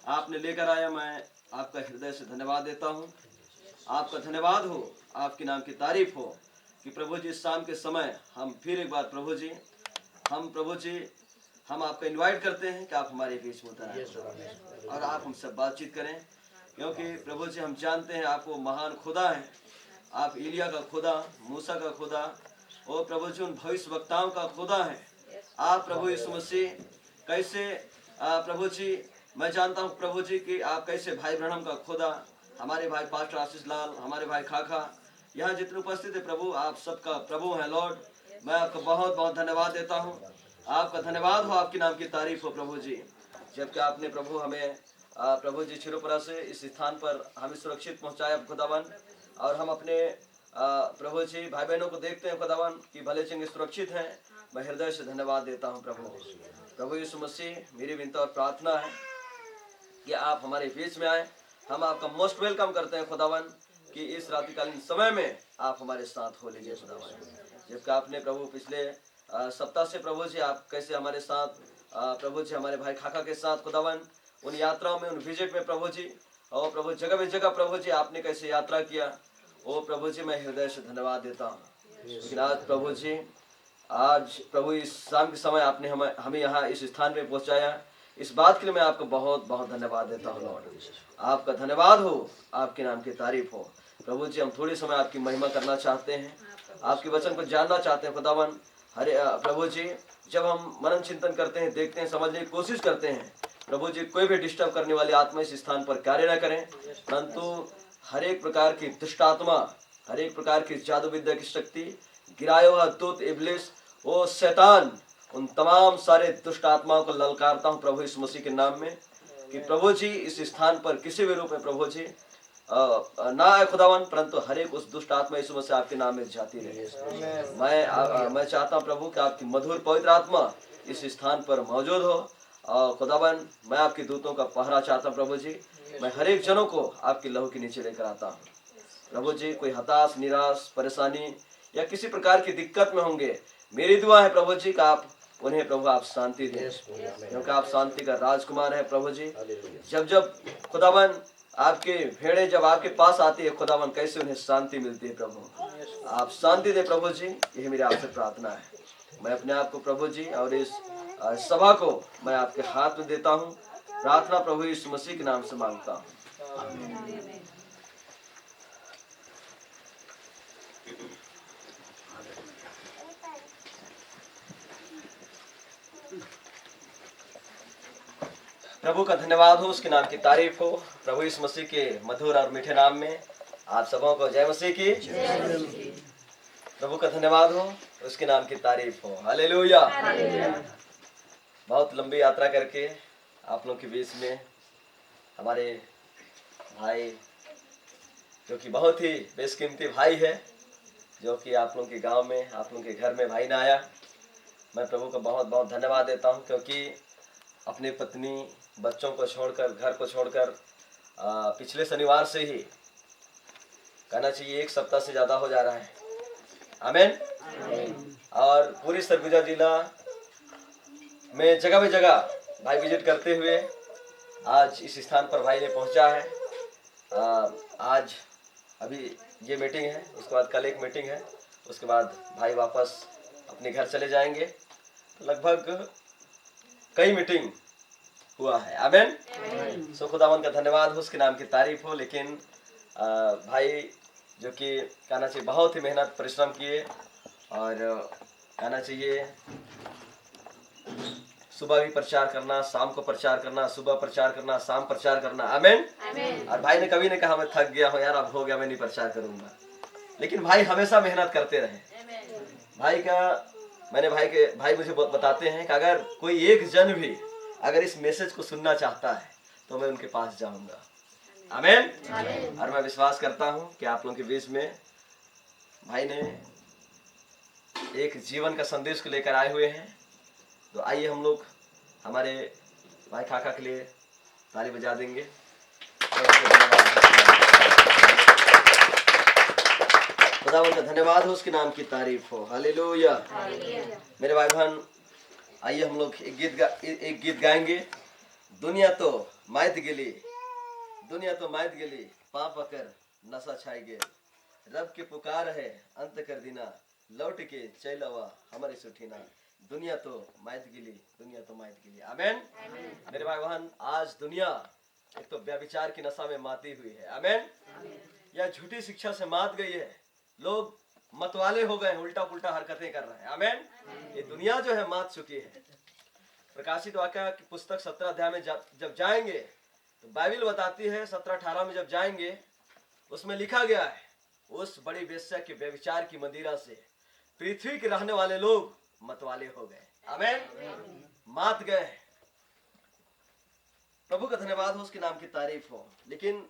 आपने लेकर आया, मैं आपका हृदय से धन्यवाद देता हूँ। आपका धन्यवाद हो, आपके नाम की तारीफ हो कि प्रभु जी इस शाम के समय हम फिर एक बार प्रभु जी हम आपको इनवाइट करते हैं कि आप हमारे बीच में उतर आएं और आप हमसे बातचीत करें, क्योंकि प्रभु जी हम जानते हैं आप वो महान खुदा हैं। आप एलिया का खुदा, मूसा का खुदा और प्रभु जी उन भविष्य वक्ताओं का खुदा है। आप प्रभु यीशु मसीह कैसे प्रभु जी मैं जानता हूँ प्रभु जी कि आप कैसे भाई ब्रह्म का खुदा, हमारे भाई पास्टर आशीष लाल, हमारे भाई खाखा, यहाँ जितने उपस्थित है प्रभु, आप सबका प्रभु हैं लॉर्ड। मैं आपका बहुत बहुत धन्यवाद देता हूँ। आपका धन्यवाद हो, आपके नाम की तारीफ हो प्रभु जी। जबकि आपने प्रभु हमें प्रभु जी छिरोपरा से इस स्थान पर हमें सुरक्षित पहुँचाया खुदावन, और हम अपने प्रभु जी भाई बहनों को देखते हैं खुदावन कि भले चंगे सुरक्षित हैं। मैं हृदय से धन्यवाद देता हूँ प्रभु यीशु मसीह। मेरी विनती और प्रार्थना है कि आप हमारे बीच में आए। हम आपका मोस्ट वेलकम करते हैं खुदावन कि इस रात्रिकालीन समय में आप हमारे साथ हो लीजिए खुदावन। जबकि आपने प्रभु पिछले सप्ताह से प्रभु जी आप कैसे हमारे साथ प्रभु जी हमारे भाई खाखा के साथ खुदावन उन यात्राओं में, उन विजिट में प्रभु जी, और प्रभु जगह में जगह प्रभु जी आपने कैसे यात्रा किया, ओ प्रभु जी मैं हृदय से धन्यवाद देता हूँ। लेकिन आज प्रभु जी, आज प्रभु इस शाम के समय आपने हमें यहाँ इस स्थान में पहुँचाया, इस बात के लिए मैं आपको बहुत बहुत धन्यवाद देता हूँ लॉर्ड। आपका धन्यवाद हो, आपके नाम की तारीफ हो प्रभु जी। हम थोड़े समय आपकी महिमा करना चाहते हैं, आपके वचन को जानना चाहते हैं खुदावन। हरे प्रभु जी, जब हम मनन चिंतन करते हैं, देखते हैं, समझने की कोशिश करते हैं प्रभु जी, कोई भी डिस्टर्ब करने वाली आत्मा इस स्थान पर कार्य न करें, परंतु हर एक प्रकार की दुष्ट आत्मा, हर एक प्रकार की जादू विद्या की शक्ति, गिराया हुआ दूत इब्लिस, वो शैतान, उन तमाम सारे दुष्ट आत्माओं को ललकारता हूँ प्रभु इस मसीह के नाम में कि प्रभु जी इस स्थान पर किसी भी रूप में प्रभु जी ना आए खुदावन, परंतु हर एक उस दुष्ट आत्मा यीशु मसीह आपके नाम में जाती रहे। मैं चाहता हूँ प्रभु कि आपकी मधुर पवित्र आत्मा इस स्थान पर मौजूद हो। खुदावन, मैं आपके दूतों का पहरा चाहता हूँ प्रभु जी। मैं हर एक जनों को आपके लहू के नीचे लेकर आता हूँ प्रभु जी। कोई हताश, निराश, परेशानी या किसी प्रकार की दिक्कत में होंगे, मेरी दुआ है प्रभु जी का आप उन्हें प्रभु आप शांति दें, क्योंकि आप शांति का राजकुमार है प्रभु जी। जब जब खुदावन आपके भेड़े जब आपके पास आती है खुदावन, कैसे उन्हें शांति मिलती है प्रभु। आप शांति दे प्रभु जी, यही मेरी आपसे प्रार्थना है। मैं अपने आप को प्रभु जी और इस सभा को मैं आपके हाथ में देता हूँ। प्रार्थना प्रभु यीशु मसीह के नाम से मांगता हूँ। प्रभु का धन्यवाद हो, उसके नाम की तारीफ हो। प्रभु यीशु मसीह के मधुर और मीठे नाम में आप सबों को जय मसीह की। प्रभु का धन्यवाद हो, उसके नाम की तारीफ हो। हालेलुया। बहुत लंबी यात्रा करके आप लोग के बीच में हमारे भाई, जो कि बहुत ही बेशकीमती भाई है, जो कि आप लोगों के गांव में, आप लोगों के घर में भाई ने आया। मैं प्रभु का बहुत बहुत धन्यवाद देता हूं, क्योंकि अपनी पत्नी, बच्चों को छोड़कर, घर को छोड़कर पिछले शनिवार से ही कहना चाहिए 1 सप्ताह से ज़्यादा हो जा रहा है। आमीन। और पूरी सरगुजा जिला में जगह भाई विजिट करते हुए आज इस स्थान पर भाई ने पहुंचा है। आज अभी ये मीटिंग है, उसके बाद कल एक मीटिंग है, उसके बाद भाई वापस अपने घर चले जाएंगे। तो लगभग कई मीटिंग हुआ है। आमीन। सो खुदावन का धन्यवाद हो, उसके नाम की तारीफ हो। लेकिन भाई जो कि कहना चाहिए बहुत ही मेहनत परिश्रम किए, और कहना चाहिए सुबह भी प्रचार करना, शाम को प्रचार करना, सुबह प्रचार करना, शाम प्रचार करना। आमीन। और भाई ने कभी नहीं कहा मैं थक गया हूँ यार, अब हो गया, मैं नहीं प्रचार करूंगा। लेकिन भाई हमेशा मेहनत करते रहे। भाई मुझे बताते हैं कि अगर कोई एक जन भी अगर इस मैसेज को सुनना चाहता है तो मैं उनके पास जाऊंगा। आमीन। और मैं विश्वास करता हूं कि आप लोगों के बीच में भाई ने एक जीवन का संदेश को लेकर आए हुए हैं। तो आइए हम लोग हमारे भाई खाका के लिए ताली बजा देंगे। खुदावंद का धन्यवाद हो, उसके नाम की तारीफ हो। हालेलुया। मेरे भाई बहन, आइए हम लोग एक गीत गाएंगे। दुनिया तो माइत गेली, दुनिया तो माइत गेली, पाप कर नशा छाई गे, रब की पुकार है अंत कर दीना, लौट के चलवा हमारी सुठीना, दुनिया तो माइत गेली, दुनिया तो माइत गेली। आमेन। मेरे भाई बहन, आज दुनिया एक तो व्यभिचार की नशा में माती हुई है। आमेन। या झूठी शिक्षा से मात गई है, लोग मतवाले हो गए, उल्टा पुल्टा हरकतें कर रहे हैं। आमेन। ये दुनिया जो है मात चुकी है। प्रकाशित वाक्य की पुस्तक 17 अध्याय में जब जाएंगे तो बाइबल बताती है, 17-18 में जब जाएंगे उसमें लिखा गया है, उस बड़ी वेश्या के व्यभिचार की मदिरा से पृथ्वी के रहने वाले लोग मतवाले हो गए। आमेन। मात गए। प्रभु का धन्यवाद हो, उसके नाम की तारीफ हो। लेकिन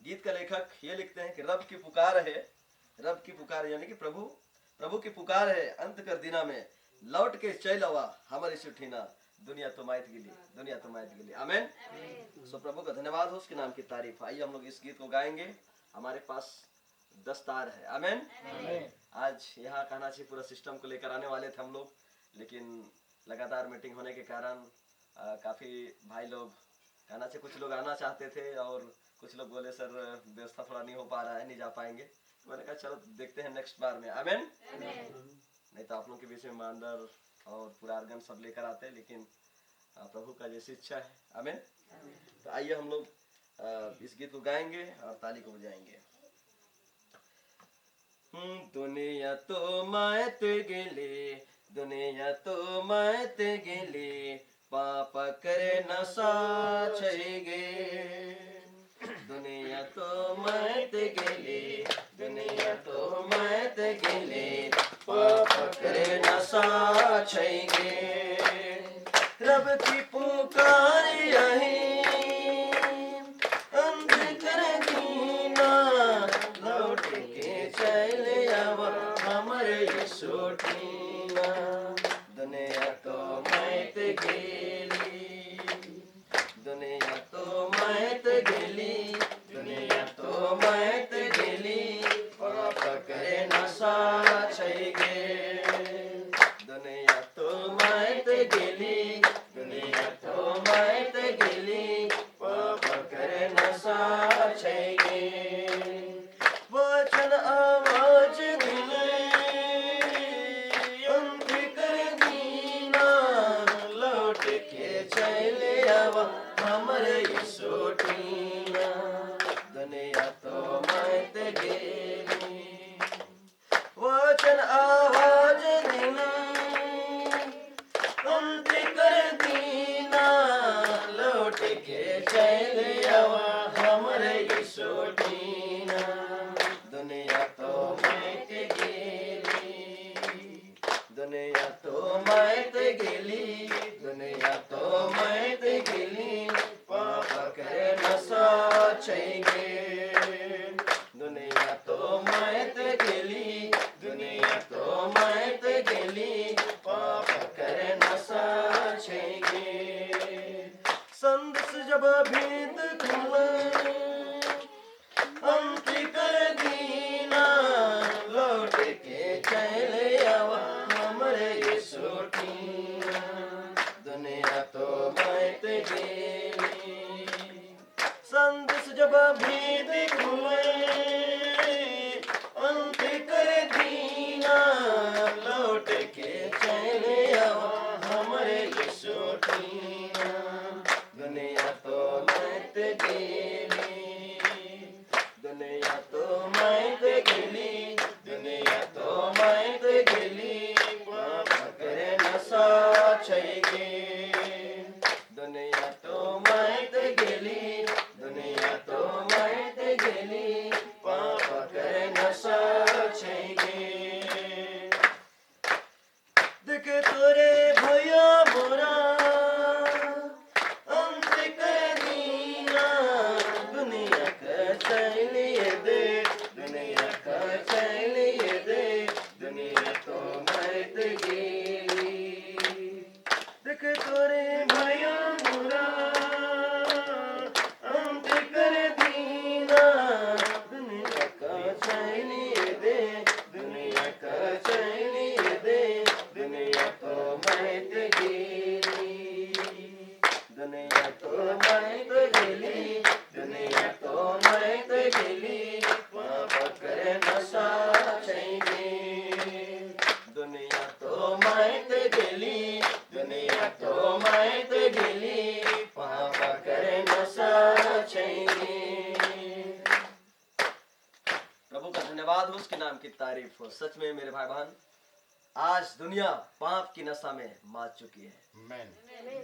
गीत का लेखक ये लिखते हैं कि रब की पुकार है, रब की पुकार यानी कि प्रभु की पुकार है अंत कर दिना में, लौट के चल आवा हमारी सुठीना, दुनिया तो माइत गिली, दुनिया तो माइत गिली। आमेन। सो प्रभु का धन्यवाद हो, उसके नाम की तारीफ। आइए हम लोग इस गीत को गाएंगे। हमारे पास 10 तार है। आमेन। आज यहाँ कानाची पूरा सिस्टम को लेकर आने वाले थे हम लोग, लेकिन लगातार मीटिंग होने के कारण काफी भाई लोग कानाची, कुछ लोग आना चाहते थे और कुछ लोग बोले सर व्यवस्था थोड़ा नहीं हो पा रहा है, नहीं जा पाएंगे। तो मैंने कहा चलो देखते हैं नेक्स्ट बार में। आमेन। नहीं तो आप लोग के बीच में मांडर और पुरारगन सब लेकर आते हैं, लेकिन प्रभु का जैसी इच्छा है। आमेन। तो आइए हम लोग इस गीत को गाएंगे और ताली को बजाएंगे। दुनिया तो मात गेली, दुनिया तो मात गेली, पाप करे नशा छई गे, दुनिया तो मात गेली, दुनिया तो मात गेली, पाप करे नशा छई गे, रब की पुकार यही अंत कर दीना, लौट के चले आवा हमारे यीशु टीना, दुनिया तो माइत गेली, दुनिया तो माइत गेली, दुनिया तो माइत गेली, पाप करे नशा छई गे, दुनिया तो माइत गेली, दुनिया तो माइत गेली, पाप करे नशा छई गे, वचन आवाज दिले अंत कर दीना, लौट के चले आवा हमारे यीशु टीना, दुनिया तो माइत गेली, वचन आवाज दिले अंत कर दीना, लौट के चले आवा हमारे यीशु टीना, दुनिया तो माइत गेली, दुनिया तो माइत गेली, दुनिया तो माइत गेली, पाप करे नशा छई गे, दुनिया तो माइत गेली, दुनिया तो माइत गेली, पाप करे नशा छई गे, संदेश जब भेद खुले अंत कर दीना, लौट के चले आवा हमारे यीशु टीना, दुनिया तो माइत गेली, संदेश जब भेद खुले अंत कर दीना, लौट के चले आवा हमारे यीशु टीना, दुनिया तो माइत गेली, दुनिया तो माइत गेली, दुनिया तो माइत गेली, पाप करे नशा छई गे, दुनिया तो माइत गेली, दुनिया तो माइत गेली, पाप करे नशा छई गे, देखे तोरे भैया मोरा अंत कर दीना, बचेंगे। प्रभु का धन्यवाद हो, उसके नाम की तारीफ हो। सच में मेरे भाई बहन, आज दुनिया पाप की नशा में मात चुकी है,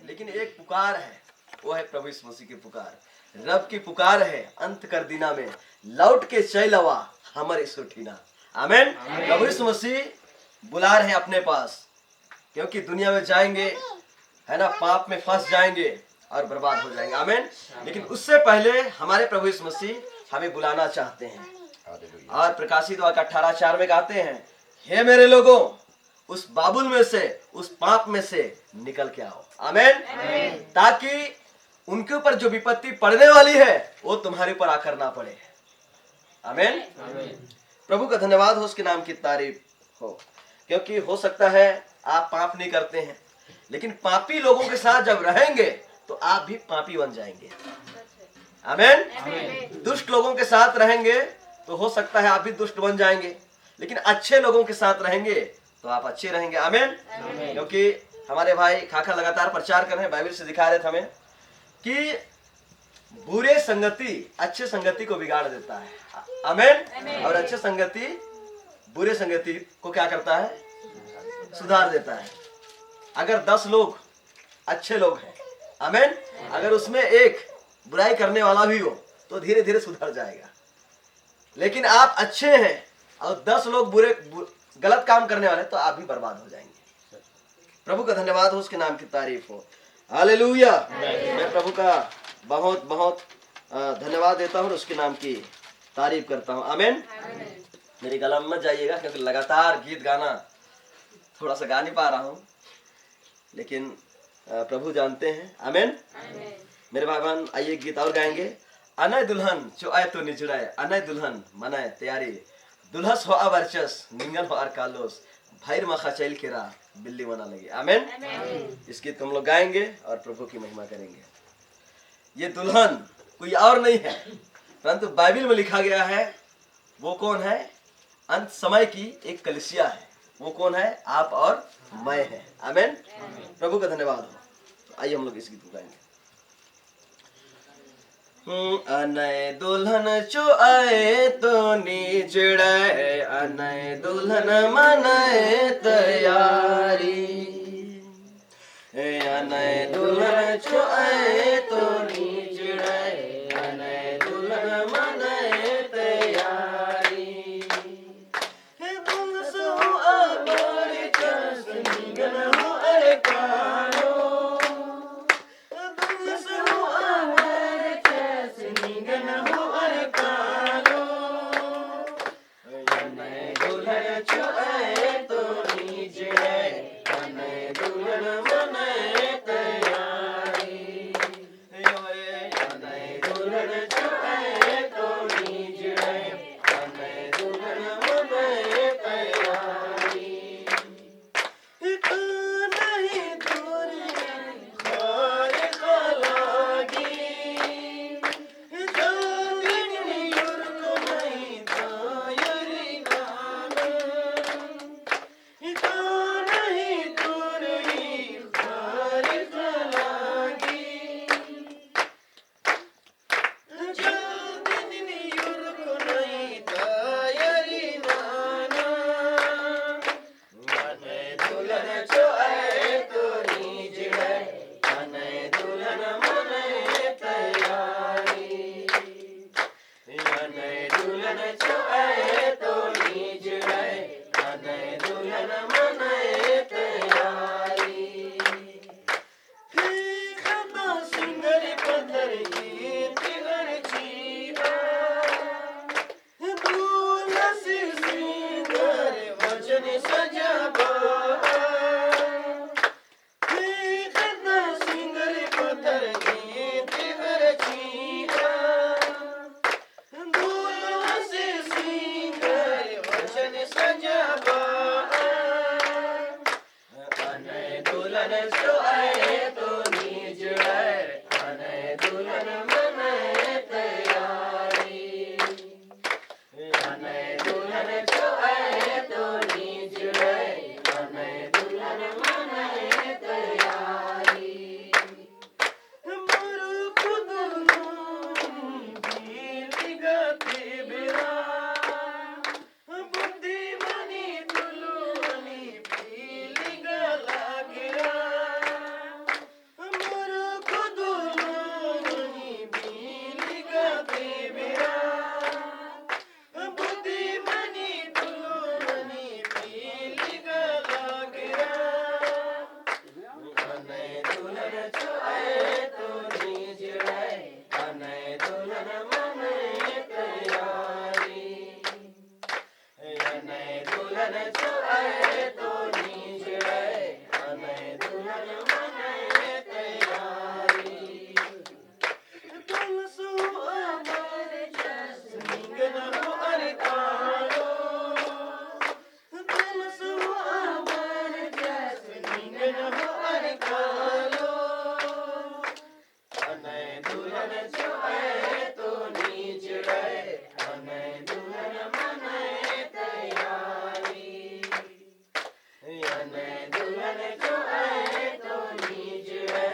लेकिन एक पुकार है, वो है प्रभु यीशु मसीह की पुकार। रब की पुकार है, अंत कर दिना में लौट के चलवा हमारे सुठीना। आमीन। प्रभु यीशु मसीह बुला रहे हैं अपने पास, क्योंकि दुनिया में जाएंगे, है ना, पाप में फंस जाएंगे और बर्बाद हो जाएंगे। आमीन। लेकिन उससे पहले हमारे प्रभु यीशु मसीह हमें बुलाना चाहते हैं। और प्रकाशित वाक्य 18:4 में कहते हैं, हे मेरे लोगों, उस बाबुल में से, उस पाप में से निकल के आओ। आमीन। ताकि उनके ऊपर जो विपत्ति पड़ने वाली है वो तुम्हारे ऊपर आकर ना पड़े। आमीन। प्रभु का धन्यवाद हो, उसके नाम की तारीफ हो। क्योंकि हो सकता है आप पाप नहीं करते हैं, लेकिन पापी लोगों के साथ जब रहेंगे तो आप भी पापी बन जाएंगे। आमीन। दुष्ट लोगों के साथ रहेंगे तो हो सकता है आप भी दुष्ट बन जाएंगे, लेकिन अच्छे लोगों के साथ रहेंगे तो आप अच्छे रहेंगे। आमीन। क्योंकि हमारे भाई खाखा लगातार प्रचार कर रहे हैं, बाइबल से दिखा रहे थे हमें कि बुरे संगति अच्छे संगति को बिगाड़ देता है। आमीन। और अच्छे संगति बुरे संगति को क्या करता है? सुधार देता है। अगर 10 लोग अच्छे लोग हैं, आमीन, अगर उसमें एक बुराई करने वाला भी हो तो धीरे धीरे सुधर जाएगा। लेकिन आप अच्छे हैं और 10 लोग गलत काम करने वाले, तो आप भी बर्बाद हो जाएंगे। प्रभु का धन्यवाद हो, उसके नाम की तारीफ हो। हालेलुया। मैं प्रभु का बहुत बहुत धन्यवाद देता हूँ, उसके नाम की तारीफ करता हूँ। आमीन। मेरी गला में मत जाइएगा, क्योंकि लगातार गीत गाना थोड़ा सा गा नहीं पा रहा हूँ, लेकिन प्रभु जानते हैं। आमीन। मेरे भाई बहन, आइए गीत और गाएंगे। अनय दुल्हन जो आए तो निचड़ाए, अनय दुल्हन मनाए तैयारी, दुल्हस हो अवर्चस निंगन हो अरकालोस, भैर मखा चैल के रा बिल्ली मना लगी। आमीन। इस गीत को हम लोग गाएंगे और प्रभु की महिमा करेंगे। ये दुल्हन कोई और नहीं है, परंतु बाइबल में लिखा गया है। वो कौन है? अंत समय की एक कलीसिया है। वो कौन है? आप और मैं है। आमीन। प्रभु का धन्यवाद हो। आइए हम लोग इस गीत को गाएंगे। अनय दुल्हन जो आए तो निजड़े, अनय दुल्हन मनाए तैयारी, अनय दुल्हन जो आए तो निजड़े, अनय दुल्हन मनाए तैयारी, दुल्हस हो अबारी चस निगन हो अरकालो, दुल्हस हो अबारी चस निगन हो अरकालो, अनय दुल्हन जो आए तो निजड़े, अनय दुल्हन मनाए तैयारी, अनय दुल्हन जो आए तो निजड़े, अनय दुल्हन मनाए तैयारी, नहीं दूरी खार का लागी, जागनी युर्क नहीं तायरी गाना, नहीं दूरी खार का लागी, दुल्हन मने तैयारी, अने दुल्हन जो आए तो नीचड़े, अने दुल्हन मने तैयारी। तुलसु अमर जस नींगन हो अरे कालो, तुलसु अमर जस नींगन हो अरे कालो, अने दुल्हन जो आए तो नीचड़े, अने दुल्हन मने तैयारी, अने दुल्हन जो आए तो नीचड़े,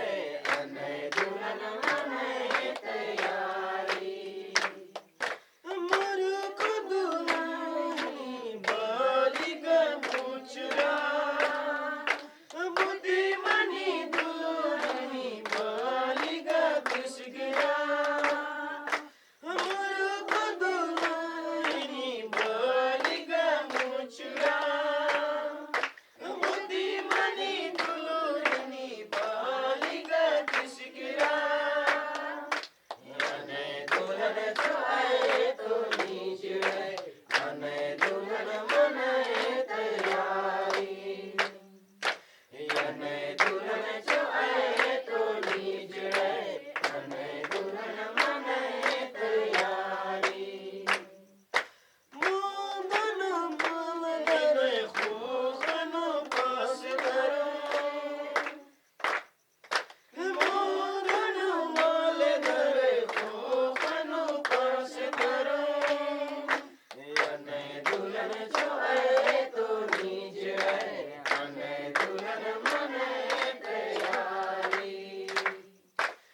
अने दुल्हन मने तैयारी। मुरुक दुल्हनी बालिका मुचरा, बुद्धिमनी दुल्हनी बालिका दुष्करा, मुरुक दुल्हनी बालिका मुचरा, बुद्धिमनी दुल्हनी बालिका दुष्करा, अने दुल्हन जो आए तो नीचड़े, अने दुल्हन मने तैयारी, अने दुल्हन जो आए तो नीचड़े, अने दुल्हन मने तैयारी। मोदन माल धरे खूखन पास धरो, मोदन माल धरे खूखन पास धरो, अने दुल्हन जो आए तो नीचड़े, अने दुल्हन मने तैयारी,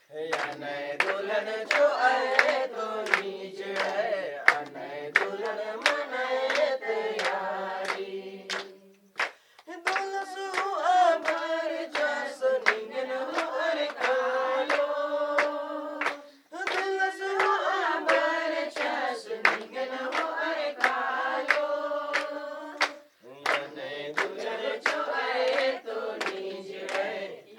अने दुल्हन जो आए तो नीचड़े, अने दुल्हन मने तैयारी। दुलसु अमर जस नींगन हो अरे कालो, दुलसु अमर जस नींगन हो अरे कालो, अने दुल्हन जो आए तो नीचड़े,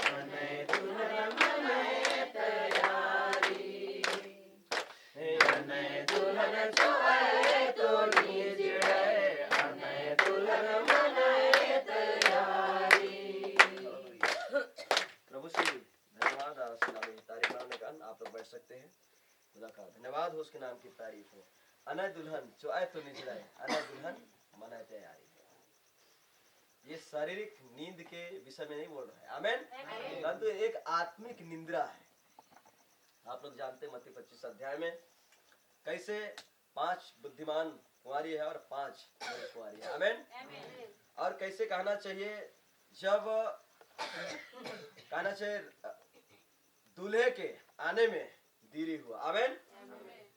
अने दुल्हन मने तैयारी, अने दुल्हन जो आए तो नीचड़े, अने दुल्हन मने तैयारी। प्रभु श्री धन्यवाद उसके नाम की तारीफ करने का आप लोग बैठ सकते हैं। खुदा का धन्यवाद हो, उसके नाम की तारीफ हो। अने दुल्हन जो आए तो निचड़ाए, अने दुल्हन मने तैयारी। ये शारीरिक नींद के विषय में नहीं बोल रहा है, आमेन, परंतु एक आत्मिक निंद्रा है। आप लोग जानते हैं मत्ती 25 अध्याय में कैसे 5 बुद्धिमान कुंवारी है और 5 मूर्ख कुंवारी है, आमेन। और कैसे कहना चाहिए, जब कहना चाहिए दूल्हे के आने में देरी हुआ, आमेन,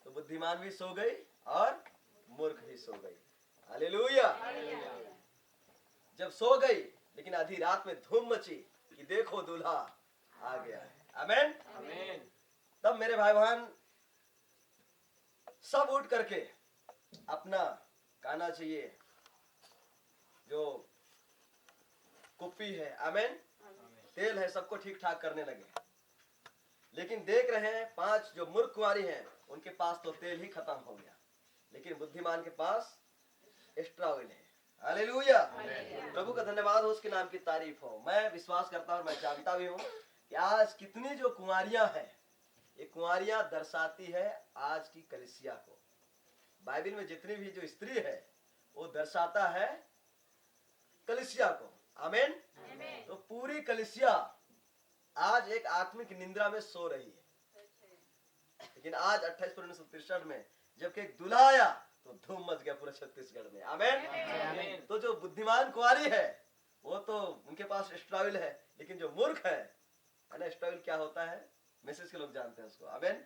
तो बुद्धिमान भी सो गई और मूर्ख भी सो गई। हालेलुया। जब सो गई लेकिन आधी रात में धूम मची कि देखो दूल्हा आ गया है, आमेन। तब मेरे भाई बहन सब उठ करके अपना कहना चाहिए जो कुप्पी है, आमेन, तेल है, सबको ठीक ठाक करने लगे। लेकिन देख रहे हैं 5 जो मूर्ख कुंवारी हैं उनके पास तो तेल ही खत्म हो गया, लेकिन बुद्धिमान के पास एक्स्ट्रा ऑयल है। हालेलुया। प्रभु का धन्यवाद हो, उसके नाम की तारीफ हो। मैं विश्वास करता हूं, मैं जानता भी हूं कि आज कितनी जो कुंवारियां हैं, ये कुंवारियां दर्शाती है आज की कलीसिया को। बाइबल में जितनी भी जो स्त्री है वो दर्शाता है कलीसिया को, आमेन। तो पूरी कलीसिया आज एक आत्मिक निंद्रा में सो रही है। लेकिन आज 28 में जबकि एक दूल्हा आया तो धूम मच गया पूरा छत्तीसगढ़ में, आमेन। तो जो बुद्धिमान कुंवारी है वो तो उनके पास स्ट्रॉयल है, लेकिन जो मूर्ख है ना, स्ट्रॉयल क्या होता है मैसेज के लोग जानते हैं उसको, आमेन।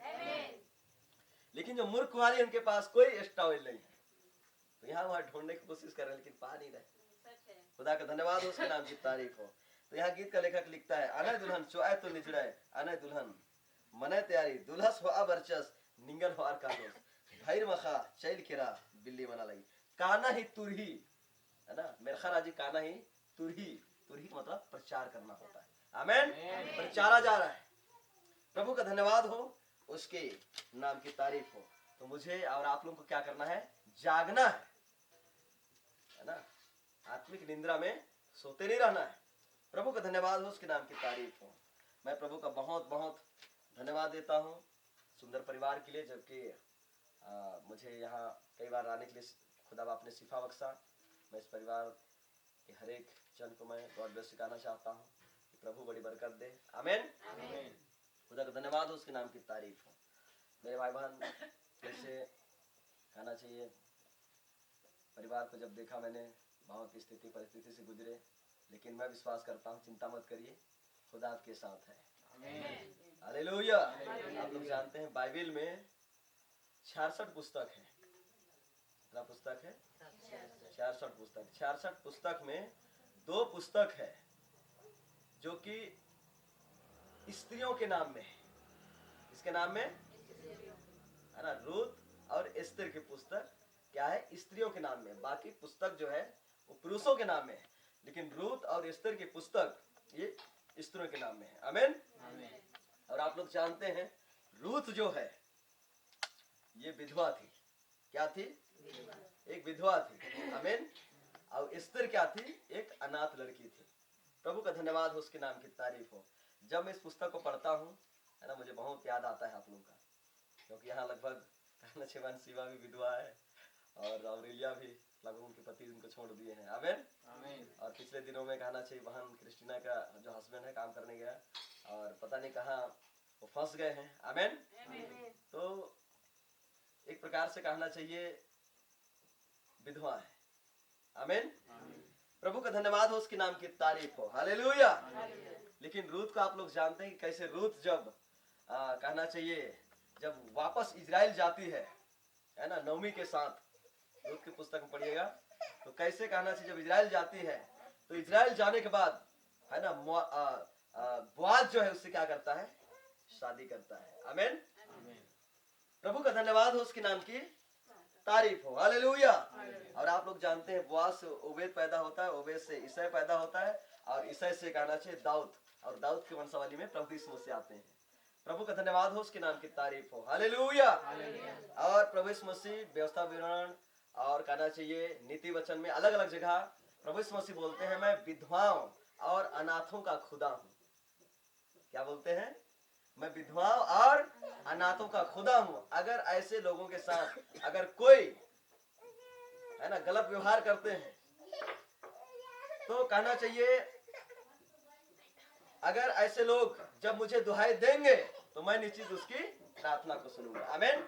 लेकिन जो मूर्ख कुंवारी उनके पास कोई स्ट्रॉयल नहीं है, तो यहाँ वहां ढूंढने की कोशिश कर रहे हैं लेकिन पा नहीं रहे। खुदा का धन्यवाद हो, उसके नाम की तारीफ हो। तो यहाँ गीत का लेखक लिखता है, अने दुल्हन चोआए तो निचड़ाए, अने दुल्हन मने तैयारी, दुल्हस हो अबरचस निंगन हो आर कागज, भैर मखा चैल केरा बिल्ली बना लगी, काना ही तुरही, है ना, मेरखा राजी काना ही तुरही, तुरही मतलब प्रचार करना होता है, आमेन। प्रचारा जा रहा है। प्रभु का धन्यवाद हो, उसके नाम की तारीफ हो। तो मुझे और आप लोगों को क्या करना है? जागना है ना। आत्मिक निंद्रा में सोते नहीं रहना है। प्रभु का धन्यवाद हो, उसके नाम की तारीफ हो। मैं प्रभु का बहुत बहुत धन्यवाद देता हूँ सुंदर परिवार के लिए, जबकि मुझे यहाँ कई बार आने के लिए खुदा बाप ने सिफा बख्शा। मैं इस परिवार के हर एक जन को मैं गॉड ब्लेस सिखाना चाहता हूँ कि प्रभु बड़ी बरकत दे। आमीन। खुदा का धन्यवाद हो, उसके नाम की तारीफ हो। मेरे भाई बहन, कैसे कहना चाहिए, परिवार को जब देखा मैंने बहुत स्थिति परिस्थिति से गुजरे, लेकिन मैं विश्वास करता हूँ, चिंता मत करिए, खुदा आपके साथ है। हालेलुया। आप लोग जानते हैं बाइबल में 66 पुस्तक है। कितना पुस्तक है? 66 पुस्तक। 66 पुस्तक में 2 पुस्तक है जो कि स्त्रियों के नाम में है। किसके नाम में है ना? रूत और एस्तर की पुस्तक क्या है? स्त्रियों के नाम में। बाकी पुस्तक जो है वो पुरुषों के नाम में है, लेकिन रूत और एस्तर की पुस्तक ये स्त्रियों के नाम में है। आमीन। और आप लोग जानते हैं रूत जो है ये विधवा थी। क्या थी? एक विधवा थी। आमीन। और एस्तर क्या थी? एक अनाथ लड़की थी। प्रभु का धन्यवाद हो, उसके नाम की तारीफ हो। जब मैं इस पुस्तक को पढ़ता हूँ है ना, मुझे बहुत याद आता है आप लोगों का, क्योंकि यहाँ लगभग कहना चाहिए शिवा भी विधवा है और अमरेलिया भी लगभग उनके पति उनको छोड़ दिए हैं। आमीन। और पिछले दिनों में कहना चाहिए बहन क्रिस्टीना का जो हस्बैंड है काम करने गया और पता नहीं कहाँ वो फंस गए हैं। आमीन। तो एक प्रकार से कहना चाहिए विधवा है। आमीन। प्रभु का धन्यवाद हो, उसके नाम की तारीफ हो। हालेलुया। लेकिन रूत को आप लोग जानते हैं कि कैसे रूत जब कहना चाहिए जब वापस इजराइल जाती है ना, नवमी के साथ, रूत की पुस्तक में पढ़िएगा तो कैसे कहना चाहिए जब इजराइल जाती है तो इजराइल जाने के बाद है ना बोआज जो है उससे क्या करता है? शादी करता है। आमीन। प्रभु का धन्यवाद हो, उसके नाम की तारीफ हो। हालेलुया। और आप लोग जानते हैं बोआज से ओबेद पैदा होता है, ओबेद से ईसाई पैदा होता है और ईसाई से कहना चाहिए दाऊद, और दाऊद की वंशावली में प्रभु यीशु मसीह आते हैं। प्रभु का धन्यवाद हो, उसके नाम की तारीफ हो। हालेलुया। और प्रभु यीशु मसीह व्यवस्था विवरण और कहना चाहिए नीति वचन में अलग अलग जगह प्रभु यीशु मसीह बोलते हैं मैं विधवाओं और अनाथों का खुदा हूँ। क्या बोलते हैं? मैं विधवाओं और अनाथों का खुदा हूँ। अगर ऐसे लोगों के साथ अगर कोई है ना गलत व्यवहार करते हैं तो कहना चाहिए अगर ऐसे लोग जब मुझे दुहाई देंगे तो मैं निश्चित उसकी प्रार्थना को सुनूंगा। आमीन।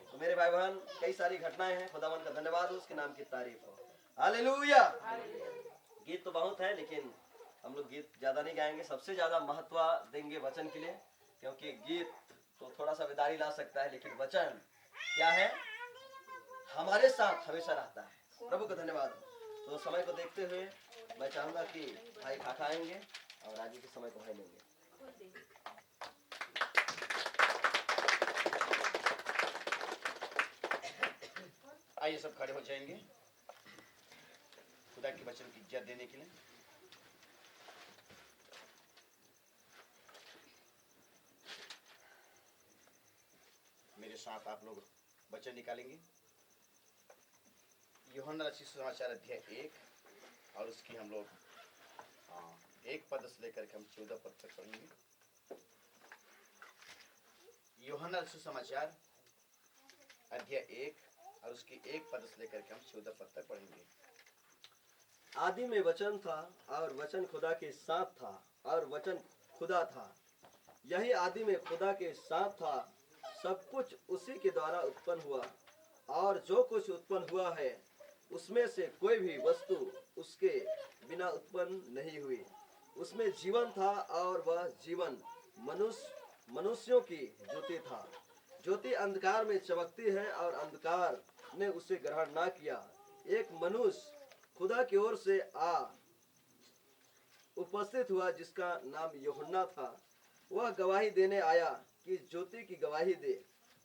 तो मेरे भाई बहन कई सारी घटनाएं हैं, खुदावन का धन्यवाद हो, उसके नाम की तारीफ हो। हालेलुया। गीत तो बहुत है लेकिन हम लोग गीत ज्यादा नहीं गाएंगे, सबसे ज्यादा महत्व देंगे वचन के लिए, क्योंकि गीत तो थोड़ा सा बेदारी ला सकता है लेकिन वचन क्या है? हमारे साथ हमेशा रहता है। प्रभु का धन्यवाद हो। तो समय को देखते हुए मैं चाहूंगा कि भाई खाखा आएंगे और आगे के समय को भाई लेंगे। आइए सब खड़े हो जाएंगे खुदा के वचन की इज्जत देने के लिए। मेरे साथ आप लोग वचन निकालेंगे यूहन्ना रचित सुसमाचार अध्याय 1 और उसकी हम लोग 1 पद से लेकर के हम 14 पद तक पढ़ेंगे। यूहन्ना रचित सुसमाचार अध्याय 1 और उसकी 1 पद से लेकर के हम 14 पद तक पढ़ेंगे। आदि में वचन था और वचन खुदा के साथ था और वचन खुदा था। यही आदि में खुदा के साथ था। सब कुछ उसी के द्वारा उत्पन्न हुआ और जो कुछ उत्पन्न हुआ है उसमें से कोई भी वस्तु उसके बिना उत्पन्न नहीं हुई। उसमें जीवन था और वह जीवन मनुष्यों की ज्योति था। ज्योति अंधकार में चमकती है और अंधकार ने उसे ग्रहण ना किया। एक मनुष्य खुदा की ओर से उपस्थित हुआ जिसका नाम यूहन्ना था। वह गवाही देने आया कि ज्योति की गवाही दे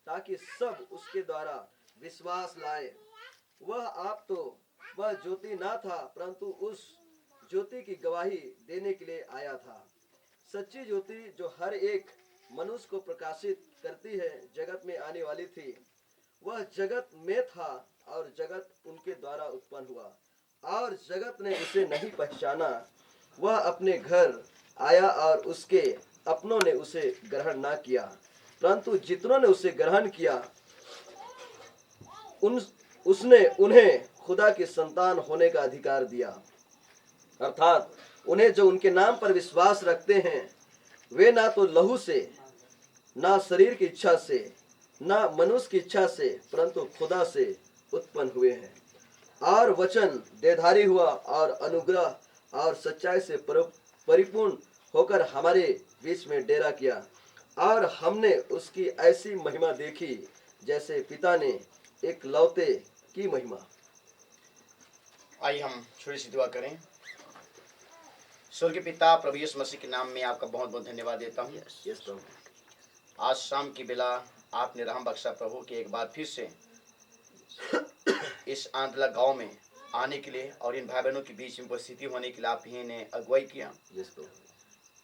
ताकि सब उसके द्वारा विश्वास लाए। वह ज्योति ना था परंतु उस ज्योति की गवाही देने के लिए आया था। सच्ची ज्योति जो हर एक मनुष्य को प्रकाशित करती है जगत में आने वाली थी। वह जगत में था और जगत उनके द्वारा उत्पन्न हुआ और जगत ने उसे नहीं पहचाना। वह अपने घर आया और उसके अपनों ने उसे ग्रहण ना किया, परंतु जितनों ने उसे ग्रहण किया उसने उन्हें खुदा की संतान होने का अधिकार दिया, अर्थात उन्हें जो उनके नाम पर विश्वास रखते हैं। वे ना तो लहू से, ना शरीर की इच्छा से, ना मनुष्य की इच्छा से, परंतु खुदा से उत्पन्न हुए हैं। और वचन देहधारी हुआ और अनुग्रह और सच्चाई से परिपूर्ण होकर हमारे बीच में डेरा किया, और हमने उसकी ऐसी महिमा देखी जैसे पिता ने एक लौते की महिमा। आइए हम छोटी सी दुआ करें। स्वर्गीय पिता, प्रभु यीशु मसीह के नाम में आपका बहुत बहुत धन्यवाद देता हूँ। आज शाम की बेला आपने रहम बख्शा प्रभु कि एक बार फिर से इस आंधला गांव में आने के लिए और इन भाई बहनों के बीच में उपस्थिति होने के लिए आप ही ने अगुवाई किया।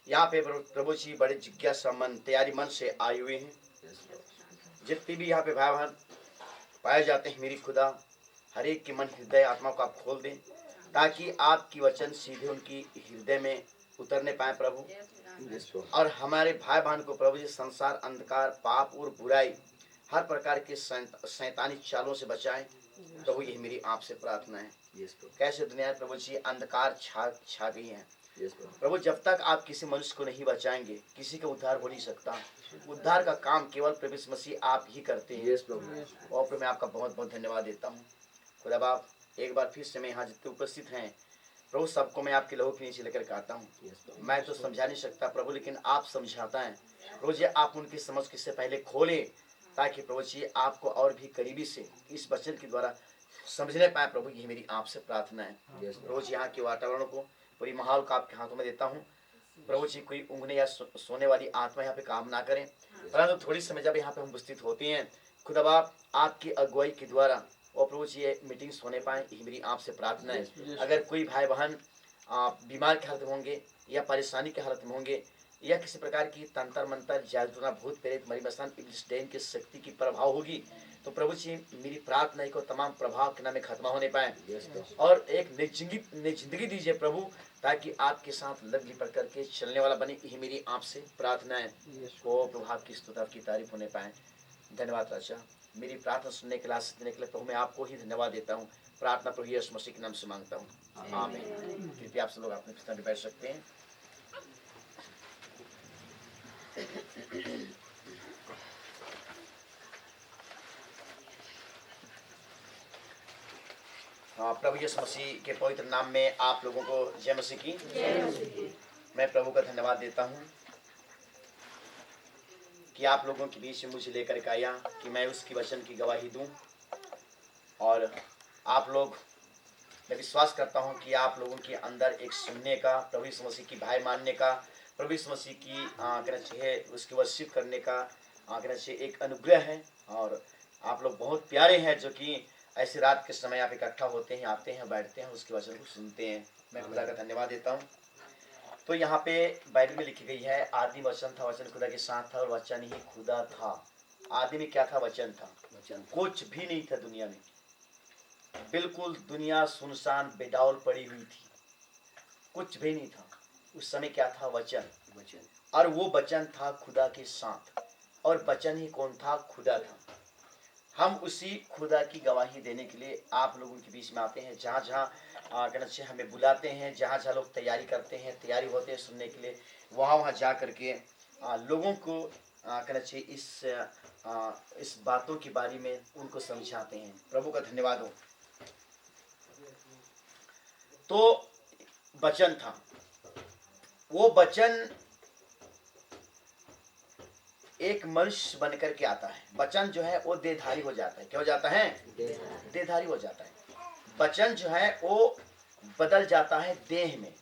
यहाँ पे प्रभु जी बड़े जिज्ञासा मन, तैयारी मन से आए हुए हैं। जितने भी यहाँ पे भाई बहन पाए जाते हैं, मेरी खुदा हर एक के मन, हृदय, आत्मा को आप खोल दें ताकि आपकी वचन सीधे उनकी हृदय में उतरने पाए प्रभु। और हमारे भाई बहन को प्रभु जी संसार, अंधकार, पाप और बुराई, हर प्रकार के शैतानी चालों से बचाएं प्रभु। यही मेरी आपसे प्रार्थना है। कैसे दुनिया प्रभु जी अंधकार छा गई है प्रभु। जब तक आप किसी मनुष्य को नहीं बचाएंगे किसी का उद्धार हो नहीं सकता। उद्धार का काम केवल प्रभु यीशु मसीह आप ही करते हैं। और प्रभु मैं आपका बहुत बहुत धन्यवाद देता हूँ खुदा बाप। एक बार फिर से मैं यहाँ जितने उपस्थित हैं प्रभु, सबको मैं आपके लहू के नीचे लेकर के आता हूँ। मैं तो समझा नहीं सकता प्रभु, लेकिन आप समझाता है प्रभु जी। आप उनकी समझ से पहले खोले ताकि प्रभु जी आपको और भी करीबी से इस वचन के द्वारा समझने पाए प्रभु। यही मेरी आपसे प्रार्थना है प्रभु जी। यहाँ के वातावरण को, पूरी माहौल को आपके हाथों में देता हूँ प्रभु जी। कोई ऊँघने या सोने वाली आत्मा यहाँ पे काम ना करें, परंतु थोड़ी समय जब यहाँ पे हम उपस्थित होते हैं खुदा बाप आपकी अगुवाई के द्वारा और प्रभु जी ये मीटिंग्स होने पाए, यही मेरी आपसे प्रार्थना है। अगर कोई भाई बहन बीमार की हालत में होंगे या परेशानी की हालत में होंगे या किसी प्रकार की तंत्र मंत्र, जादूटोना, भूत प्रेत, मरी मसान, इब्लिस डैन की शक्ति की प्रभाव होगी तो प्रभु जी मेरी प्रार्थना है को तमाम प्रभाव के नाम में खत्म होने पाए और एक नई जिंदगी दीजिए प्रभु, ताकि आपके साथ लग लिपट करके चलने वाला बने। यही मेरी आपसे प्रार्थना है। वो प्रभु आपकी स्तुति, आपकी तारीफ होने पाए। धन्यवाद राजा। मेरी प्रार्थना सुनने के लिए, देने के लिए प्रभु मैं आपको ही धन्यवाद देता हूँ। प्रार्थना प्रभु यीशु मसीह के नाम से मांगता हूँ, आमीन। कृपया आप सब लोग अपने स्थान पर बैठ सकते हैं। प्रभु यीशु मसीह के पवित्र नाम में आप लोगों को जय मसीह की। मैं प्रभु का धन्यवाद देता हूँ कि आप लोगों के बीच में मुझे लेकर के आया कि मैं उसकी वचन की गवाही दूं। और आप लोग, मैं विश्वास करता हूं कि आप लोगों के अंदर एक सुनने का, प्रभु यीशु मसीह की भाई मानने का, प्रभु यीशु मसीह की कहना चाहिए उसकी वर्शिप करने का कहना चाहिए एक अनुग्रह है। और आप लोग बहुत प्यारे हैं जो कि ऐसी रात के समय आप इकट्ठा होते हैं, आते हैं, बैठते हैं, उसके वचन को सुनते हैं। मैं खुदा का धन्यवाद देता हूँ। तो यहाँ पे बाइबल में लिखी गई है, आदि वचन था, वचन खुदा के साथ था और वचन ही खुदा था। आदि में क्या था? वचन था। कुछ भी नहीं था दुनिया में, बिल्कुल दुनिया सुनसान बेडौल पड़ी हुई थी, कुछ भी नहीं था। उस समय क्या था? वचन। और वो वचन था खुदा के साथ, और वचन ही कौन था? खुदा था। हम उसी खुदा की गवाही देने के लिए आप लोगों के बीच में आते हैं। जहाँ जहाँ कहना चाहिए हमें बुलाते हैं, जहाँ जहाँ लोग तैयारी करते हैं, तैयारी होते हैं सुनने के लिए, वहाँ वहाँ जा करके लोगों को कहना चाहिए इस बातों के बारे में उनको समझाते हैं। प्रभु का धन्यवाद हो। तो वचन था, वो वचन एक मनुष्य बनकर के आता है। वचन जो है वो देहधारी हो जाता है। क्या हो जाता है? देहधारी हो जाता है। वचन जो है वो बदल जाता है देह में।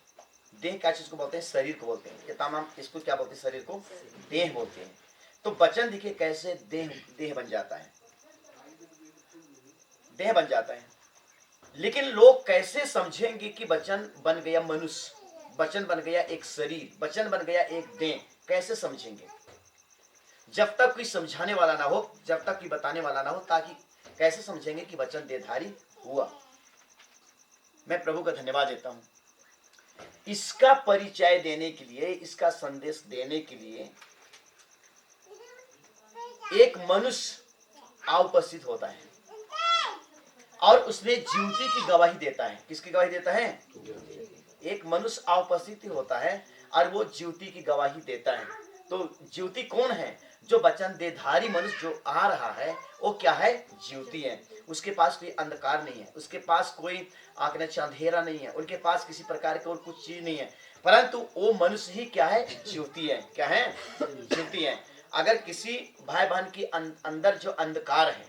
देह क्या चीज को बोलते हैं? शरीर को बोलते हैं। तमाम इसको क्या बोलते हैं? शरीर को देह बोलते हैं। तो वचन देखिए कैसे देह बन जाता है, देह बन जाता है। लेकिन लोग कैसे समझेंगे कि वचन बन गया मनुष्य, वचन बन गया एक शरीर, वचन बन गया एक देह? कैसे समझेंगे? जब तक कोई समझाने वाला ना हो, जब तक कोई बताने वाला ना हो, ताकि कैसे समझेंगे कि वचन देहधारी हुआ। मैं प्रभु का धन्यवाद देता हूं। इसका परिचय देने के लिए, इसका संदेश देने के लिए एक मनुष्य उपस्थित होता है और उसने ज्योति की गवाही देता है। किसकी गवाही देता है? एक मनुष्य उपस्थित होता है और वो ज्योति की गवाही देता है। तो ज्योति कौन है? जो वचन देहधारी मनुष्य जो आ रहा है वो क्या है? ज्योति है। उसके पास कोई अंधकार नहीं है, उसके पास कोई अंधेरा नहीं है, उनके पास किसी प्रकार की और कुछ चीज नहीं है, परंतु वो मनुष्य ही क्या है? ज्योति है। क्या है? ज्योति है। अगर किसी भाई बहन की अंदर जो अंधकार है,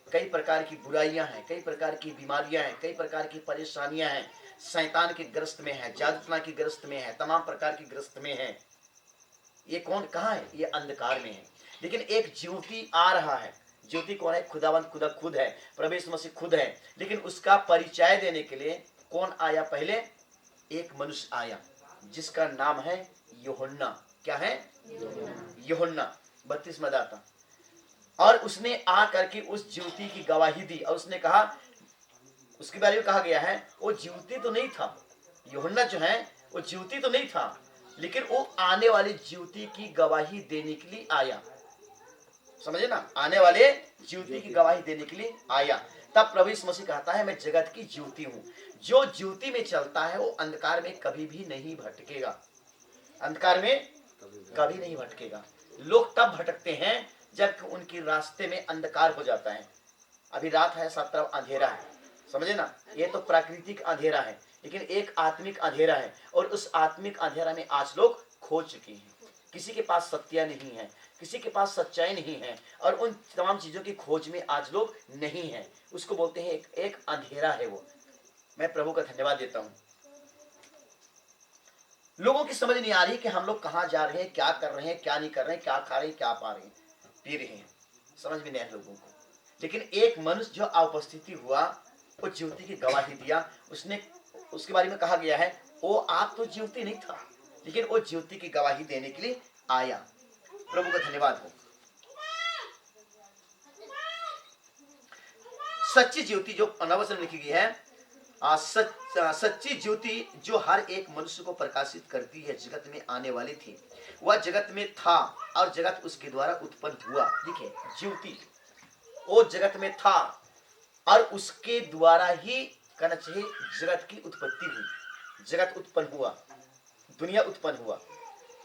कई प्रकार की बुराइयां हैं, कई प्रकार की बीमारियां हैं, कई प्रकार की परेशानियां हैं, शैतान के ग्रस्त में है, जादूटना की ग्रस्त में है, तमाम प्रकार की ग्रस्त में है, ये कौन कहाँ है? ये अंधकार में है। लेकिन एक ज्योति आ रहा है। ज्योति कौन है? खुदावंत खुदा खुद है, प्रभु यीशु मसीह खुद है। लेकिन उसका परिचय देने के लिए कौन आया? पहले एक मनुष्य आया जिसका नाम है यूहन्ना। क्या है? यूहन्ना, 32वां अध्याय। और उसने आ करके उस ज्योति की गवाही दी और उसने कहा, उसके बारे में कहा गया है वो ज्योति तो नहीं था, यूहन्ना जो है वो ज्योति तो नहीं था, लेकिन वो आने वाली ज्योति की गवाही देने के लिए आया। समझे ना? आने वाले ज्योति की गवाही देने के लिए आया। तब प्रभु यीशु मसीह कहता है मैं जगत की ज्योति हूं। जो ज्योति में चलता है वो अंधकार में कभी भी नहीं भटकेगा। अंधकार में कभी नहीं भटकेगा। लोग तब भटकते हैं जब उनके रास्ते में अंधकार हो जाता है। अभी रात है, सब तरफ अंधेरा है, समझे ना? ये तो प्राकृतिक अंधेरा है, लेकिन एक आत्मिक अंधेरा है और उस आत्मिक अंधेरा में आज लोग खो चुके हैं। किसी के पास सत्य नहीं है, किसी के पास सच्चाई नहीं है और उन तमाम चीजों की खोज में आज लोग नहीं है। उसको बोलते हैं एक अंधेरा है वो। मैं प्रभु का धन्यवाद देता हूं। लोगों की समझ नहीं आ रही कि हम लोग कहां जा रहे हैं, क्या कर रहे हैं, क्या नहीं कर रहे हैं, क्या खा रहे हैं, क्या पा रहे हैं, पी रहे हैं, समझ में नहीं आया लोगों को। लेकिन एक मनुष्य जो उपस्थिति हुआ, वो ज्योति की गवाही दिया। उसने, उसके बारे में कहा गया है वो आप तो ज्योति नहीं था, लेकिन वो ज्योति की गवाही देने के लिए आया। प्रभु का धन्यवाद हो। सच्ची ज्योति जो अनावश्यक लिखी गई है, सच्ची ज्योति जो हर एक मनुष्य को प्रकाशित करती है, जगत में आने वाली थी। वह जगत में था और जगत उसके द्वारा उत्पन्न हुआ। देखिए, ज्योति वो जगत में था और उसके द्वारा ही कहना चाहिए जगत की उत्पत्ति हुई, जगत उत्पन्न हुआ, दुनिया उत्पन्न हुआ।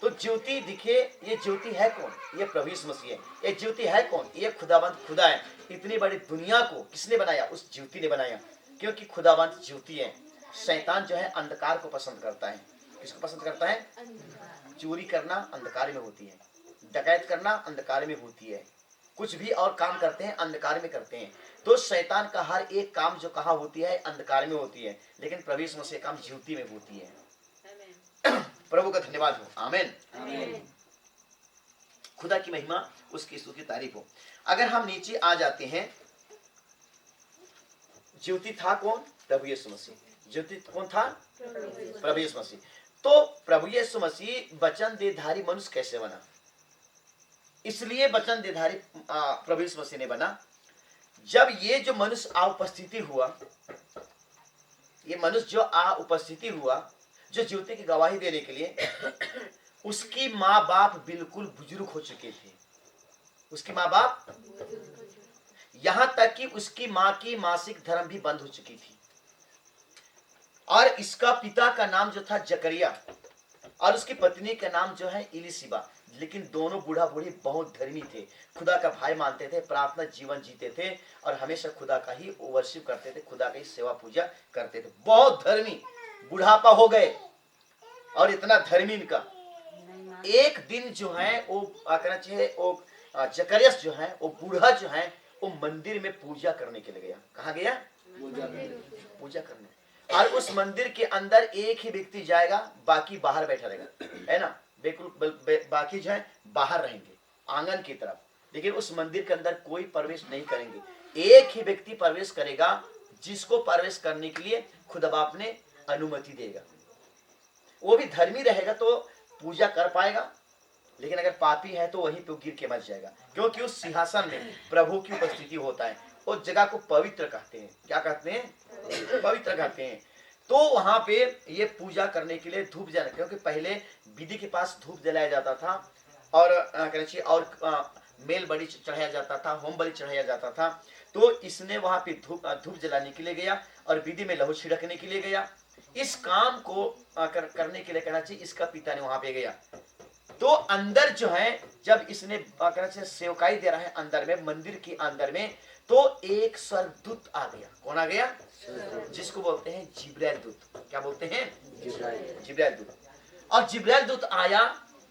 तो ज्योति दिखे, ये ज्योति है कौन? ये प्रभु यीशु मसीह है। ये ज्योति है कौन? ये खुदावंत खुदा है। इतनी बड़ी दुनिया को किसने बनाया? उस ज्योति ने बनाया, क्योंकि खुदावंत ज्योति है। शैतान जो है अंधकार को पसंद करता है। किसको पसंद करता है? चोरी करना अंधकार में होती है, डकैत करना अंधकार में होती है, कुछ भी और काम करते हैं अंधकार में करते हैं। तो शैतान का हर एक काम जो कहाँ होती है? अंधकार में होती है, लेकिन प्रभु यीशु मसीह काम ज्योति में होती है। प्रभु का धन्यवाद हो। आमीन। खुदा की महिमा, उसकी स्तुति की तारीफ हो। अगर हम नीचे आ जाते हैं, ज्योति था कौन? प्रभु यीशु मसीह। ज्योति कौन था? प्रभु यीशु मसीह। तो प्रभु यीशु मसीह वचन देहधारी मनुष्य कैसे बना? इसलिए वचन देहधारी प्रभु यीशु मसीह ने बना। जब ये जो मनुष्य उपस्थिति हुआ, ये मनुष्य जो उपस्थिति हुआ, जो ज्योति की गवाही देने के लिए, उसकी माँ बाप बिल्कुल बुजुर्ग हो चुके थे। उसकी माँ बाप, यहां तक कि उसकी माँ की मासिक धर्म भी बंद हो चुकी थी। और इसका पिता का नाम जो था जकरिया और उसकी पत्नी का नाम जो है इलिशिबा। लेकिन दोनों बूढ़ा बूढ़ी बहुत धर्मी थे, खुदा का भाई मानते थे, प्रार्थना जीवन जीते थे और हमेशा खुदा का ही वर्शिप करते थे, खुदा का ही सेवा पूजा करते थे। बहुत धर्मी, बुढ़ापा हो गए और इतना धर्मी इनका। एक दिन जो है वो कहना चाहिए, वो जकरियस जो है, वो बूढ़ा जो है, वो मंदिर में पूजा करने के लिए गया। कहाँ गया? पूजा करने। और उस मंदिर के अंदर एक ही व्यक्ति जाएगा, बाकी बाहर बैठा रहेगा, है ना? बिल्कुल बाकी जो है बाहर रहेंगे आंगन की तरफ, लेकिन उस मंदिर के अंदर कोई प्रवेश नहीं करेंगे। एक ही व्यक्ति प्रवेश करेगा, जिसको प्रवेश करने के लिए खुदा बाप ने अनुमति देगा। वो भी धर्मी रहेगा तो पूजा कर पाएगा, लेकिन अगर पापी है तो वहीं पे वो गिर के मर जाएगा, क्योंकि उस सिंहासन में प्रभु की उपस्थिति होता है। उस जगह को पवित्र कहते हैं। क्या कहते हैं? पवित्र कहते हैं। तो वहां पे ये पूजा करने के लिए धूप जला, क्योंकि पहले विधि के पास धूप जलाया जाता था और मेल बलि चढ़ाया जाता था, होम बलि चढ़ाया जाता था। तो इसने वहां पे धूप जलाने के लिए गया और विधि में लहू छिड़कने के लिए गया। इस काम को करने के लिए कहना चाहिए इसका पिता ने वहां पे गया। तो अंदर जो है, जब इसने सेवकाई दे रहा है अंदर में, मंदिर के अंदर में, तो एक स्वर्गदूत आ गया। कौन आ गया? जिसको बोलते हैं जिब्राइल दूत। क्या बोलते हैं? जिब्राइल दूत। और जिब्राइल दूत आया,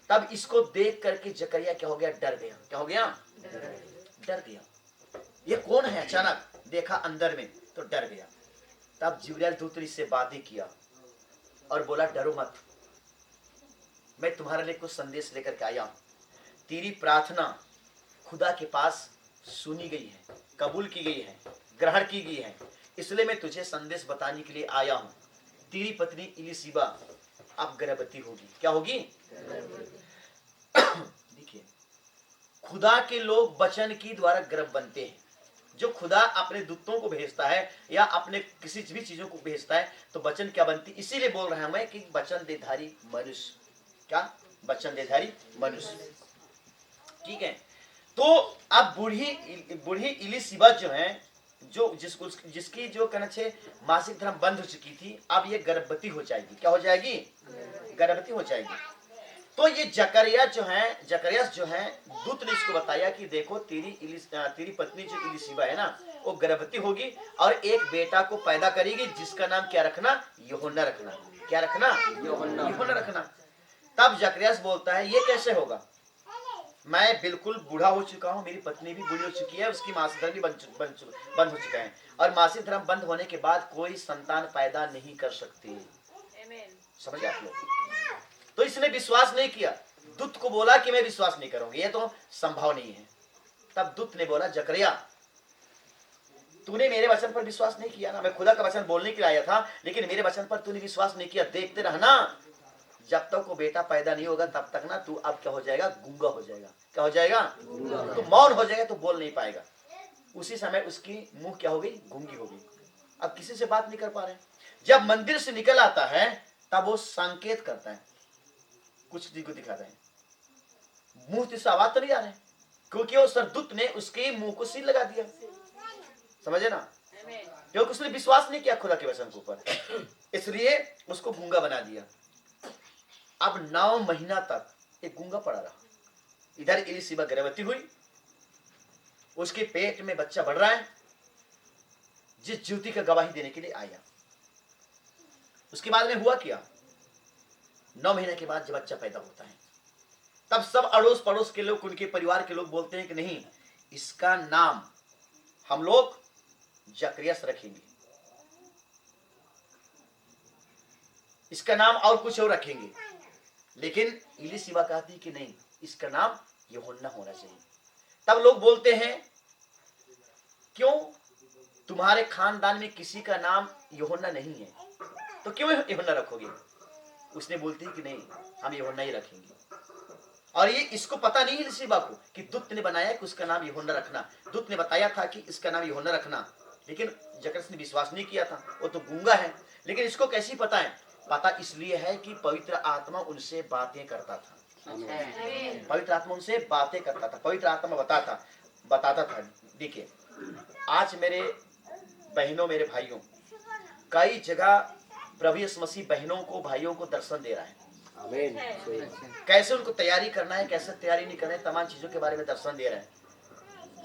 तब इसको देख करके जकरिया क्या हो गया? डर गया। क्या हो गया? डर गया। ये कौन है? अचानक देखा अंदर में तो डर गया। तब जिब्राइल दूत ने इससे बातें किया और बोला, डरो मत, मैं तुम्हारे लिए कुछ संदेश लेकर के आया हूं। तेरी प्रार्थना खुदा के पास सुनी गई है, कबूल की गई है, ग्रहण की गई है, इसलिए मैं तुझे संदेश बताने के लिए आया हूं। तेरी पत्नी इलिशिबा अब गर्भवती होगी। क्या होगी? देखिए, खुदा के लोग वचन की द्वारा गर्भ बनते हैं। जो खुदा अपने दूतों को भेजता है या अपने किसी भी चीजों को भेजता है तो वचन क्या बनती? इसीलिए बोल रहा हूं मैं कि वचन देधारी मनुष्य। क्या? वचन देधारी मनुष्य। ठीक है। तो अब बूढ़ी इलिशिबा जो है, जिसकी जो कहना चाहिए मासिक धर्म बंद हो चुकी थी, अब ये गर्भवती हो जाएगी। क्या हो जाएगी? गर्भवती हो जाएगी। तो ये जकरिया जो है दूत ने इसको बताया कि देखो, तेरी पत्नी जो इलिशिबा है ना, वो गर्भवती होगी और एक बेटा को पैदा करेगी, जिसका नाम क्या रखना? यूहन्ना रखना। क्या रखना? यूहन्ना रखना। तब जकरिया बोलता है, ये कैसे होगा? मैं बिल्कुल बूढ़ा हो चुका हूँ, मेरी पत्नी भी बूढ़ी हो चुकी है, उसकी मासिक धर्म भी बंद हो चुका है, और मासिक धर्म बंद होने के बाद कोई संतान पैदा नहीं कर सकती। समझे आप लोग? तो इसने विश्वास नहीं किया। दूत को बोला कि मैं विश्वास नहीं करूंगी, ये तो संभव नहीं है। तब दूत ने बोला, जकरिया, तूने मेरे वचन पर विश्वास नहीं किया ना। मैं खुदा का वचन बोलने के लिए आया था, लेकिन मेरे वचन पर तूने विश्वास नहीं किया। देखते रहना, जब तक वो बेटा पैदा नहीं होगा तब तक ना तू अब क्या हो जाएगा? गूंगा हो जाएगा। क्या हो जाएगा? तो मौन हो जाएगा, तो बोल नहीं पाएगा। उसी समय उसकी मुंह क्या हो गई? गूंगी हो गई। अब किसी से बात नहीं कर पा रहे। जब मंदिर से निकल आता है तब वो संकेत करता है, कुछ चीज को दिखाता है। मुंह से आवाज तो नहीं आ रहा है, क्योंकि वो सरदूत ने उसके मुंह को सील लगा दिया। समझे ना? क्योंकि उसने विश्वास नहीं किया खुदा के वचन के ऊपर, इसलिए उसको गूंगा बना दिया। अब 9 महीना तक एक गूंगा पड़ा रहा। इधर इलिशिबा गर्भवती हुई, उसके पेट में बच्चा बढ़ रहा है, जिस ज्योति का गवाही देने के लिए आया। उसके बाद में हुआ क्या? 9 महीने के बाद जब बच्चा पैदा होता है, तब सब अड़ोस पड़ोस के लोग, उनके परिवार के लोग बोलते हैं कि नहीं, इसका नाम हम लोग जकरिया रखेंगे, इसका नाम और कुछ और रखेंगे। लेकिन इलिशिबा कहती कि नहीं, इसका नाम यूहन्ना होना चाहिए। तब लोग बोलते हैं, क्यों? तुम्हारे खानदान में किसी का नाम यूहन्ना नहीं है, तो क्यों यूहन्ना रखोगे? उसने बोलती है कि नहीं, हम यूहन्ना ही रखेंगे। और ये इसको पता नहीं इलिशिबा को कि दूत ने बनाया कि उसका नाम यूहन्ना रखना। दूत ने बताया था कि इसका नाम यूहन्ना रखना, लेकिन जकरिया ने विश्वास नहीं किया था। वो तो गूंगा है। लेकिन इसको कैसी पता है? पता इसलिए है कि पवित्र आत्मा उनसे बातें करता था। पवित्र आत्मा उनसे बातें करता था, पवित्र आत्मा बताता था। देखिए, आज मेरे बहनों, मेरे भाइयों, कई जगह प्रभु यीशु मसीह बहनों को, भाइयों को दर्शन दे रहा है। कैसे उनको तैयारी करना है, कैसे तैयारी नहीं करना है, तमाम चीजों के बारे में दर्शन दे रहा है।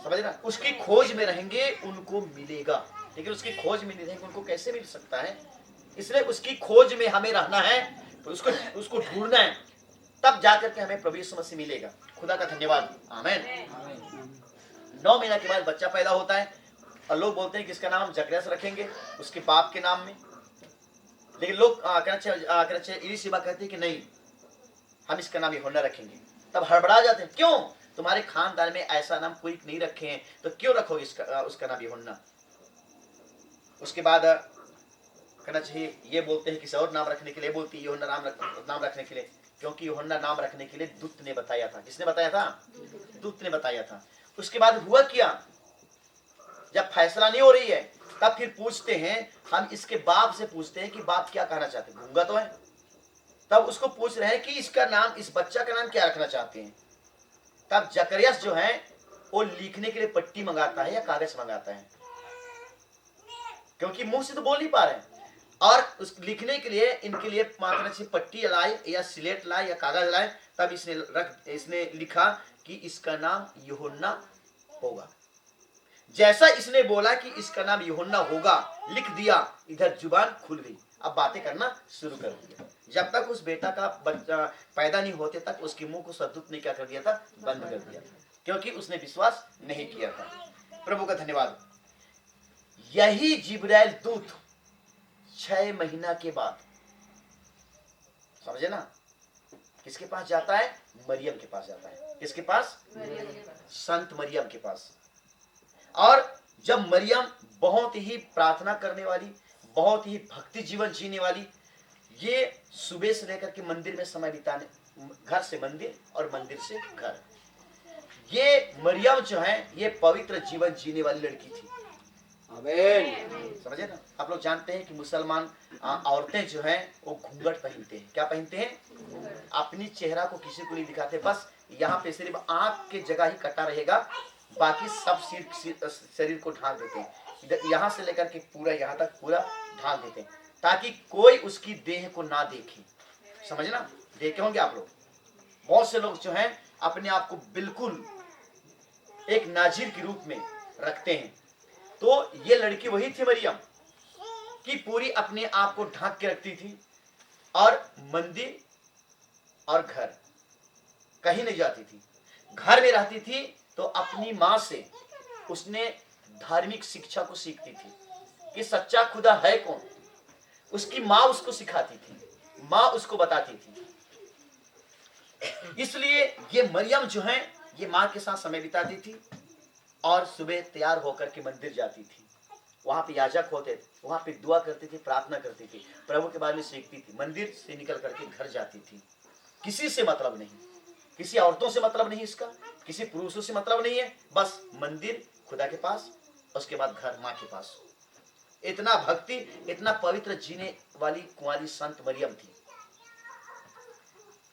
समझ ना? उसकी खोज में रहेंगे, उनको मिलेगा। लेकिन उसकी खोज में नहीं रहेंगे, उनको कैसे मिल सकता है? इसलिए उसकी खोज में हमें रहना है, तो उसको ढूंढना है, तब जाकर के हमें प्रभु यीशु मसीह मिलेगा। खुदा का धन्यवाद। आमीन। 9 महीना के बाद बच्चा पैदा होता है और लोग बोलते हैं कि इसका नाम हम जकरिया रखेंगे, उसके बाप के नाम में। लेकिन लोग इलिशिबा कहते हैं कि नहीं, हम इसका नाम यूहन्ना रखेंगे। तब हड़बड़ा जाते हैं, क्यों? तुम्हारे खानदान में ऐसा नाम कोई नहीं रखे हैं, तो क्यों रखोगे उसका नाम यूहन्ना? उसके बाद कहना चाहिए, ये बोलते हैं किसी और नाम रखने के लिए, बोलती है यूहन्ना नाम रखने के लिए। क्योंकि यूहन्ना नाम रखने के लिए दूत ने बताया था। किसने बताया था? दूत ने बताया था। उसके बाद हुआ क्या, जब फैसला नहीं हो रही है तब फिर पूछते हैं, हम इसके बाप से पूछते हैं कि बाप क्या कहना चाहते हैं, गूंगा तो है। तब उसको पूछ रहे हैं कि इसका नाम, इस बच्चा का नाम क्या रखना चाहते हैं। तब जकरियास जो है वो लिखने के लिए पट्टी मंगाता है या कागज मंगाता है, क्योंकि मुंह से तो बोल नहीं पा रहे हैं। और उस लिखने के लिए इनके लिए मात्र से पट्टी लाए या सिलेट लाए या कागज लाए। तब इसने लिखा कि इसका नाम यूहन्ना होगा। जैसा इसने बोला कि इसका नाम यूहन्ना होगा, लिख दिया, इधर जुबान खुल गई, अब बातें करना शुरू कर दिया। जब तक उस बेटा का बच्चा पैदा नहीं होते तक उसके मुंह को सरदूत ने क्या कर दिया था? बंद कर दिया था, क्योंकि उसने विश्वास नहीं किया था। प्रभु का धन्यवाद। यही जिब्राइल दूत 6 महीना के बाद, समझे ना, किसके पास जाता है? मरियम के पास जाता है। किसके पास? संत मरियम के पास। और जब मरियम बहुत ही प्रार्थना करने वाली, बहुत ही भक्ति जीवन जीने वाली, ये सुबह से लेकर के मंदिर में समय बिताने, घर से मंदिर और मंदिर से घर, ये मरियम जो है ये पवित्र जीवन जीने वाली लड़की थी। आमीन। समझे ना? आप लोग जानते हैं कि मुसलमान औरतें जो हैं वो घूंघट पहनते हैं। क्या पहनते हैं? अपनी चेहरा को किसी को नहीं दिखाते, बस यहाँ पे सिर्फ आंख के जगह ही कटा रहेगा, बाकी सब शरीर को ढांक देते हैं। यहाँ से लेकर के पूरा यहाँ तक पूरा ढांक देते हैं, ताकि कोई उसकी देह को ना देखे। समझना? देखे होंगे आप लोग, बहुत से लोग जो हैं अपने आप को बिल्कुल एक नाजिर के रूप में रखते हैं। तो ये लड़की वही थी मरियम कि पूरी अपने आप को ढांक के रखती थी, और मंदिर और घर कहीं नहीं जाती थी। घर में रहती थी तो अपनी माँ से उसने धार्मिक शिक्षा को सीखती थी कि सच्चा खुदा है कौन। उसकी माँ उसको सिखाती थी, माँ उसको बताती थी। इसलिए ये मरियम जो है ये माँ के साथ समय बिताती थी, और सुबह तैयार होकर के मंदिर जाती थी। वहां पे याजक होते थे, वहां पे दुआ करती थी, प्रार्थना करती थी, प्रभु के बारे में सीखती थी। मंदिर से निकल करके घर जाती थी। किसी से मतलब नहीं, किसी औरतों से मतलब नहीं, इसका किसी पुरुषों से मतलब नहीं है, बस मंदिर, खुदा के पास, उसके बाद घर, माँ के पास। इतना भक्ति, इतना पवित्र जीने वाली कुंवारी संत मरियम थी।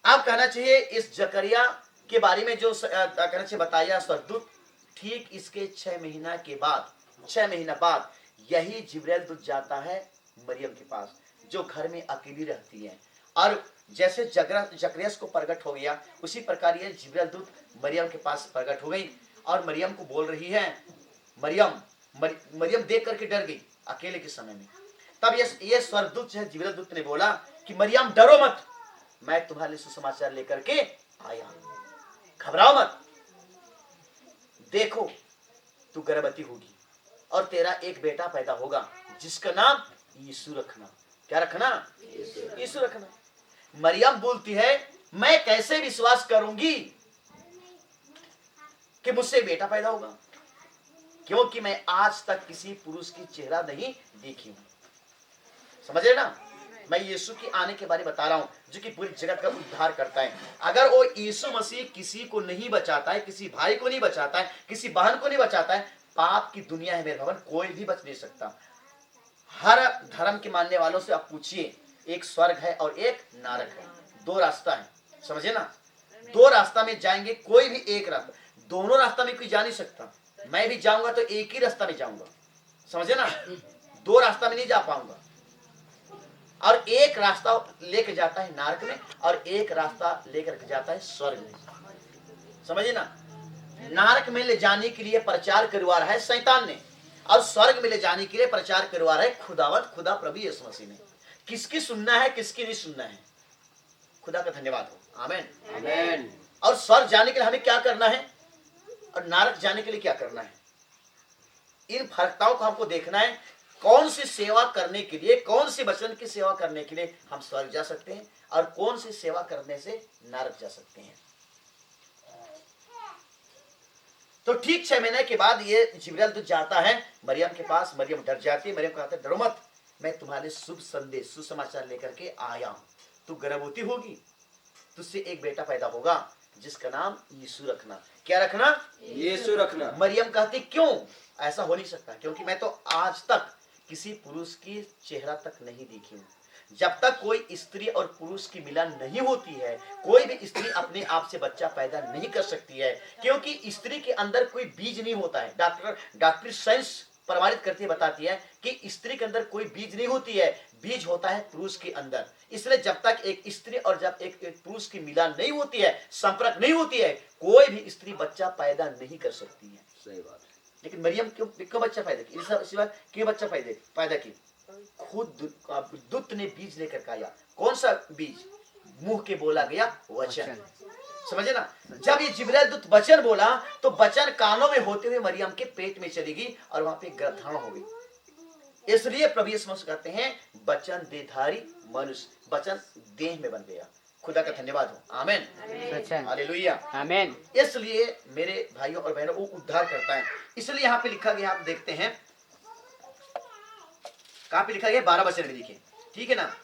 आप कहना चाहिए इस जकरिया के बारे में जो कहना चाहिए बताया सरदूत, ठीक इसके 6 महीना के बाद, 6 महीना बाद यही जिब्राइल दूत जाता है मरियम के पास, जो घर में अकेली रहती है। और जैसे जकरिया को प्रकट हो गया, उसी प्रकार ये जिब्राइल दूत मरियम के पास प्रकट हो गई, और मरियम को बोल रही है। मरियम देख करके डर गई अकेले के समय में। तब ये स्वर्गदूत है, जिब्राइल दूत ने बोला कि मरियम डरो मत, मैं तुम्हारे लिए सुसमाचार लेकर के आया, घबराओ मत। देखो तू गर्भवती होगी और तेरा एक बेटा पैदा होगा, जिसका नाम यीशु रखना। क्या रखना? यीशु रखना। मरियम बोलती है मैं कैसे विश्वास करूंगी कि मुझसे बेटा पैदा होगा, क्योंकि मैं आज तक किसी पुरुष की चेहरा नहीं देखी हूं। समझे ना? मैं यीशु की आने के बारे में बता रहा हूं, जो कि पूरी जगत का उद्धार करता है। अगर वो यीशु मसीह किसी को नहीं बचाता है, किसी भाई को नहीं बचाता है, किसी बहन को नहीं बचाता है, पाप की दुनिया है मेरे भवन, कोई भी बच नहीं सकता। हर धर्म के मानने वालों से आप पूछिए, एक स्वर्ग है और एक नरक है, 2 रास्ता है। समझे ना? 2 रास्ता में जाएंगे, कोई भी एक रास्ता, दोनों रास्ता में कोई जा नहीं सकता। मैं भी जाऊंगा तो एक ही रास्ता में जाऊंगा। समझे ना? 2 रास्ता में नहीं जा पाऊंगा। और एक रास्ता लेकर जाता है नरक में, और एक रास्ता लेकर जाता है स्वर्ग में। समझिए ना? नरक में ले जाने के लिए प्रचार करवा रहा है शैतान ने, और स्वर्ग में ले जाने के लिए प्रचार करवा रहा है खुदा प्रभु यीशु मसीह ने। किसकी सुनना है, किसकी नहीं सुनना है? खुदा का धन्यवाद हो। आमीन, आमीन। और स्वर्ग जाने के लिए हमें क्या करना है, और नरक जाने के लिए क्या करना है? इन फर्कताओं को हमको देखना है। कौन सी सेवा करने के लिए, कौन सी वचन की सेवा करने के लिए हम स्वर्ग जा सकते हैं, और कौन सी सेवा करने से नरक जा सकते हैं। तो ठीक 6 महीने के बाद ये जिब्राइल दूत जाता है मरियम के पास। मरियम डर जाती है। मरियम कहता है डरो मत, मैं तुम्हारे शुभ संदेश, सुसमाचार लेकर के आया हूं। तू गर्भवती होगी, तुझसे एक बेटा पैदा होगा जिसका नाम यीशु रखना। क्या रखना? यीशु रखना। मरियम कहती क्यों? ऐसा हो नहीं सकता, क्योंकि मैं तो आज तक किसी पुरुष की चेहरा तक नहीं देखी हूँ। जब तक कोई स्त्री और पुरुष की मिलन नहीं होती है, कोई भी स्त्री अपने आप से बच्चा पैदा नहीं कर सकती है, क्योंकि स्त्री के अंदर कोई बीज नहीं होता है। डॉक्टर साइंस प्रमाणित करती है, बताती है कि स्त्री के अंदर कोई बीज नहीं होती है, बीज होता है पुरुष के अंदर। इसलिए जब तक एक स्त्री और जब एक पुरुष की मिलन नहीं होती है, संपर्क नहीं होती है, कोई भी स्त्री बच्चा पैदा नहीं कर सकती है। सही बात। लेकिन मरियम क्यों बच्चा पैदा की? क्यों बच्चा पैदा की? खुद दूत ने बीज लेकर के आया। कौन सा बीज? मुंह के बोला गया वचन। समझे ना? जब ये जिब्राइल दूत वचन बोला तो वचन कानों में होते हुए मरियम के पेट में चली गई और वहां पे गर्भाधान हो गई। इसलिए प्रभु यीशु मसीह कहते हैं वचन देहधारी मनुष्य, वचन देह में बन गया। खुदा का धन्यवाद हो। आमीन, हालेलुया, आमीन। इसलिए मेरे भाइयों और बहनों, वो उद्धार करता है। इसलिए यहाँ पे लिखा गया, आप देखते हैं कहाँ पे लिखा गया? 12 वचन में लिखे, ठीक है ना?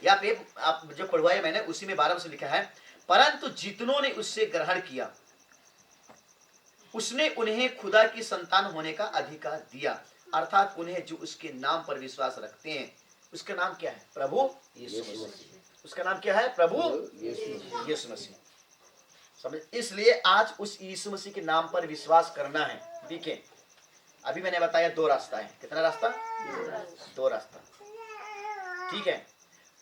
यहाँ पे आप जो पढ़वाए मैंने उसी में 12 वचन लिखा है, परंतु जितनों ने उससे ग्रहण किया उसने उन्हें खुदा की संतान होने का अधिकार दिया, अर्थात उन्हें जो उसके नाम पर विश्वास रखते हैं। उसका नाम क्या है? प्रभु यीशु मसीह। उसका नाम क्या है? प्रभु यीशु मसीह। समझ? इसलिए आज उस यीशु मसीह के नाम पर विश्वास करना है। देखिए, अभी मैंने बताया 2 रास्ता है। कितना रास्ता? 2 रास्ता, ठीक है।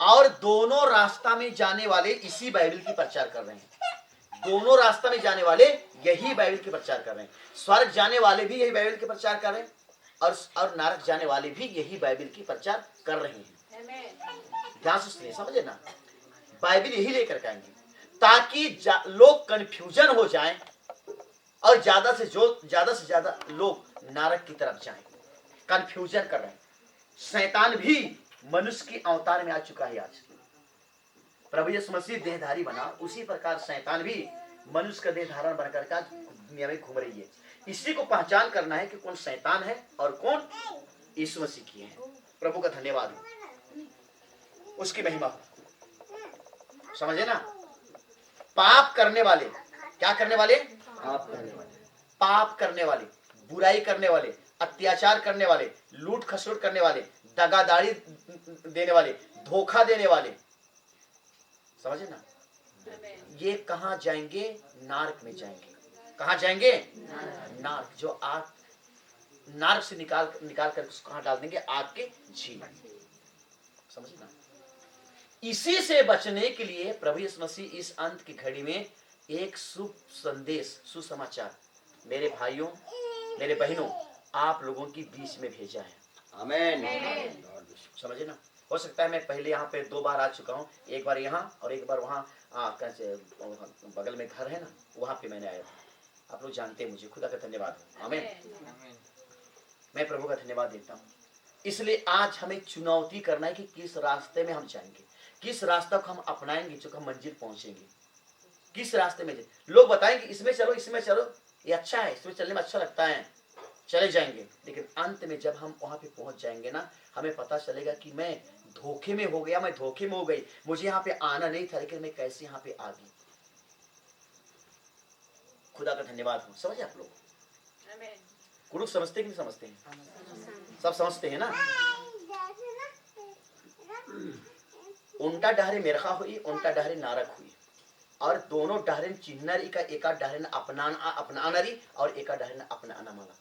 और दोनों रास्ता में जाने वाले इसी बाइबल की प्रचार कर रहे हैं। दोनों रास्ता में जाने वाले यही बाइबल की प्रचार कर रहे हैं। स्वर्ग जाने वाले भी यही बाइबल की प्रचार कर रहे हैं और नरक जाने वाले भी यही बाइबल की प्रचार कर रहे हैं। ध्यान से सुनिए, समझे ना? बाइबल यही लेकर के आएंगे ताकि लोग कंफ्यूजन हो जाएं और ज्यादा से ज्यादा लोग नरक की तरफ जाएं। कंफ्यूजन कर रहे हैं। शैतान भी मनुष्य की अवतार में आ चुका है। आज प्रभु यीशु मसीह देहधारी बना, उसी प्रकार शैतान भी मनुष्य का देह धारण बनकर के दुनिया में घूम रही है। इसी को पहचान करना है कि कौन शैतान है और कौन यीशु मसीह की है। प्रभु का धन्यवाद हो, उसकी महिमा हो। समझे ना? पाप करने वाले, क्या करने वाले? पाप करने वाले, बुराई करने वाले, अत्याचार करने वाले, लूट खसोट करने वाले, दगादारी देने वाले, धोखा देने वाले, समझे ना? ये कहाँ जाएंगे? नारक में जाएंगे। कहाँ जाएंगे? नारक। जो आग, नारक से निकाल कर उसको कहाँ डाल देंगे? आग के झील। समझे ना? इसी से बचने के लिए प्रभु यीशु मसीह इस अंत की घड़ी में एक शुभ संदेश, सुसमाचार मेरे भाइयों, मेरे बहनों, आप लोगों की बीच में भेजा है। आमीन। समझे ना? हो सकता है मैं पहले यहाँ पे 2 बार आ चुका हूँ, एक बार यहाँ और एक बार वहाँ बगल में घर है ना, वहाँ पे मैंने आया था। आप लोग जानते हैं मुझे। खुदा का धन्यवाद। आमीन। मैं प्रभु का धन्यवाद देता हूँ। इसलिए आज हमें चुनौती करना है कि किस रास्ते में हम जाएंगे, किस रास्ता को हम अपनाएंगे जो हम मंजिल पहुंचेंगे। किस रास्ते में लोग बताएंगे इसमें चलो, इसमें चलो, ये अच्छा है, इसमें चलने में अच्छा लगता है, चले जाएंगे। लेकिन अंत में जब हम वहां पे पहुंच जाएंगे ना, हमें पता चलेगा कि मैं धोखे में हो गया, मैं धोखे में हो गई, मुझे यहाँ पे आना नहीं था, लेकिन मैं कैसे यहाँ पे आ गई। खुदा का धन्यवाद हो। समझे आप लोग? कुछ समझते कि नहीं समझते हैं? सब समझते हैं ना? उल्टा डहरे मेरखा हुई, उल्टा डहरे नारक हुई, और दोनों डहरे चिन्हरी का एका डहरे अपनानरी और एका डहरे अपनाना माला।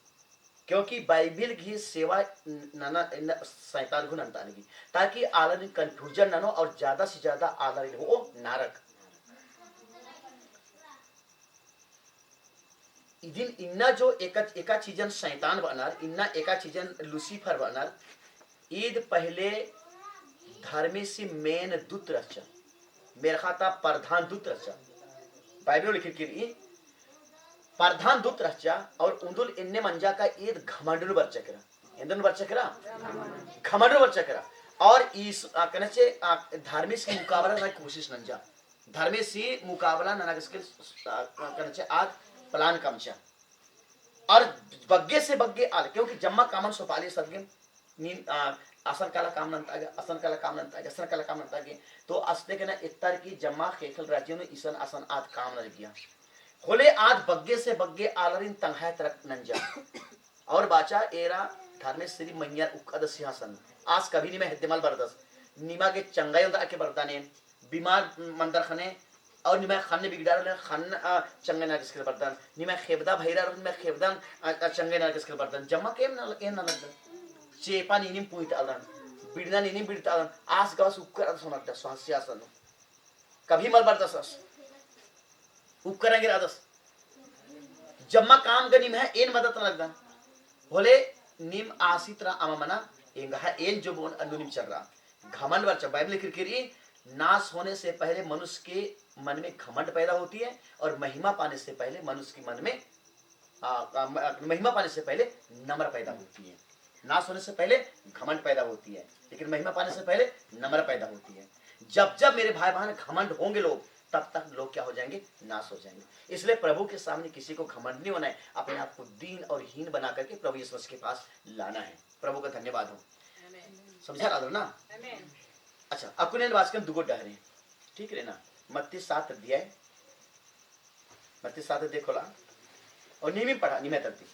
क्योंकि बाइबिल की सेवा शैतान गुण अंतानेगी, ताकि आलर कंफ्यूजन न हो और ज्यादा से ज्यादा आलर हो नारक। इदिन इन्ना जो एका चीजन शैतान बनर, इन्ना एका चीजन लूसीफर बनर। ईद पहले धर्मे से मेन दूत रचा, मेरे खाता प्रधान दूत रचा। बाइबल लिखी कि प्रधान दूत रचा और उंदुल इन्ने मंजा का ईद घमंडनु बरचकरा, इंदन बरचकरा, घमंडनु बरचकरा। और इस कहने से धार्मिक से मुकाबला ना कोशिश नंजा, धर्मे से मुकाबला ना किसके कहने से आज प्लान कमचा और बग्गे से बग्गे आल, क्योंकि जम्मा कामन सोपाली सदगे असन काला काम नंतागे असन काला काम नंतागे असन काला काम नंतागे तो अस्ते के ना इत्तर की जम्मा खेखल राज्यों में ईसन असन आज काम न किया होले आज बग्गे से बग्गे आलरिन तंहाय तरक नंजा और बाचा एरा धर्मे श्री मैया उक्कद सिंहासन आज कभी नहीं मैं हिद्दमल बरदस नीमा के चंगाई उनका के बरदाने बीमार मंदर खने और निमा खाने बिगड़ा रहे खान चंगे ना किसके बर्तन निमा खेबदा भैरा रहे निमा खेबदान चंगे ना किसके बर्तन जम्मा केम ना लगता चेपा नीनिम पुइट अलन बिड़ना नीनिम बिड़ता अलन आस गास उक्कर सोनकता स्वास्यासन कभी मल बरदस उपकरेंगे रादस जम्मा काम गनिम है एन मदद न लगदा बोले निम आसित्रा अममना एंगा एन जो बोन अनुनिम चल रहा घमंड वर्च बाइबल लिख के नाश होने से पहले मनुष्य के मन में घमंड पैदा होती है और महिमा पाने से पहले मनुष्य के मन में महिमा पाने से पहले नम्र पैदा होती है। नाश होने से पहले घमंड पैदा होती है लेकिन महिमा पाने से पहले नम्र पैदा होती है। जब जब मेरे भाई बहन घमंड होंगे लोग तब तक लोग क्या हो जाएंगे नाश हो जाएंगे। इसलिए प्रभु के सामने किसी को घमंड नहीं होना है अपने आप को दीन और हीन बना करके प्रभु यीशु मसीह के पास लाना है। प्रभु का धन्यवाद हो समझा रहा ना। अच्छा अकुने वाचकन दुगो डहरे ठीक है ना मत्ती 7 अध्याय खोला और नियमी पढ़ा नियम तरती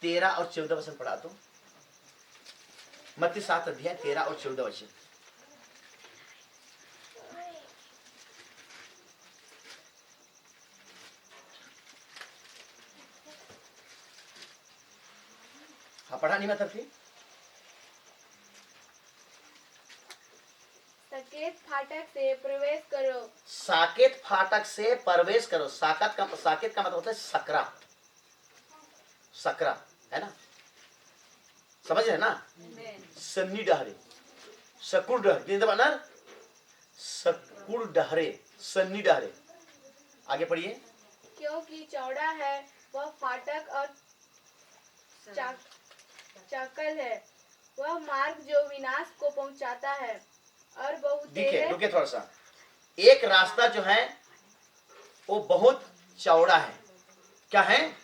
13 और 14 वचन पढ़ा तो मत्ती 7 अध्याय 13 और 14 वचन। हाँ पढ़ा नियम तरती साकेत फाटक से प्रवेश करो। साकेत फाटक से प्रवेश करो। साकेत का मतलब होता है सकरा सकरा है ना समझ रहे ना। सन्नी डहरे सकुड़ डहरे सकुड़ डहरे सन्नी डहरे आगे पढ़िए। क्योंकि चौड़ा है वह फाटक और चाकल है वह मार्ग जो विनाश को पहुंचाता है और बहुत देखिए रुके थोड़ा सा। एक रास्ता जो है वो बहुत चौड़ा है क्या है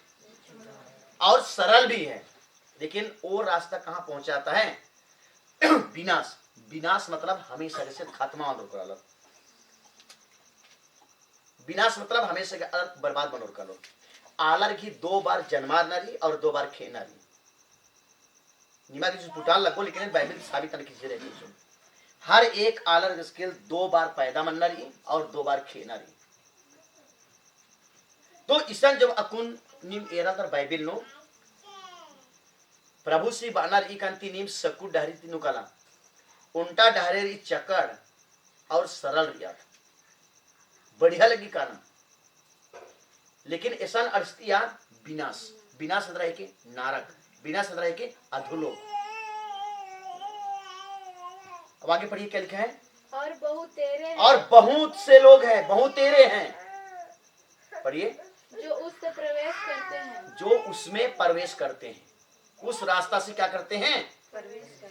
और सरल भी है लेकिन वो रास्ता कहां पहुंचाता है विनाश। विनाश मतलब हमेशा से खात्मा कर विनाश मतलब हमेशा के अर्थ बर्बाद बनोर कर लो। आलर की 2 बार जन्मार नारी और 2 बार खे नारी निमा की पुटाल लगो लेकिन बाइबल साबित नहीं खींचे रहे। हर एक आलर स्केल 2 बार पैदा मन नारी और 2 बार खे नारी। तो ईसन जब अकुन निम एरा तर बाइबल नो प्रभु श्री बानर ई कांति निम सकु डहरी तीनों काला उल्टा डहरे चकड़ और सरल रिया बढ़िया लगी काना लेकिन ऐसा अर्थया विनाश विनाश रहे के नारक विनाश रहे के अधुलो। अब आगे पढ़िए क्या लिखा है और बहुत से लोग हैं बहुत तेरे हैं पढ़िए जो उससे प्रवेश करते हैं जो उसमें प्रवेश करते हैं। उस रास्ता से क्या करते हैं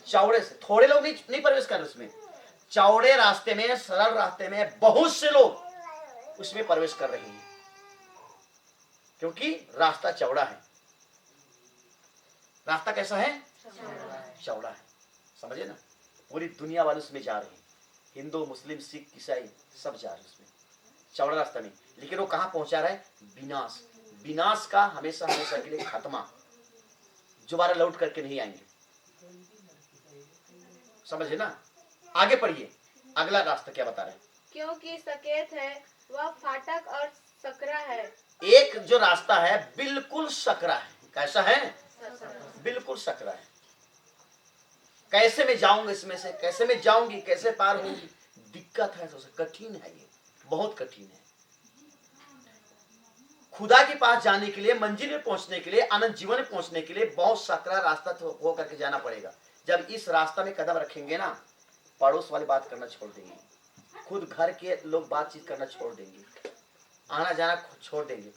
चौड़े से। थोड़े लोग नहीं प्रवेश कर रहे उसमें चौड़े रास्ते में सरल रास्ते में बहुत से लोग उसमें प्रवेश कर रहे हैं क्योंकि रास्ता चौड़ा है। रास्ता कैसा है चौड़ा है समझे ना। पूरी दुनिया वाले उसमें जा रहे हैं हिंदू मुस्लिम सिख ईसाई सब जा रहे हैं उसमें चौड़ा रास्ता में लेकिन वो कहां पहुंचा रहा है विनाश। विनाश का हमेशा हमेशा के लिए खात्मा दोबारा लौट करके नहीं आएंगे समझे ना। आगे पढ़िए अगला रास्ता क्या बता रहे हैं। क्योंकि सकेत है वह फाटक और सकरा है। एक जो रास्ता है बिल्कुल सकरा है। कैसा है बिल्कुल सकरा है। कैसे मैं जाऊंगा इसमें से कैसे मैं जाऊंगी कैसे पार होंगी दिक्कत है। तो कठिन है ये बहुत कठिन है। खुदा के पास जाने के लिए मंजिल में पहुंचने के लिए अनंत जीवन में पहुंचने के लिए बहुत सकरा रास्ता हो करके जाना पड़ेगा। जब इस रास्ता में कदम रखेंगे ना पड़ोस वाली बात करना छोड़ देंगे खुद घर के लोग बातचीत करना छोड़ देंगे आना जाना छोड़ देंगे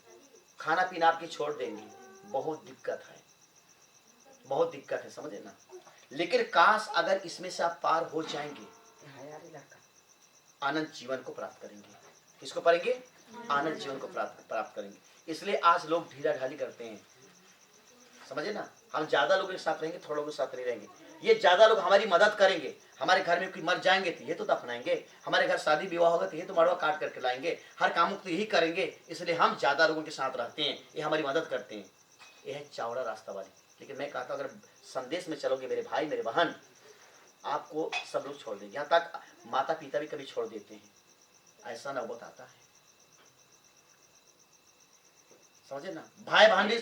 खाना पीना आपकी छोड़ देंगे। बहुत दिक्कत है समझे ना। लेकिन काश अगर इसमें से आप पार हो जाएंगे आनंद जीवन को प्राप्त करेंगे। किसको पाएंगे आनंद जीवन को प्राप्त करेंगे। इसलिए आज लोग ढीला ढाली करते हैं समझे ना। हम ज्यादा लोगों के साथ रहेंगे, थोड़ा लोगों के साथ नहीं रहेंगे। ये ज्यादा लोग हमारी मदद करेंगे, हमारे घर में कोई मर जाएंगे तो ये तो दफनाएंगे, हमारे घर शादी विवाह होगा तो ये तो मड़वा काट करके लाएंगे, हर काम को तो यही करेंगे, इसलिए हम ज्यादा लोगों के साथ रहते हैं, ये हमारी मदद करते हैं। ये है चौड़ा रास्ता वाली। लेकिन मैं कहता हूँ अगर संदेश में चलोगे मेरे भाई मेरे बहन, आपको सब लोग छोड़ देंगे, यहाँ तक माता पिता भी कभी छोड़ देते हैं। ऐसा नौबत आता है, समझे ना। भाई बहन भी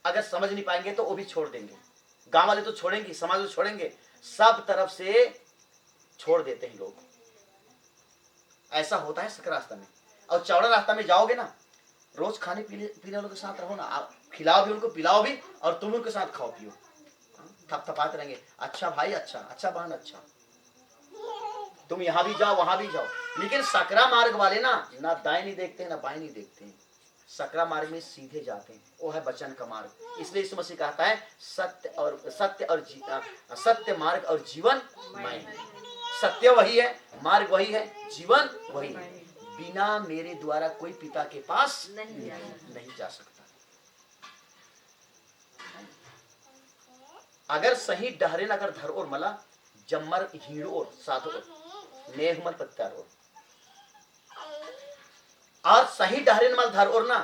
अगर समझ नहीं पाएंगे तो वो भी छोड़ देंगे, गांव वाले तो छोड़ेंगे, समाज वाले छोड़ेंगे, सब तरफ से छोड़ देते हैं लोग। ऐसा होता है सकरा रास्ता में। और चौड़ा रास्ता में जाओगे ना, रोज खाने पीने वालों के साथ रहो ना, आप खिलाओ भी उनको, पिलाओ भी, और तुम उनके साथ खाओ पियो, थपथपाते रहेंगे, अच्छा भाई अच्छा, अच्छा बहन अच्छा, तुम यहाँ भी जाओ वहां भी जाओ। लेकिन सकरा मार्ग वाले ना दाएं नहीं देखते ना बाएं नहीं देखते हैं, सकरा मार्ग में सीधे जाते हैं, वो है वचन का मार्ग। इसलिए यीशु मसीह कहता है सत्य मार्ग और जीवन मैं हूं। सत्य वही है, मार्ग वही है, जीवन वही है। बिना मेरे द्वारा कोई पिता के पास नहीं जा सकता। अगर सही डहरे न अगर धर और मला जम्मर हीड़ और साधो नेहमल पत्थर और सही डहरे न मल धर और ना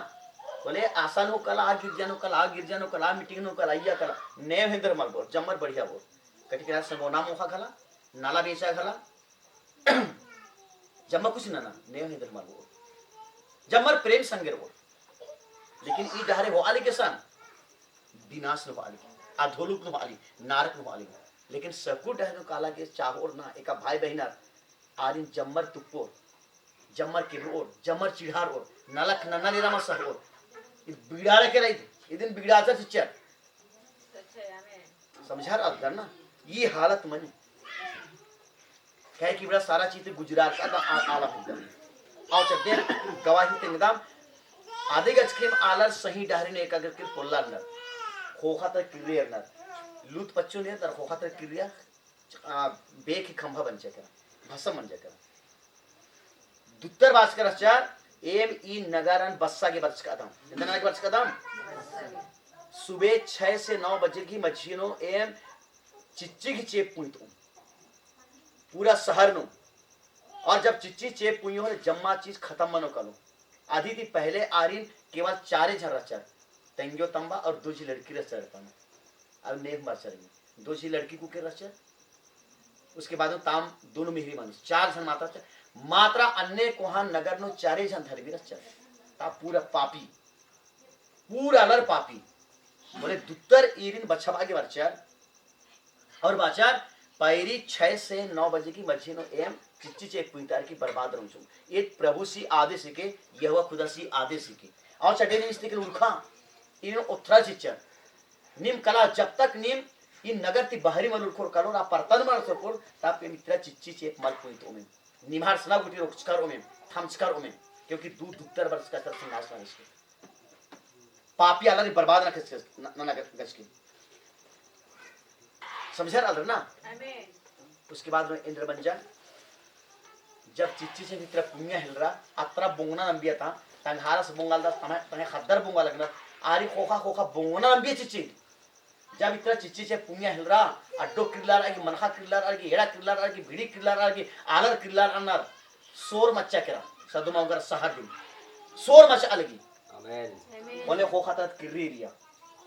बोले आसान हो कला गिर जानो कला गिर जानो कला मीटिंग नो कला या कला नेह हिंदर मल बोल जम्मर बढ़िया बोल कटी किनार संगोना मोखा खला नाला बेचा खला जम्मा कुछ ना नेह हिंदर मल बोल जम्मर प्रेम संगेर बोल। लेकिन ई डहरे हो आली के सन विनाश न हो आली, अधोलुक न हो आली, नारक न हो आली। लेकिन सकु डहनो काला के चाहोर ना एक भाई बहिनार आलिन जम्मर तुप्पोर जम्मर किरोर जम्मर चिढ़ार और नलक नन्ना निरामा सहर बिगाड़ के रही इदिन बिगड़ाचा चिच्चर समझा रहा करना ये हालत मनी कहे कि बड़ा सारा चीज गुजरात का आला हो आओ चढ़ते गवाही ते निदाम आधे गज के आलर सही डहरी ने एक अगर के पोल्ला न खोखा तक क्रिया न लूट पच्चू ने तर खोखा तक क्रिया बे की खंभा बन जाकर भसम बन जाकर दुत्तर भास्कर आचार एम ई नगारन बस्सा के बच का दाम इतना के बच का दाम सुबह 6 से 9 बजे की मछिनो एम चिच्ची की चेप पुईतो पूरा शहर नो। और जब चिच्ची चेप पुई हो जम्मा चीज खत्म मनो करो आधी थी पहले आरिन केवल 4 जन रचर तेंगो तंबा और 2 लड़की रचर पाना अब नेक माचर 2 लड़की को के रचर उसके बाद ताम दोनों मिहरी मानुस 4 जन मात्रा मात्रा अन्य कोहा नगर नो 4 जन धर्मी रचर ता पूरा पापी पूरा लर पापी बोले दुत्तर इरिन बछवा के बच्चर और बाचार पैरी 6 से 9 बजे की मछली नो एम चिच्ची चेक पुईतार की बर्बाद रहूं ये प्रभु सी आदेश के यहोवा खुदा सी आदेश के और चटे ने इसके उल्खा इन उथरा चिच्चर निम कला जब तक निम इन नगर ती बाहरी मल उल्खोर कलो ना परतन मल सकोर ता पे मित्रा चिच्ची चेक मल पुईतो में निमार सना गुटी रोचकार ओमें थमचकार ओमें क्योंकि दूध दुत्तर वर्ष का सिंहासन है इसके पापी अल्लाह ने बर्बाद ना खस ना गच के समझा रहा ना। उसके बाद में इंद्र बन जा जब चिच्ची से मित्र पुण्य हिल रहा अतरा बोंगना नंबिया था तंहारा से बोंगाल दा तने खद्दर बोंगा लगना आरी खोखा खोखा बोंगना नंबिया चिच्ची जब इतना चिच्ची से पुण्य हिल रहा अड्डो किल्लार आगे मनखा किल्लार आगे हेड़ा किल्लार आगे भिड़ी किल्लार आगे आलर किल्लार अन्नार सोर मच्चा करा सदुमा उगर सहर दिन सोर मचा अलगी आमीन बोले खोखा ता किरीरिया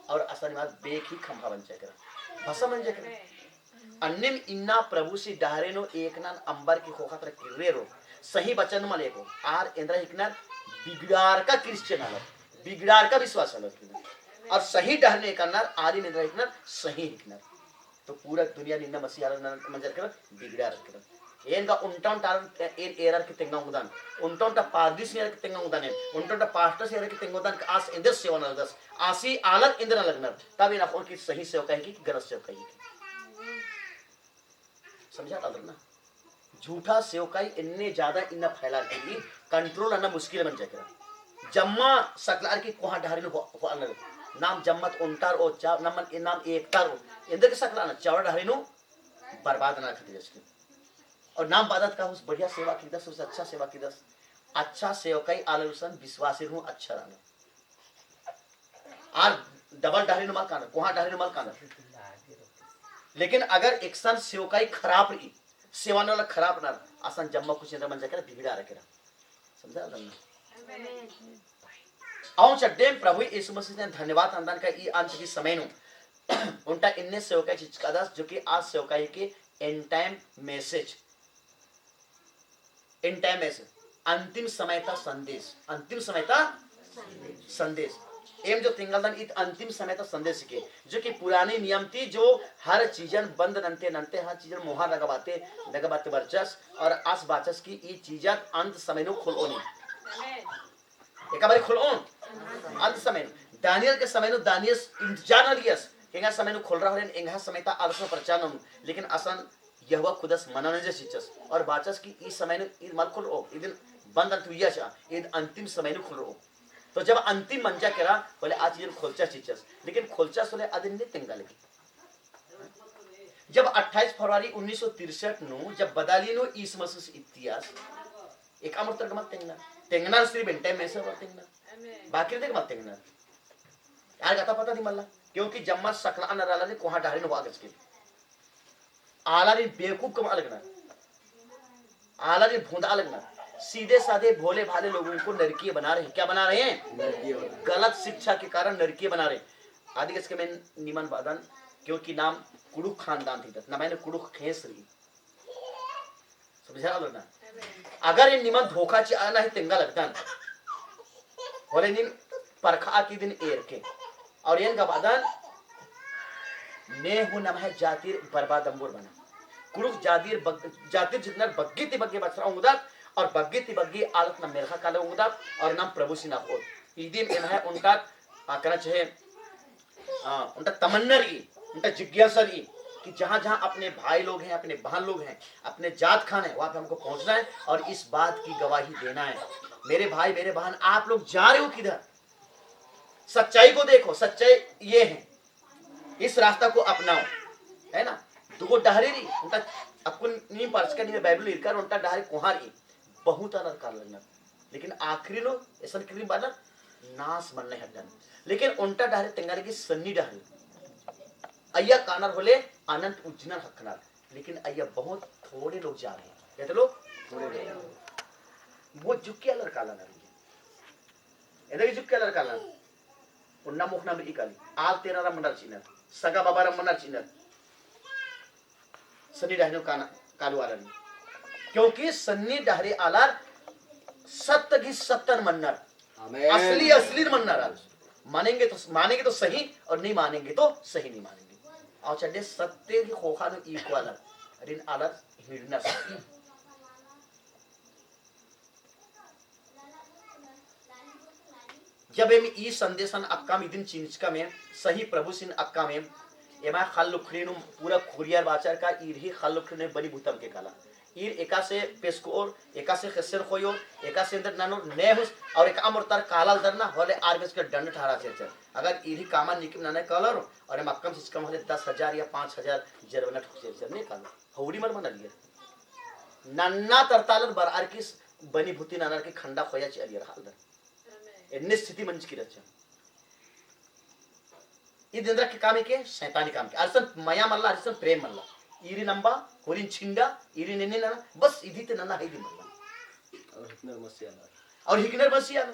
और असली बात बेक ही खंभा बन जाएगा भाषा बन जाएगा अन्यम इन्ना प्रभु से डहरे नो एक नान अंबर की खोखा तर किरे रो सही बचन मले को आर इंद्र इकनर बिगड़ार का क्रिश्चियन अलग बिगड़ार का विश्वास अलग और सही डहरने का नर आदि इंद्र इकनर सही इकनर तो पूरा दुनिया निन्ना मसीह अलग मंजर कर बिगड़ार कर एन का उन्टन टार एन एरर के तेंगा उदान उन्टन टा पारदिस ने के तेंगा उदान है उन्टन टा पास्टर से के तेंगा उदान आस इंद्र सेवा न दस आसी अलग इंद्र लगनर तब इन अखोर की सही सेवा कहेगी कि गलत सेवा कहेगी समझा ना। झूठा सेवकाई इन्ने ज्यादा इन्ना फैला देगी कंट्रोल करना मुश्किल बन जाएगा जम्मा सकलार की कोहा ढारी हो अलग नाम जम्मत उनतार ओ चा नाम एकतार इंद्र के सकला ना चावड़ ढारी नो बर्बाद ना खती जसके और नाम बादत का उस बढ़िया सेवा की दस उस अच्छा सेवा की दस अच्छा सेवकाई आलुसन विश्वासी हूं अच्छा रहना और डबल डाहरी नुमाल काना कोहा डाहरी नुमाल काना लेकिन अगर एक सन सेवकाई खराब रही सेवा वाला खराब ना आसान जम्मा कुछ इंद्र मन जाकर बिगड़ा रखेगा समझा आओ चड्डे प्रभु यीशु मसीह ने धन्यवाद अंदर का ई अंत की समय नु उनका इन्ने सेवकाई चिचकादास जो कि आज सेवकाई के एंड टाइम मैसेज अंतिम समय का संदेश एम जो तिंगलदन इत अंतिम समय का संदेश के जो कि पुराने नियम थी जो हर चीजन बंद नंते नंते हर चीजन मोहर लगाबाते वर्चस और आस बाचस की ई चीजन अंत समय नु खुलो नहीं एक बार खुलो अंत समय दानियल के समय नु दानियल इंतजार न लियस एंगा समय नु खुल रहा है एंगा समय ता आलस प्रचार लेकिन असन यहोवा खुदस मननजे सिचस और बाचस की ई समय नु ई मल खुल ओ इदिन बंद अंत हुआ छा ई अंतिम समय नु खुल रो तो जब अंतिम मंजा करा बोले आज ये खोलचा चिचस लेकिन खोलचा सोले आदिन ने तिंगल जब 28 फरवरी 1963 नु जब बदाली नु ईस मसीह इतिहास एक अमर तर्गमा तेंगना श्री बेंटे में से तेंगना बाकी देख मत तेंगना यार गाता पता नहीं मल्ला क्योंकि जम्मा सकला नराला ने कोहा डाहरी नु आगस के आला ने बेवकूफ कम अलग ना आला ने भूंदा अलग ना सीधे साधे भोले भाले लोगों को नरकीय बना रहे हैं क्या बना रहे हैं गलत शिक्षा के कारण नरकीय बना रहे आदि के मैं निमन बादन क्योंकि नाम कुड़ुक खानदान थी ना मैंने कुड़ुक खेस रही समझा लो ना अगर ये निमन धोखा ची आना है तिंगा लगता बोले निम परखा की दिन एर के और ये का बादन ने हो नम है जातिर बर्बाद अंबुर बना कुड़ुक जातिर जितना बग्गी ती बग्गी बच रहा हूं और बग्गी ती बग्गी आलत ना मेरखा काले उंगदा और नाम प्रभु सिना हो ईदिन एम है उनका आकरा चाहे उनका तमन्नरी उनका जिज्ञासा रही कि जहां जहां अपने भाई लोग हैं अपने बहन लोग हैं अपने जात खान है वहां पे हमको पहुंचना है और इस बात की गवाही देना है मेरे भाई मेरे बहन आप लोग जा रहे हो किधर सच्चाई को देखो सच्चाई ये है इस रास्ता को अपनाओ है ना दुगो डहरी रही उनका अपन नीम पर्च का नीम बाइबल लिखकर उनका डहरी कोहारी बहुत अलग कर लगना लेकिन आखिरी नो ऐसा क्रीम बालर नाश बनने हटन लेकिन उनका डहरी तेंगारे की सन्नी डहरी अय्या कानर होले अनंत उज्जनल हकनार लेकिन अय्या बहुत थोड़े लोग जा रहे हैं कहते लोग थोड़े लोग वो जुक्के अलग काला ना इधर की जुक्के अलग काला उन्ना मुखना में इकाली आल तेरा रम मंडल चिन्ह सगा बाबा रम मंडल चिन्ह सन्नी डहरी कालू वाला नहीं क्योंकि सन्नी डहरी आलार सत्य की सत्तर मन्नर असली मन्नर मानेंगे तो सही और नहीं मानेंगे तो सही नहीं मानेंगे और चढ़े सत्य की खोखा ने इक्वल रिन आलर हिरनस जब एम ई संदेशन अक्का में दिन चिंचका में सही प्रभु सिन अक्का में एमा खाल लुखरीनु पूरा खुरियार बाचार का ईर ही खाल लुखरीनु बड़ी भूतम के काला ईर एका से पेस्कोर एका से खसर खोयो एका से अंदर नानो नेहुस और एका अमरतार कालाल दरना होले आरबेस का दंड ठहरा से अगर ईर ही कामा निकम नाने कलर और मक्कम से कम होले 10,000 या 5,000 जरवना ठुक से नहीं काला हौड़ी मर मना लिया नन्ना तरतालर बरार की बनी भूति नानर की खंडा खोया चलिए हाल दर इतनी स्थिति मंच की रचा ये दिन के काम के शैतानी काम के अरसन मया मल्ला अरसन प्रेम मल्ला इरी नंबा होरिन छिंडा इरी नेने ना बस इधी ते नन्ना है दी मल्ला और हिकनर मसिया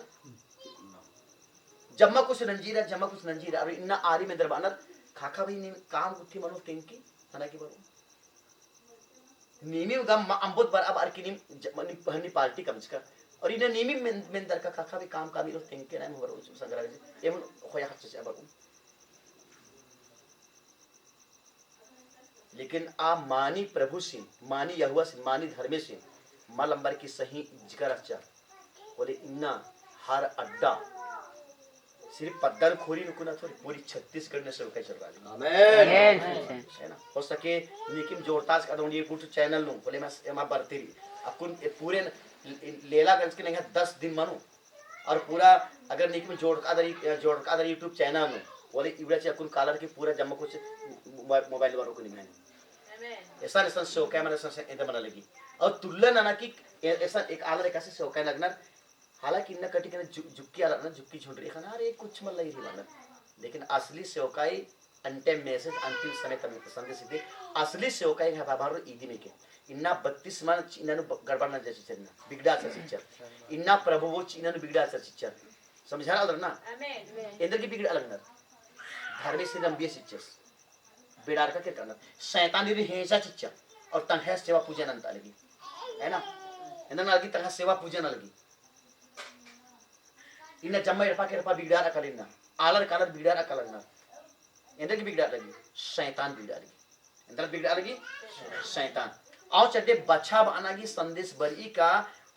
जम्मा कुछ नंजीरा और इन्ना आरी में दरबानर खाखा भाई ने काम गुत्थी मनो तेंकी हना की बरो नीमी गम अंबोत बर अब अर्किनी हनी पार्टी कमचका और इन्हें नीमी में दर का खाखा भी काम कामी रो तेंके ना बरो संग्रह जे एम खोया हच्चे से बरो लेकिन आ मानी प्रभु सिंह मानी यहुआ सिंह मानी धर्मे सिंह मलंबर की सही जिक्र अच्छा बोले इन्ना हर अड्डा सिर्फ पद्दन खोरी नुकुना थोड़ी पूरी छत्तीसगढ़ में सब चल रहा है ना हो सके लेकिन जोरताज का ये कुछ चैनल नु बोले मैं बढ़ती रही अकुन पूरे लेलागंज के नहीं 10 दिन मानो और पूरा अगर निकम जोड़कादर यूट्यूब चैनल नु बोले इवड़ा से अकुन कालर की पूरा जम्मू कुछ मोबाइल वालों को नहीं ऐसा ऐसा शो कैमरा ऐसा ऐसा बना लगी और तुल्ला ना कि ऐसा एक आलर एक ऐसे शो कैमरा लगना हालांकि इन्ना कटी के जुक्की आलर ना जुक्की छोड़ रही खाना अरे कुछ मल्ला ही वाला लेकिन असली सेवकाई अंतिम मैसेज अंतिम समय तक संदेश दे असली सेवकाई है बाबारो ईदी में के इन्ना 32 मन इन्ना गड़बड़ ना जैसे चलना बिगड़ा से शिक्षक इन्ना प्रभु वो इन्ना बिगड़ा से शिक्षक समझा अलग ना आमेन इंद्र की बिगड़ अलग ना धर्मी से रंबिय शिक्षक बिडार का क्या करना शैतानी रे हेसा शिक्षक और तंग है सेवा पूजन अंत अलगी है ना इंद्र अलगी तंग सेवा पूजन अलगी इन्ना जम्मा रपा के रपा बिगड़ा रखा लेना आलर कालर बिगड़ा रखा लगना इंद्र की बिगड़ा लगी शैतान बिगड़ा लगी इंद्र बिगड़ा लगी शैतान आओ चटे बच्चा बना की संदेश बरी का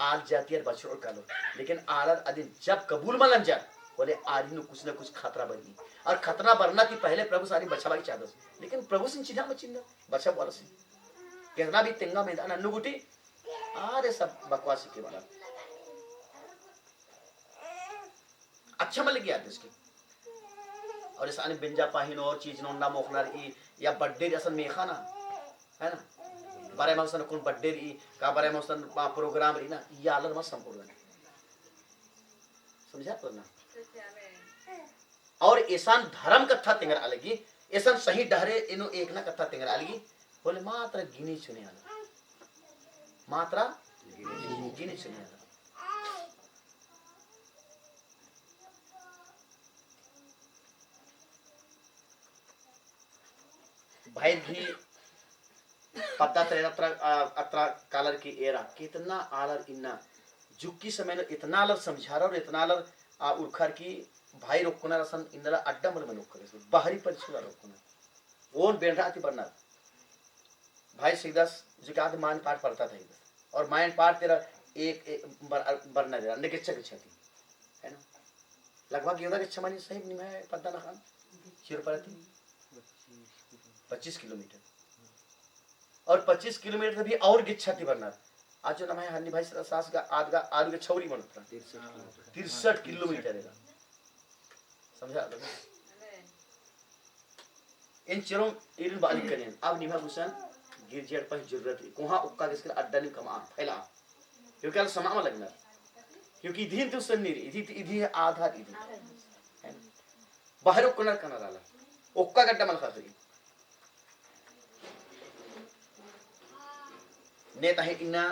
आज जाती है बच्चों का लो लेकिन आलर अदिन जब कबूल मलन जा बोले आज नु कुछ ना कुछ खतरा बनी और खतरा बढ़ना थी पहले प्रभु सारी बच्चा बाई चादर लेकिन प्रभु सिंह चिन्हा में चिन्ह बच्चा बोला सिंह कहना भी तिंगा मैदान अन्नू गुटी अरे सब बकवास के वाला अच्छा मिल गया इसके और इस आने बिंजा पाहिन और चीज नोंडा मोखनार ई या बर्थडे असन मेखा ना है ना बारे में उसन कौन बर्थडे ई का बारे में उसन प्रोग्राम री ना ये आलर मत संपूर्ण समझा तो ना और ऐसान धर्म कथा तिंगर अलगी ऐसान सही डहरे इनो एक ना कथा तिंगर अलगी बोले मात्रा गिनी चुने आला मात्रा गिनी चुने आला भाई भी पता अत्रा कालर की एरा कितना आलर इन्ना जुक्की समय ने इतना आलर समझारा और इतना आलर उड़खर की भाई रोकना रसन इंदला अड्डा मल मनुक करे बाहरी परिचय रोकना ओन बेंढाती बनना भाई सीधास जो क्या मान पाठ पढ़ता था इधर और मायन पाठ तेरा एक बरना दे अंडे किच्छा किच्छाती है ना लगभग योदा किच्छा मानी सही नहीं मैं पता ना खान चिर पड़ती 25 किलोमीटर और 25 किलोमीटर भी और गिच्छाती बनना आज जो ना हन्नी भाई सास का आदगा आलू के छौरी बनता 63 किलोमीटर है समझा इन चिरों इरन बालिक करें अब निभा हुसैन गिरजेड़ पर जरूरत है कोहा उक्का जिसके अड्डा नहीं कमा फैला क्योंकि अल समामा लगना क्योंकि इधीन तो सन नहीं इधी है आधा इधी है बाहर कोनर कना डाला उक्का गड्ढा मल खासरी नेता है इन्ना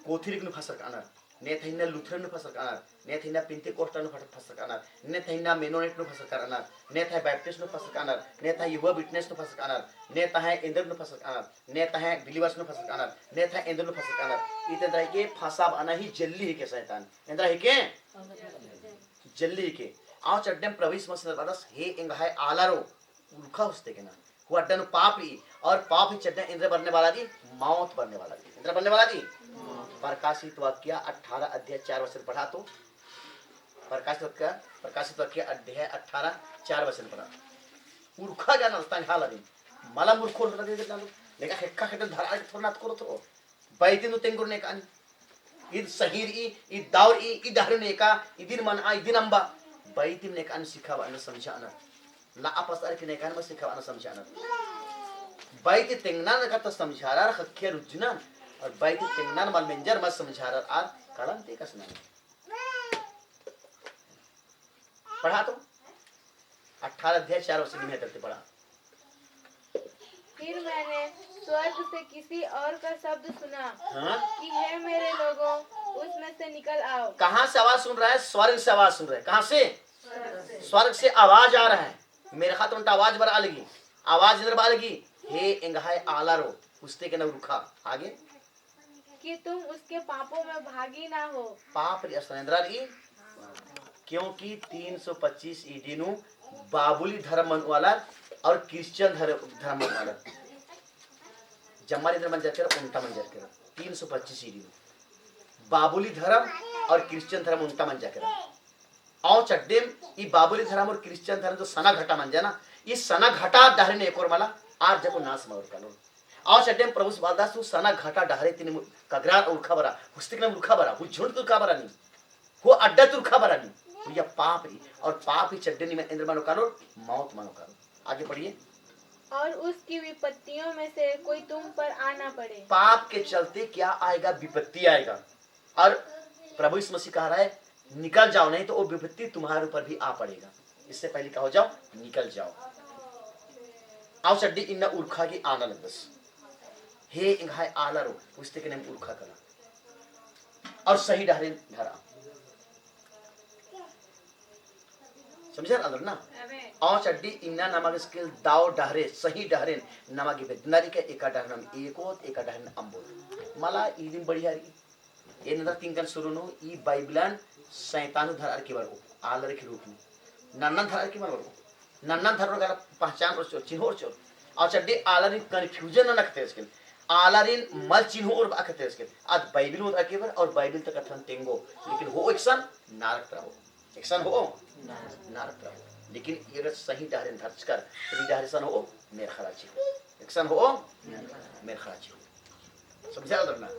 कोथिरिक नु फसर काना नेता इन्ना लुथरन नु फसर काना नेता इन्ना पेंटेकोस्टल नु फसर काना नेता इन्ना मेनोनेट नु फसर काना नेता है बैप्टिस्ट नु फसर काना नेता युवा विटनेस नु फसर काना नेता है इंद्र नु फसर काना नेता है बिलीवर्स नु फसर काना नेता है इंद्र नु फसर काना इतना के फसाब आना ही जल्दी है के शैतान इंद्र है के जल्दी के आओ चड्डम प्रवेश मसनर बदस हे इंग है आलारो उनका उस्ते के ना हुआ डन पाप ही और पाप ही चड्डम इंद्र बनने वाला दी मौत बनने वाला दी इंद्र बनने वाला दी प्रकाशित वाक्य 18 अध्याय 4 वचन पढ़ा तो प्रकाशित वाक्य अध्याय 18 4 वचन पढ़ा मूर्खा ज्ञान असतान हाला दिन मला मूर्ख होता दे देता लेका हेक्का हेक्का धरा के थोड़ा नात करो तो बैठे नु तेंगुर ने कान इद सहीर ई दावर ई दाहर ने का इदिन मन आ इदिन अंबा बैठे ने कान सिखावा न समझाना ला आपस के ने कान में सिखावा न समझाना बैठे तेंगना ने का तो समझारा खखे रुजना और बैठे तेंगना मल मेंजर मत समझारा आ कलम ते कसना पढ़ा तो 18 अध्याय 4 वचन में करते पढ़ा फिर मैंने स्वर्ग से किसी और का शब्द सुना हाँ? कि हे मेरे लोगों उसमें से निकल आओ। कहां से आवाज सुन रहा है स्वर्ग से आवाज सुन रहा है कहां से स्वर्ग से आवाज आ रहा है मेरे हाथ उनका आवाज बरा लगी आवाज इधर बाल लगी हे इंगहाय आलारो उसते के न रुखा आगे कि तुम उसके पापों में भागी ना हो पाप रे सनेंद्रा री क्योंकि 325 ईडी नु बाबुली धर्म वाला और क्रिश्चियन धर्म वाला जम्मारी धर्म जाकर उल्टा मन जाकर 325 ईडी बाबुली धर्म और क्रिश्चियन धर्म उल्टा मन जाकर आओ चड्डेम ये बाबुली धर्म और क्रिश्चियन धर्म जो सना घटा मन जाना ये सना घटा डहरे ने एक और मला आज जब नाश मवर कालो आओ चड्डेम प्रभु बादासु सना घटा डहरे तीन कगरार उर्खा बरा हुस्तिक ने उर्खा बरा वो झुंड तुर्खा बरा नहीं वो अड्डा तुर्खा बरा नहीं ये पाप री और पाप ही चड्डे में इंद्र मानो कालो मौत मानो कालो आगे पढ़िए और उसकी विपत्तियों में से कोई तुम पर आना पड़े पाप के चलते क्या आएगा विपत्ति आएगा और प्रभु इस मसीह कह रहा है निकल जाओ, नहीं तो वो विपत्ति तुम्हारे ऊपर भी आ पड़ेगा। इससे पहले कहो जाओ निकल जाओ। आओ चड्डी इन उर्खा की आना लगस हे इंघाय आला रो पुस्ते के नेम उर्खा करा और सही डहरे धरा। समझे अदर ना? आओ चड्डी इन्ना नमक स्किल दाव डहरे सही डहरे नमक बेदनारी के एका डहरन एकोत एका डहरन अंबोत मला इदिन बढ़िया री ये नदर तिंकन सुरुनो ई बाइबलन शैतान धर के बरो आलर के रूप में नन्नन धर के बरो नन्नन धर का पहचान और चिन्ह और चोर और चड्डी आलर कन्फ्यूजन न रखते इसके आलरिन मल चिन्ह और बाखते इसके आज बाइबल में रखे बर और बाइबल तक कथन तेंगो लेकिन हो एक्शन नारक रहो एक्शन हो नारक रहो लेकिन ये सही डहरन धर्च कर सही डहरसन हो मेर खराची हो एक्शन हो मेर खराची हो। समझा उधर ना?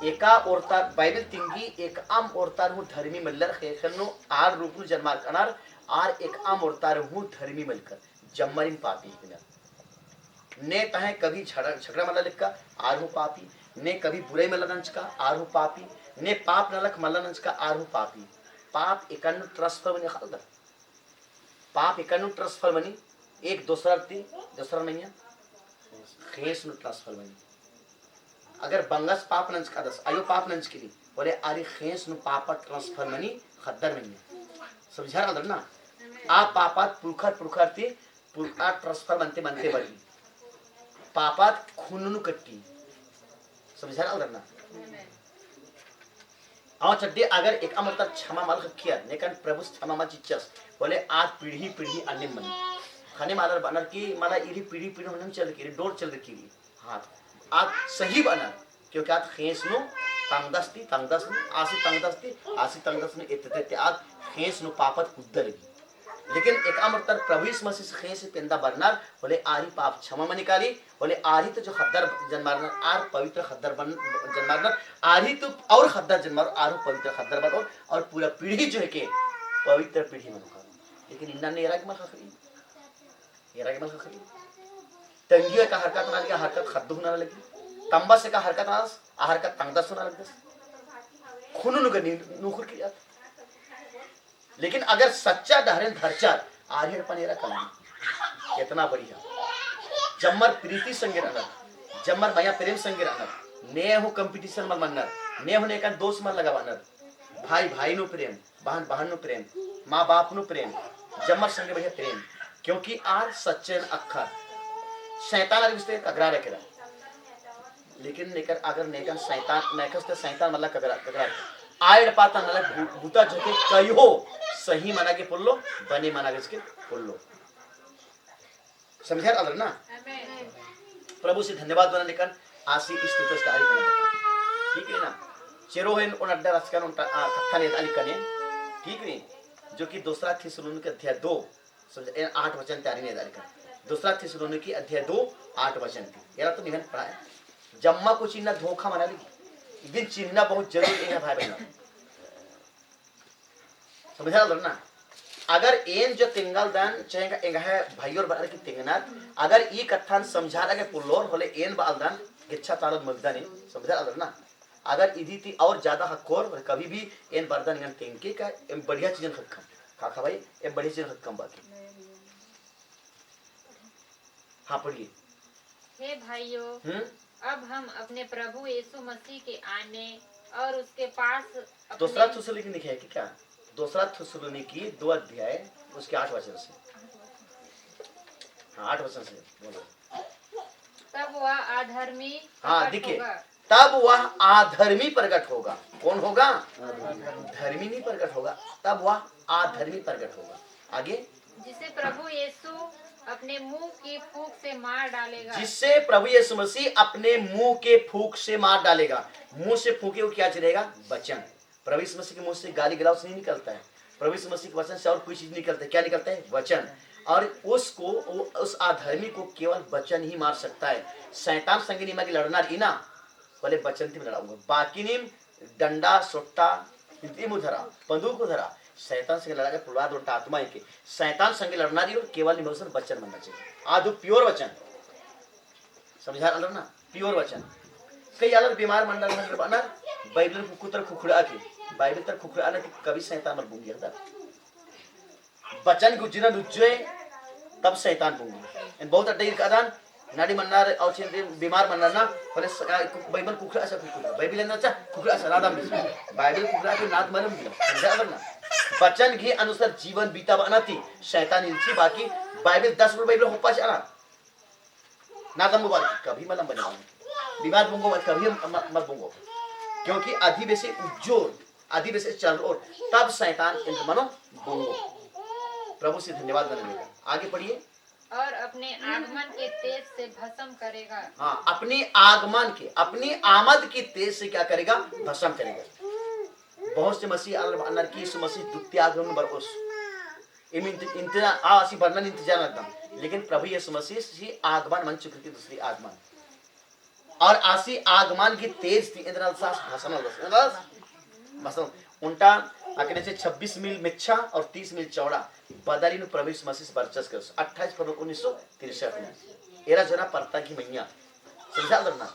एका औरता बाइबल तिंगी एक आम औरतार हूँ धर्मी मल्लर खेखनो आर रूपनु जन्मार कनार आर एक आम औरतार हूँ धर्मी मलकर जम्मरिन पापी बिना ने तहे कभी झगड़ा मल्ला लिखा आर हूँ पापी ने कभी बुरे मल्लनंच का आर हूँ पापी ने पाप नलक मल्लनंच का आर हूँ पापी पाप एकनु ट्रस्ट पर बनी खालदा पाप एकनु ट्रस्ट पर बनी एक दूसरा नहीं है खेस नु ट्रस्ट पर बनी अगर बंगस पाप नंच का दस आयो पाप नंच के लिए बोले आरी खेस नु पापा ट्रांसफर मनी खद्दर में समझा रहा ना? आप पापात पुरखर ती पुरखा ट्रांसफर बनते बड़ी पापात खून नु कट्टी समझा रहा ना? आओ चड्डी अगर एक अमरता क्षमा माल किया लेकिन प्रभु क्षमा मा चिच्चस बोले आज पीढ़ी अन्य मन खाने मालर बनर की माला इरी पीढ़ी हम चल के डोर चल की हाथ आज सही बना क्योंकि आज खेस नु तंगदस्ती आसी तंगदस्ती इतते आज खेस नु पापत कुद्दलगी लेकिन एक अमरतर प्रभु यीशु मसीह से खेस पेंदा बरनार बोले आरी पाप क्षमा में निकाली बोले आरी तो जो खद्दर जन्मारना आर पवित्र खद्दर बन जन्मारना आरी तो और खद्दर जन्मार आर पवित्र खद्दर बन और पूरा पीढ़ी जो है के पवित्र पीढ़ी में लेकिन इन्ना ने येरा के मल खखरी तंगिया का हरकत ना लगी हरकत खद्दू ना लगी तंबा से का हरकत ना हरकत तंगदा सुना लगी खुनु नुखुर की जात लेकिन अगर सच्चा डहरन धरचार आर्यन पनेरा कलानी कितना बढ़िया जम्मर प्रीति संगे रहनर जम्मर माया प्रेम संगे रहनर ने हो कंपटीशन मल मनर ने होने का दोस्त मल लगा बनर भाई नु प्रेम बहन नु प्रेम माँ बाप नु प्रेम जम्मर संगे बढ़िया प्रेम क्योंकि आज सच्चे अखर शैतान रिश्ते कगरा रखेला लेकिन नेकर अगर नेकर शैतान नेकस तो शैतान मतलब कगरा आयड पाता नला बुता जके कयो सही मना के पुल्लो बने मना के इसके पुल्लो समझा अगर ना? प्रभु से धन्यवाद बना लेकर आसी स्तुति कार्य करना ठीक है ना? चेरो है उन अड्डा रसकन उन कथा ने दाली कने ठीक नहीं जो कि दूसरा थिस्सलुनीके अध्याय 2 समझ 8 वचन तैयारी ने दाली कर दूसरा थिस्सलुनीके अध्याय 2 8 वचन की यार तो निहन पढ़ा है जम्मा को चिन्ह धोखा मना ली दिन चिन्ह बहुत जरूरी है भाई बहनों समझा लो ना? अगर एन जो तिंगल दान चाहेगा एंगा है भाई और बहन की तिंगनार अगर ये कथान समझा लगे पुल्लोर होले एन बालदान गिच्छा तालत मगदानी समझा लो ना? अगर इधी थी और ज्यादा हकोर कभी भी एन बर्दन एन तिंके का एम बढ़िया चीजन खत्म खाखा भाई एम बढ़िया चीजन खत्म बाकी हाँ पढ़िए। हे भाइयों अब हम अपने प्रभु यीशु मसीह के आने और उसके पास दूसरा थिस्सलुनीके लिखे है कि क्या? दूसरा थिस्सलुनीकी 2 अध्याय उसके 8 वचन से हाँ 8 वचन से बोलो। तब वह अधर्मी हाँ देखिए तब वह आधर्मी प्रकट होगा। कौन होगा? धर्मी नहीं प्रकट होगा तब वह आधर्मी प्रकट होगा। आगे जिसे प्रभु यीशु अपने मुंह की फूंक से मार डालेगा जिससे प्रभु यीशु मसीह अपने मुंह के फूंक से मार डालेगा। मुंह से फूंके वो क्या चलेगा? वचन। प्रभु यीशु मसीह के मुंह से गाली गलौज नहीं निकलता है। प्रभु यीशु मसीह के वचन से और कोई चीज निकलता है। क्या निकलता है? वचन। और उसको उस आधर्मी को केवल वचन ही मार सकता है। शैतान संगे निमा की लड़ना ही ना बोले वचन थी लड़ाऊंगा बाकी नीम डंडा सोट्टा धरा बंदूक को धरा शैतान संगे लड़ा के पुलवा दो आत्मा के शैतान संगे लड़ना रही और केवल निमोसन वचन बनना चाहिए। आधु प्योर वचन समझा अलग ना? प्योर वचन कई अलग बीमार मंडल में बना बाइबल कुतर खुखड़ा के बाइबल तक खुखरा ना कभी शैतान मत बूंगी था बचन गुजरा रुज्जे तब शैतान बूंगी इन बहुत अड्डे कादान नाडी मन्नार और चिंते बीमार मन्नार ना पहले बाइबल खुखरा ऐसा खुखरा बाइबल लेना चा खुखरा ऐसा नादम बाइबल खुखरा के नाद मरम भी समझा ना बचन घी अनुसार जीवन बीता बनाती शैतान इनसी बाकी बाइबल 10 बाइबल हो पास आना नादम मुबारक कभी मलम बने बीमार बूंगो कभी मत बूंगो क्योंकि अधिवेशी उज्जोर अधिवेशी चल और तब शैतान इन मनो बूंगो प्रभु से धन्यवाद करने का आगे पढ़िए और अपने आगमन के तेज से भस्म करेगा। हाँ अपनी आगमन के अपनी आमद की तेज से क्या करेगा भस्म करेगा बहुत से मसीह अंदर की यीशु मसीह द्वितीय आगमन बरस इंतजार आसी वर्णन इंतजार करता लेकिन प्रभु यीशु मसीह की आगमन मन चुकी दूसरी आगमन और आसी आगमन की तेज थी इंद्र भस्म उल्टा आंकड़े से 26 मील मिच्छा और 30 मील चौड़ा बदली ने प्रभु यीशु मसीह वर्चस्व कर 28 फरवरी 1963 में एरा जना परता की मैया समझा करना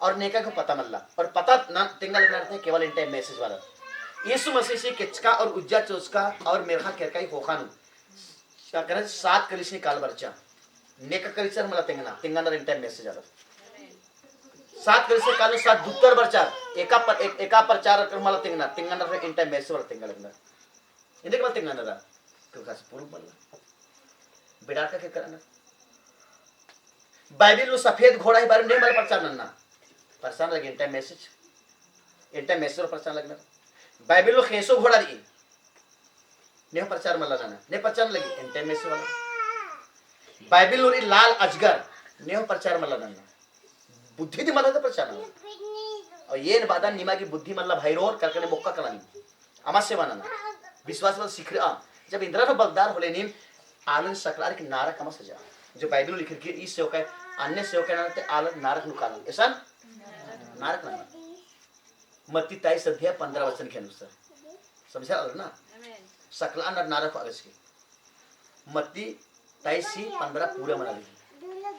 और नेका को पता मल्ला और पता ना टिंगल करते केवल इन टाइम मैसेज वाला यीशु मसीह से किचका और उज्जा चोचका और मेरखा केरकाई होखानु क्या करे 7 कलिसी काल बरचा नेका कलिसर मला टिंगना इन टाइम मैसेज वाला 7 कलिसी काल 7 दुत्तर बरचा एका प्रचार कर मला टिंगना इन टाइम मैसेज वाला टिंगल इंदे के टिंगना रा क्योंकि पूर्ण बल्ला बिड़ा का करना बाइबल लो सफेद घोड़ा ही बारे में मला प्रचार नन्ना प्रचार लगे इन टाइम मैसेज प्रचार लगना बाइबल लो खेसो घोड़ा दी ने प्रचार मला ना ने प्रचार लगी इन टाइम मैसेज वाला बाइबल लो लाल अजगर ने प्रचार मला ना बुद्धि दी मला तो प्रचार ना और ये बादा निमा की बुद्धि मल्ला भैरोर करके मुक्का कलानी अमास्य मानना विश्वास वाला सीख रहा जब इंद्रा बगदार होले नीम आनंद सकलार की नारक अमा सजा जो बाइबल लिखे कि इस सेवक है अन्य सेवक है ना आनंद नारक नुकाल ऐसा नारक ना मत्ती 23 अध्याय 15 वचन के अनुसार समझा ना सकला नारक अगस के मत्ती 23:15 पूरा मना ली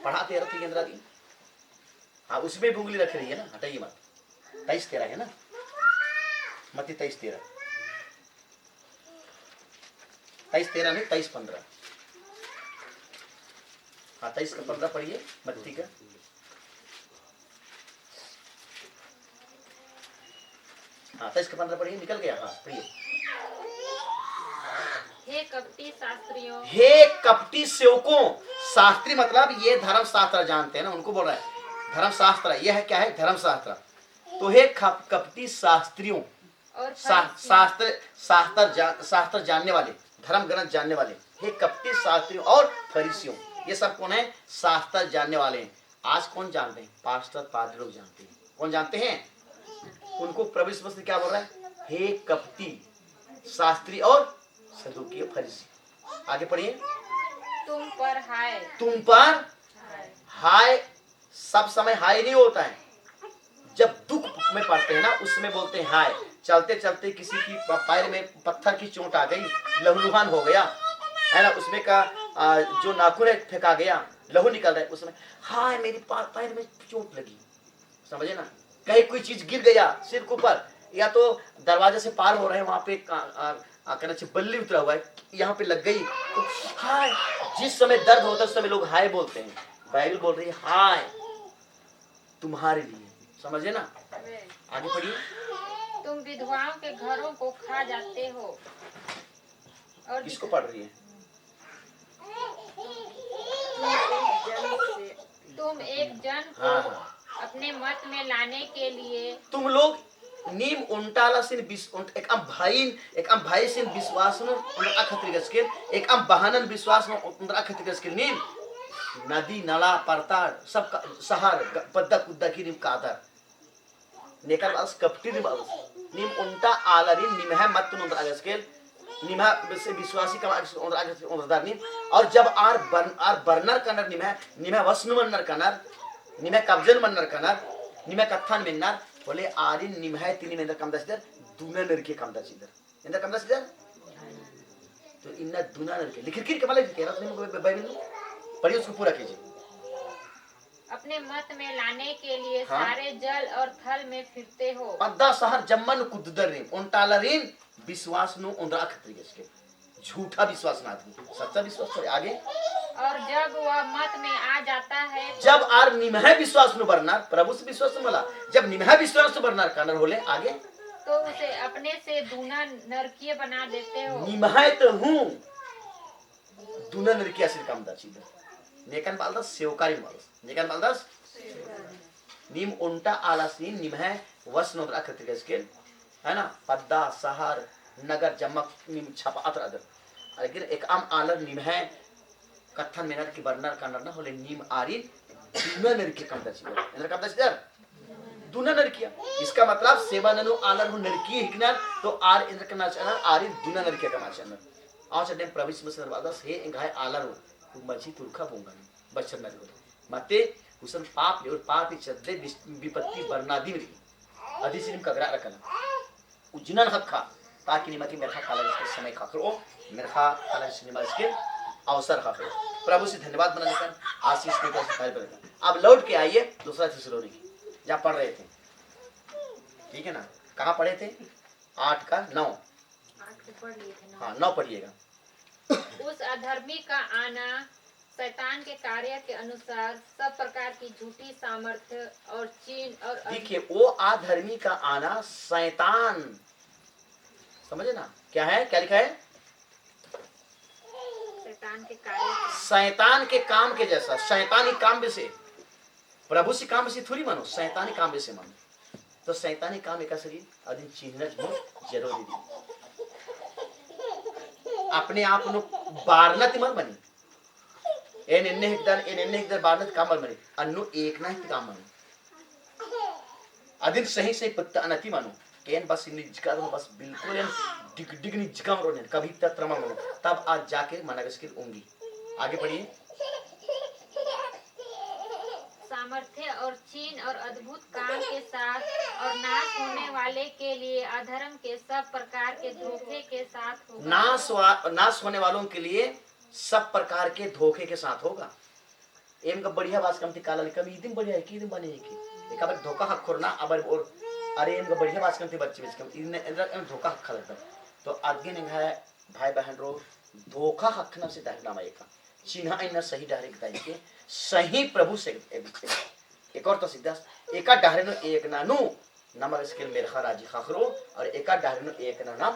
पढ़ाते रहती इंद्रा दी हाँ उसमें बुंगली रख रही है ना हटाइए मत 23:13 है ना मत्ती 23:13 23:13 नहीं 23:15 हाँ 23 का 15 पढ़िए मत्ती का हाँ 23 का 15 पढ़िए निकल गया हाँ पढ़िए हे कपटी शास्त्रियों हे कपटी सेवकों शास्त्री मतलब ये धर्म शास्त्र जानते हैं ना उनको बोल रहा है धर्म शास्त्र यह है क्या है धर्म शास्त्र तो हे कपटी शास्त्रियों और शास्त्र जानने वाले धर्म ग्रंथ जानने वाले हे कपटी शास्त्रियों और फरीसियों ये सब कौन है शास्त्र जानने वाले हैं आज कौन जानते हैं पास्टर पादरी लोग जानते हैं कौन जानते हैं उनको प्रभु यीशु मसीह क्या बोल रहा है हे कपटी शास्त्री और सदूकी फरीसी आगे पढ़िए तुम पर हाय सब समय हाय नहीं होता है जब दुख में पड़ते हैं ना उसमें बोलते हैं हाय चलते चलते किसी की पैर में पत्थर की चोट आ गई लहूलुहान हो गया है ना उसमें का जो नाखून फेंका गया लहू निकल रहा है उसमें हाय मेरी पैर में चोट लगी समझे ना कहीं कोई चीज गिर गया सिर के ऊपर या तो दरवाजे से पार हो रहे हैं वहां पे बल्ली उतरा हुआ है यहाँ पे लग गई तो हाय जिस समय दर्द होता है उस समय लोग हाय बोलते हैं बाइबल बोल रही है हाय तुम्हारे लिए समझे ना आगे पढ़िए तुम विधवाओं के घरों को खा जाते हो और किसको पढ़ रही है तुम एक जन को अपने मत में लाने के लिए तुम लोग नीम उंटाला सिन एक am भाई सिन विश्वास न उन अखत्रिगस के एक am बहानन विश्वास न उन अखत्रिगस के नीम नदी नाला परताड़ सब शहर पद्दा कुद्दा की नीम कादर नेकर बास कपटी नीम उंटा आलरी नीम है मत उन अगस के नीम है से विश्वासी का उन अगस उन नीम और जब आर बर्नर कनर नीम है वस्नु मनर कनर नीम है कब्जन मनर कनर नीम है कत्थन मिन्नर बोले आरिन निमहाय तीन में इंदर कमदा सिदर दूना नरके कमदा सिदर इंदर कमदा सिदर तो इन्ना दूना नरके लिखिर के माले कह रहा था बाइबल में पढ़िए उसको पूरा कीजिए अपने मत में लाने के लिए हाँ। सारे जल और थल में फिरते हो। पद्दा सहर जम्मन कुददरिन उनटालरिन विश्वास नु उनरा खत्रियस के झूठा विश्वास ना आदमी सच्चा विश्वास करे आगे। और जब वह मत में आ जाता है जब आर निमह विश्वास नु बरनार प्रभु से विश्वास नु मला जब निमह विश्वास नु बरनार कानर होले आगे तो उसे अपने से दूना नरकीय बना देते हो। निमह तो हूं दुना नरकिया से काम दाची नेकन बालदास सेवकारी मालस नेकन बालदास नीम उल्टा आलासी निमह वस नु रख खत्रियस के है ना पद्दा सहर नगर जमक नीम छपा अतर अदर लेकिन एक आम आलर निमह कथन मेनर की बर्नर का नरना होले नीम आरी दुना नरकी कम दची इधर कम दची दुना नरकिया इसका मतलब सेवा ननु आलर हु नरकी हिकनर तो आर इंद्र का नाचनर आरी दुना नरकिया का नाचनर आओ चढ़े प्रविश में सरवादास हे इंगाय आलर हु मची तुरखा बोंगा बचन नर मते उसन पाप ले और पाप ही चदे विपत्ति बरनादी में अधिसिम कगरा रखना उजनन हक्का ताकि निमकी मेरा काला इसके समय खाकरो मेरा काला इसके अवसर खाकरो प्रभु से धन्यवाद बनाने का आशीष के कार्य करेगा। अब लौट के आइए दूसरा थिस्सलुनीकी जहाँ पढ़ रहे थे ठीक है ना कहाँ पढ़े थे 8 का 9 हाँ 9 पढ़िएगा। उस अधर्मी का आना शैतान के कार्य के अनुसार सब प्रकार की झूठी सामर्थ्य और चिन्ह और देखिए वो अधर्मी का आना शैतान समझे ना क्या है क्या लिखा है शैतान के काम के जैसा शैतानी काम भी से प्रभु से काम से थोड़ी मानो शैतानी काम भी से मानो तो शैतानी काम एक शरीर अधिक चिन्ह जरूरी दी अपने आप नु बारना तिमर बनी एन एकदर बारना काम बनी अन्नु एक ना ही काम बनी अधिक सही सही पत्ता अनति मानो केन बस निजका बस बिल्कुल डिग डिग निजका रोने कभी तक त्रमा मनो तब आज जाके मनागस की होंगी। आगे पढ़िए। सामर्थ्य और चिन्ह और अद्भुत काम के साथ और नाश होने वाले के लिए अधर्म के सब प्रकार के धोखे के साथ होगा। नाश होने वालों के लिए सब प्रकार के धोखे के साथ होगा। एम का बढ़िया बात कम थी काला लिखा इतनी बढ़िया है कि बने की एक बार धोखा हक खोरना अब और अरे इनका बढ़िया बात करते बच्चे बच्चे इन्हें धोखा हक लगता तो आगे नहीं है भाई बहन रो धोखा हक ना से डालना माये का चिन्ह इन सही डारे के सही प्रभु से एक और तो सीधा एका डारे नो एक नानु नमक इसके मेरखा राजी खाखरो और एका डारे नो एक ना नाम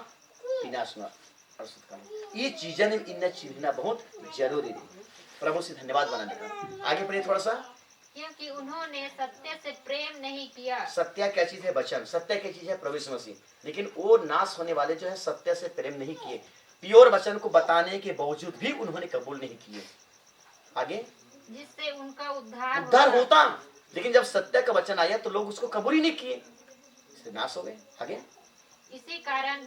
विनाश ना अर्षित करना ये चीजें इन चिन्हना बहुत जरूरी है। प्रभु से धन्यवाद बनाने का। आगे पढ़िए थोड़ा सा। क्योंकि उन्होंने सत्य से प्रेम नहीं किया। सत्य क्या चीज है वचन सत्य क्या चीज है प्रभु यीशु मसीह लेकिन वो नाश होने वाले जो है सत्य से प्रेम नहीं किए प्योर वचन को बताने के बावजूद भी उन्होंने कबूल नहीं किए। आगे जिससे उनका उद्धार होता लेकिन जब सत्य का वचन आया तो लोग उसको कबूल ही नहीं किए इससे नाश हो गए। आगे इसी कारण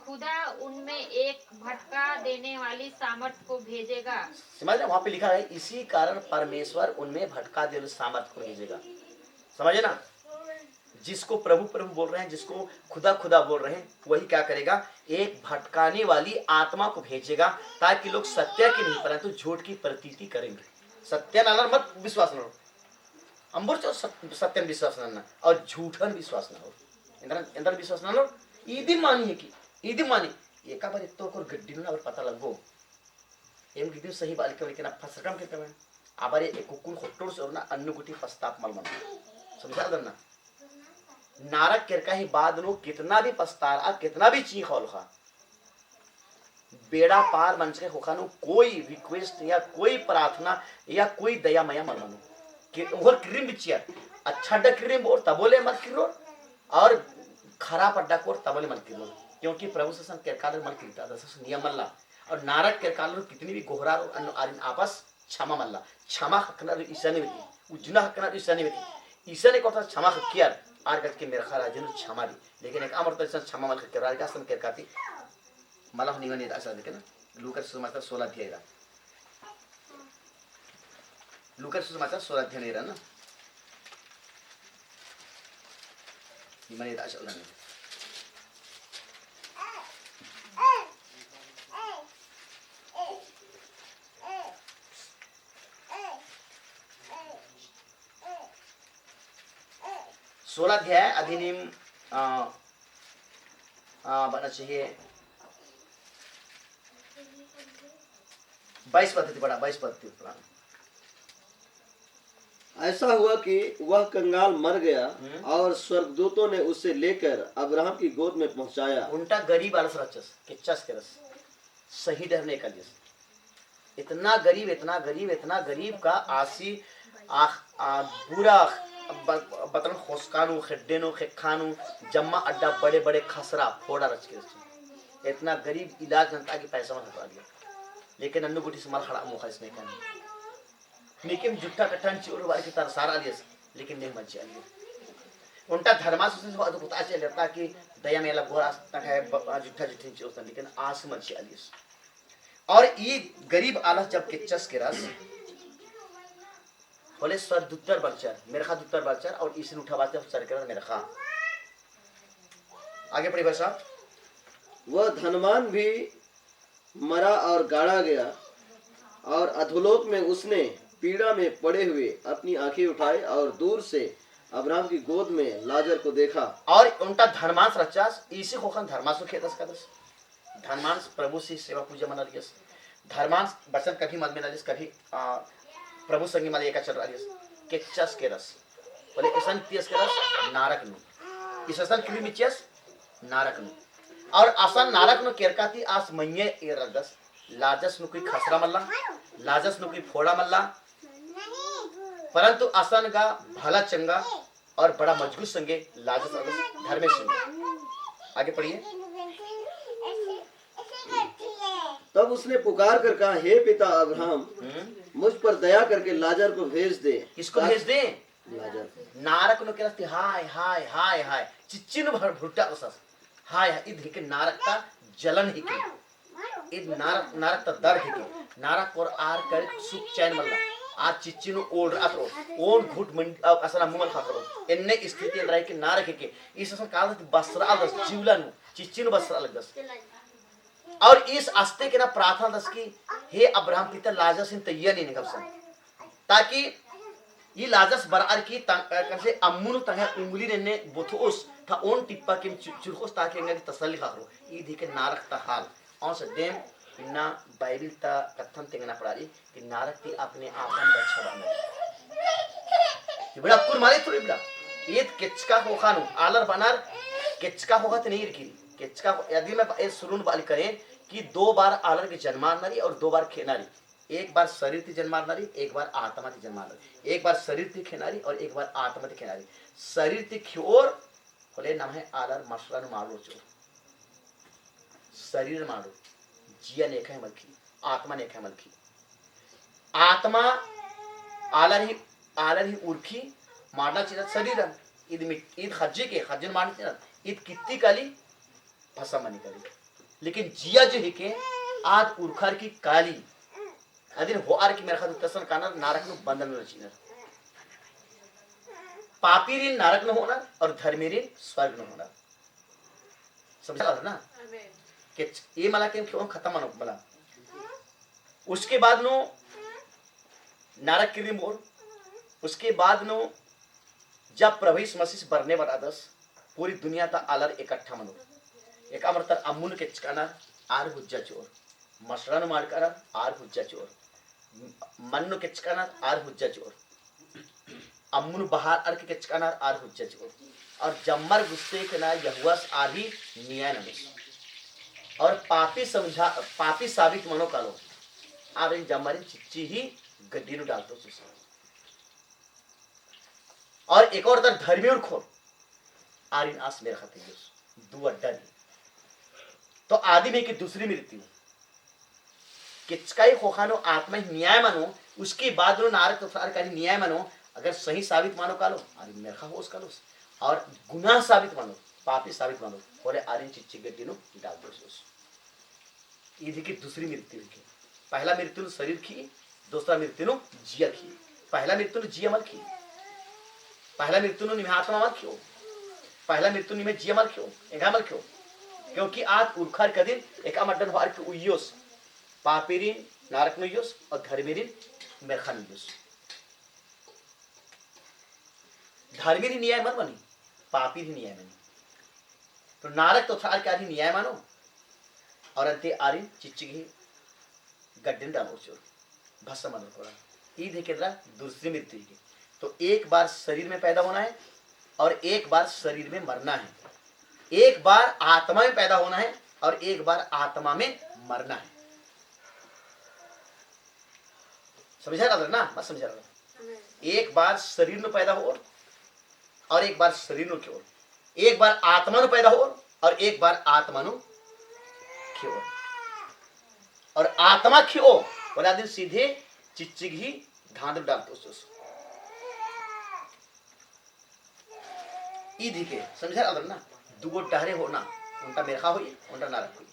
खुदा उनमें एक भटका देने वाली सामर्थ्य को भेजेगा। समझ रहे वहां पे लिखा है इसी कारण परमेश्वर उनमें भटका देने सामर्थ्य को भेजेगा। समझे ना जिसको प्रभु प्रभु बोल रहे हैं जिसको खुदा खुदा बोल रहे हैं वही क्या करेगा एक भटकाने वाली आत्मा को भेजेगा ताकि लोग सत्य की नहीं परंतु झूठ की प्रतीति करेंगे। सत्य नाला मत विश्वास न हो अंबुर सत्य विश्वास न और झूठन विश्वास न हो इंद्र विश्वास न हो ईदी मानी है कि ईदी मानी एका बार तो को गड्डी ना पता लगो एम गिदिन सही बाल के लेकिन फसकम के तमे आबारे एक कुकुन होटोर से और ना अन्नु गुटी पस्ताप मल मन समझा दरना नारक केरका ही बाद लो कितना भी पस्तार कितना भी चीख होल खा बेड़ा पार मंच के होखानु कोई रिक्वेस्ट या कोई प्रार्थना या कोई दया मया मल मनु कि और क्रीम बिचिया अच्छा ड क्रीम और तबोले मत किरो और खराब अड्डा को तबले मत किरो क्योंकि प्रभु से केरकालर मन किरता दस नियम मल्ला और नारक केरकालर कितनी भी गोहरा और आरिन आपस क्षमा मल्ला क्षमा हकना ईसा ने बेटी उजना हकना ईसा ने बेटी ईसा ने कथा क्षमा हकियार आर गट के मेरा खरा जन क्षमा दी लेकिन एक अमर तो क्षमा मल के राजा सन केरकाती मला निवने ऐसा देखे ना लूका सुसमाचार 16 अध्याय रा लूका सुसमाचार 16 अध्याय रा ना निवने ऐसा उन्होंने 16 अध्याय अधिनियम बनना चाहिए 22 पद्धति पढ़ा 22 पद्धति पढ़ा। ऐसा हुआ कि वह कंगाल मर गया और स्वर्गदूतों ने उसे लेकर अब्राहम की गोद में पहुंचाया। उनका गरीब आलस रचस किच्चस के रस सही डरने का जस इतना गरीब इतना गरीब इतना गरीब का आसी बुरा बतन खोसकानु खड्डेनु खेखानु जम्मा अड्डा बड़े बड़े खसरा फोड़ा रच के इतना गरीब इलाज जनता की पैसा में हटा दिया। लेकिन अन्नू गुटी समाल खड़ा मुखा इसने कहना लेकिन जुट्टा कट्टन चिवर वाले की तरह सारा लिया लेकिन नहीं मच लिया उनका धर्मास से पता चल जाता कि दया मेला गोरा तक है जुट्टा जुट्टी चिवर लेकिन आस मच लिया। और ये गरीब आलस जब किच्चस के रस बोले स्वर दुत्तर बलचर मेरे खा दुत्तर बलचर और इसे उठा बात सर के मेरे खा आगे पढ़ी भाई साहब। वह धनवान भी मरा और गाड़ा गया और अधोलोक में उसने पीड़ा में पड़े हुए अपनी आंखें उठाई और दूर से अब्राहम की गोद में लाजर को देखा। और उनका धर्मांश रचास इसी खोखन धर्मांश खेतस कदस धर्मांश प्रभु से सेवा पूजा मना लियस धर्मांश बचन कभी मत में लियस कभी प्रभु संगी मले एका चल रहा किच्चस के रस बोले ऐसा तियस के रस नारक नु इस असन क्यों मिचियस नारक नु और असन नारक नु केरकाती आस मन्ये ए रगस लाजस नु कोई खसरा मल्ला लाजस नु कोई फोड़ा मल्ला परंतु असन का भला चंगा और बड़ा मजबूत संगे लाजस अगस धर्मे संगे। आगे पढ़िए। तब उसने पुकार कर कहा हे पिता अब्राहम मुझ पर दया करके लाजर को भेज दे। किसको भेज दे? लाजर नारक नु केरस्ती हाय हाय हाय हाय चिच्चिन भर भुट्टा उसस हाय हाय इध के नारक का जलन ही के इध नारक नारक का दर्द ही के नारक और आर कर सुख चैन मल्ला आज चिच्चिनु ओल्ड अतरो ओन घुट मंड असला मुमल खाकरो इन्ने स्थिति रह के नारक के इस असन काल बसरा दस जीवलन चिच्चिनु बसरा लगस और इस आस्ते के ना प्रार्थना दस की हे अब्राहम पिता लाजर सिन तैयार नहीं निकल सन ताकि ये लाजस बरार की कैसे अम्मुन तंगे उंगली ने बोथोस था ओन टिप्पा के चुरखोस ताकि अंगे की तसल्ली खाकरो ये देखे नारक ता हाल और सदेम इन्ना बाइबल ता कथन तेंगना पड़ारी कि नारक ती अपने आपन बच्चा बना ये बड़ा कुर मारे थोड़ी बड़ा ये किचका हो खानु आलर बनार किचका होगा तो नहीं रखी किचका यदि मैं इस सुरुन बाल करें कि 2 बार आलर के जन्मानारी और 2 बार खेनारी एक बार शरीर थी जन्मानारी एक बार आत्मा थी जन्मानारी एक बार शरीर थी खेनारी और एक बार आत्मा थी खेनारी शरीर थी ख्योर बोले नाम है आलर मसलन मारो चोर शरीर मारो जिया नेखा है मलखी आत्मा नेखा है मलखी आत्मा आलर ही उर्खी मारना चाहिए शरीर ईद खज्जे के खज्जन मारना चाहिए ईद कितनी काली फसा मनी काली लेकिन जिया जो है के आज उर्खार की काली अदिन होआर की मेरे खातिर तसन कानर नारक नु बंधन न चाहिए पापी ऋण नारक न होना और धर्मी ऋण स्वर्ग न होना समझा ना कि ये मला के क्यों खत्म मानो बला उसके बाद नो नारक के मोर उसके बाद नो जब प्रभु यीशु मसीह बरने वाला दस पूरी दुनिया ता आलर इकट्ठा मनो एक अमरतर अम्मुन के चकाना आर हुज्जा चोर मसरान मार कर आर हुज्जा चोर मन्नु के चकाना आर हुज्जा चोर अम्मुन बहार अर्क के चकाना आर हुज्जा चोर और जम्मर गुस्से के ना यहुआस आधी न्याय नमस और पापी साबित मनो कालो आर इन जम्मरी चिच्ची ही गड्डी नु डालतो सुसा और एक और तर धर्मी और खोर आर इन आस मेरे खातिर दो अड्डा तो आदमी की दूसरी मृत्यु किचकाई खोखानो आत्मा न्याय मानो उसके बाद नो नारक तो सरकारी न्याय मानो अगर सही साबित मानो कालो आदि मेखा हो उसका लोस और गुनाह साबित मानो पापी साबित मानो बोले आरिन चिच्ची गड्डी नो डाल दो ये की दूसरी मृत्यु की पहला मृत्यु शरीर की दूसरा मृत्यु नो जिया की पहला मृत्यु जिया मत की पहला मृत्यु नो निमे आत्मा मत क्यों पहला मृत्यु निमे जिया मत क्यों एगा मत क्यों क्योंकि आज उर्खार का दिन एक अमडन वार के उयोस पापीरिन नारक नुयोस और धर्मीरिन मेरखा नुयोस धर्मीरिन न्याय मत बनी पापी ही न्याय मानी तो नारक तो था क्या न्याय मानो और अंते आरिन चिच्चिगी गड्ढन डालो चोर भस्म मन पड़ा ये देखे दूसरी मृत्यु की तो एक बार शरीर में पैदा होना है और एक बार शरीर में मरना है एक बार आत्मा में पैदा होना है और एक बार आत्मा में मरना है समझा रहा ना मत समझा रहा एक बार शरीर में पैदा हो और एक बार शरीर में क्यों एक बार आत्मा में पैदा हो और एक बार आत्मा में क्यों और आत्मा क्यों बोला दिन सीधे चिच्चिग ही धांधर डालते उस ईदी के समझा अगर ना दुगो डहरे होना उनका मेरखा हुई उनका नारक हुई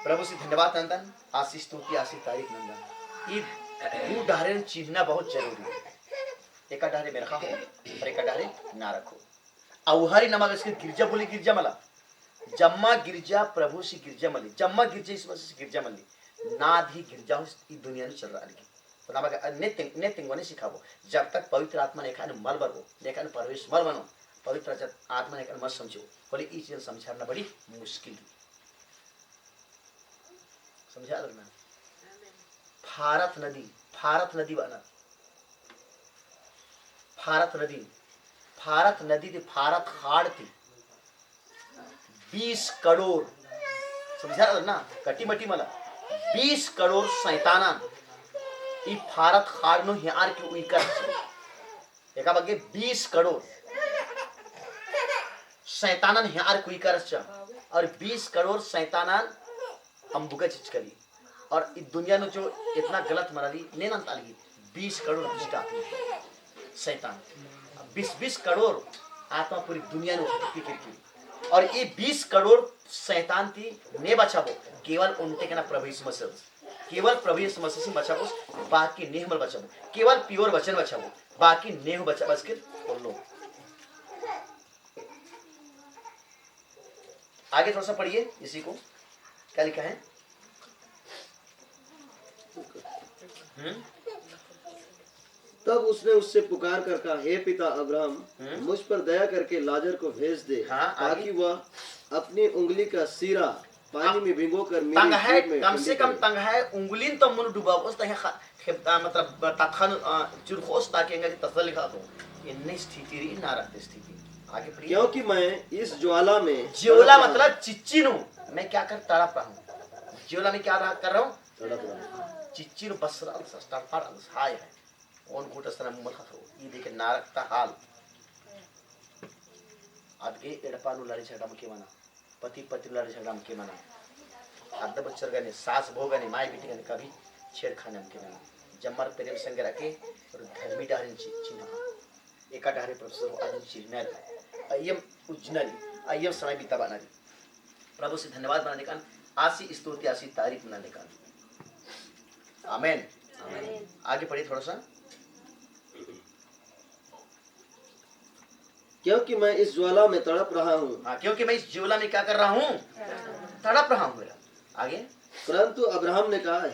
प्रभु से धन्यवाद नंदन आशीष स्तुति आशीष तारीफ नंदन ईद दो डहरे चिन्हना बहुत जरूरी है एक डहरे मेरखा हो और एक डहरे नारक हो अवहारी नमक इसके गिरजा बोली गिरजा मला जम्मा गिरजा प्रभु से गिरजा मली जम्मा गिरजा इस वजह से गिरजा मली नाधी गिरजा हो इस दुनिया में चल रहा है तो नमक ने सिखाबो जब तक पवित्र आत्मा ने खाने मल बनो लेकिन परवेश मल बनो पवित्र आत्मा ने मत समझो बोले ये चीज समझाना बड़ी मुश्किल समझा लगना भारत नदी बना भारत नदी थी भारत खाड़ थी 20 करोड़ समझा ना कटी मटी मला 20 करोड़ शैताना ई भारत खाड़ नो हियार के उइकर एका बगे 20 करोड़ शैतानन हियार के उइकर और 20 करोड़ शैतानन अंबुगा चिच करी और इस दुनिया में जो इतना गलत मरा दी ने ना ताली 20 करोड़ दुष्ट आदमी शैतान 20 करोड़ आत्मा पूरी दुनिया में फिक्र की और ये 20 करोड़ शैतान थी ने बचाबो केवल उनके कहना प्रभु यीशु मसीह केवल प्रभु यीशु मसीह से बचाबो बाकी नेह मल बचाबो केवल प्योर वचन बचाबो बाकी नेह बचा बस के बोल लो आगे थोड़ा सा पढ़िए इसी को क्या लिखा है तब उसने उससे पुकार कर कहा हे पिता अब्राहम मुझ पर दया करके लाजर को भेज दे ताकि वह अपनी उंगली का सिरा पानी में भिगोकर तंग है मेरे कम से कम तंग है उंगली तो मुन डूबा उस मतलब तत्खान चुरखोस ताकि अंगा की तस्वीर लिखा दो इन्ने स्थिति री ना रखते स्थिति आगे पढ़िए क्योंकि मैं इस ज्वाला में ज्वाला मतलब चिच्चिनु मैं क्या कर तड़प रहा हूँ ज्वाला में क्या कर रहा हूँ चिच्चिनु बसरा तड़पा हाय है ओन घुटस्तना मुमल खतरो ये देखे नारकता हाल आदगे एडपानु लड़ी झगड़ा के मना पति पति लड़ी झगड़ा के मना आद बच्चर गने सास भोगने माय बेटी गने कभी छेड़खाने के मना जमर प्रेम संग रखे और धर्मी डारिन चिन्ह एका डारे प्रोफेसर आदि चिन्ह अयम उज्जनरी अयम समय बीता बनारी प्रभु से धन्यवाद बनाने का आशी स्तुति आशी तारीफ बनाने का आमेन आगे पढ़िए थोड़ा सा क्योंकि मैं इस ज्वाला में तड़प रहा हूँ हाँ क्योंकि मैं इस ज्वाला में क्या कर रहा हूँ तड़प रहा हूँ आगे परंतु अब्राहम ने कहा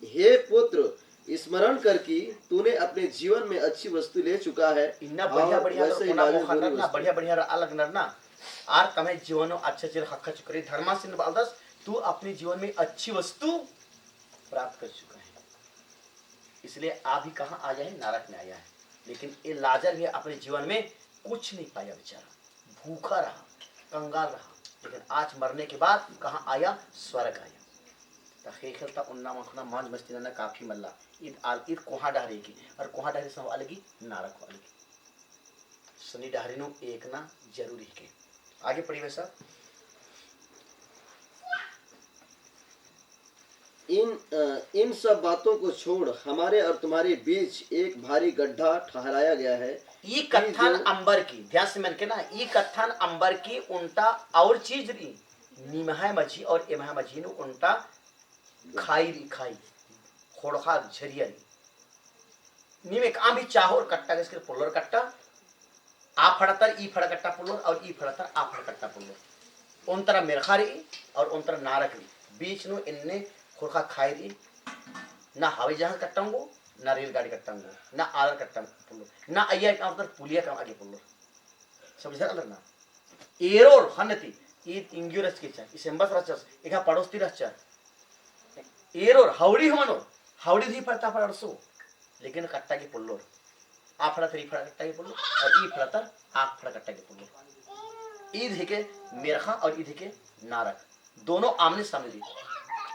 हे पुत्र स्मरण कर कि तूने अपने जीवन में अच्छी वस्तु ले चुका है इन्ना बढ़िया बढ़िया बढ़िया बढ़िया अलग नरना आर तमें जीवन में अच्छे अच्छे हक्का चुकरी धर्मा सिंह बालदास तू अपने जीवन में अच्छी वस्तु प्राप्त कर चुका है इसलिए आप भी कहाँ आया है नारक में आया है लेकिन ये लाजर भी अपने जीवन में कुछ नहीं पाया बेचारा भूखा रहा कंगाल रहा लेकिन आज मरने के बाद कहाँ आया स्वर्ग आया खेलता उन्ना मखना मौज मस्ती ना काफी मल्ला ईद कोहा डहरे की और कोहा डहरे से अलगी नारक अलगी सनी डहरे नो एक ना जरूरी के आगे पढ़िए वैसा इन सब बातों को छोड़ हमारे और तुम्हारे बीच एक भारी गड्ढा ठहराया गया है ये कथन अंबर की ध्यान से मन के ना ये कथन अंबर की उल्टा और चीज री निमहा मछी और एमहा मछी नु उल्टा खाई खोड़खा झरिया नीमे काम भी चाहो और कट्टा इसके पुल्लर कट्टा आ फड़तर ई फड़ कट्टा पुल्लर और ई फड़तर आ फड़ कट्टा पुल्लर उन तरह मेरखा रही और उन तरह नारक रही बीच नु इनने खोड़खा खाई रही ना हवाई जहाज कट्टाऊंगो ना रेलगाड़ी कट्टाऊंगो ना आलर कट्टा पुल्लर ना अय्या काम तर पुलिया काम आगे पुल्लर समझा ना एरोर हन्नति ईद इंग्यूरस के चार इसे बस रचस एका पड़ोस्ती रचर एरोर हाउडी हमनो हाउडी धी पड़ता पड़सो लेकिन कट्टा की पुल्लोर आ फड़ा तरी फड़ा कट्टा की पुल्लो और ई फड़तर आ फड़ा कट्टा की पुल्लो ईद है के मेरखा और ईद है के नारक दोनों आमने सामने दी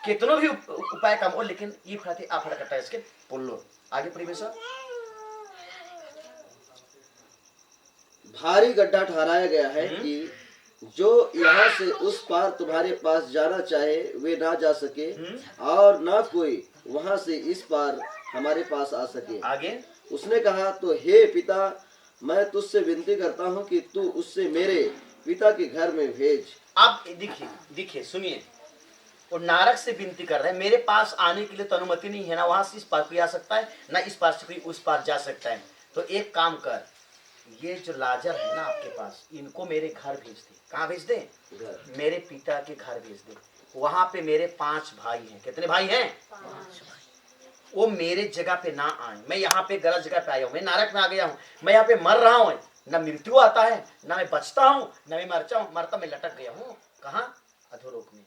कितनों भी उपाय काम हो लेकिन ई फड़ाते आ फड़ा कट्टा इसके पुल्लो आगे पढ़िए सर भारी गड्ढा ठहराया गया है कि जो यहाँ से उस पार तुम्हारे पास जाना चाहे वे ना जा सके और ना कोई वहाँ से इस पार हमारे पास आ सके। आगे उसने कहा तो हे पिता मैं तुझसे विनती करता हूँ कि तू उससे मेरे पिता के घर में भेज। अब देखिए देखिए सुनिए वो नारक से विनती कर रहे हैं मेरे पास आने के लिए तो अनुमति नहीं है ना वहां से इस पार कोई आ सकता है ना इस पार से कोई उस पार जा सकता है तो एक काम कर ये जो लाजर है ना आपके पास इनको मेरे घर भेज दे। कहाँ भेज दे? मेरे पिता के घर भेज दे। वहां पे मेरे 5 भाई हैं। कितने भाई हैं? 5 भाई। वो मेरे जगह पे ना आए। मैं यहाँ पे गलत जगह पे आया हूँ, मैं नारक में आ गया हूँ, मैं यहाँ पे मर रहा हूँ, ना मृत्यु आता है ना मैं बचता हूँ ना मैं मरता मैं लटक गया हूँ। कहाँ? अधोलोक में।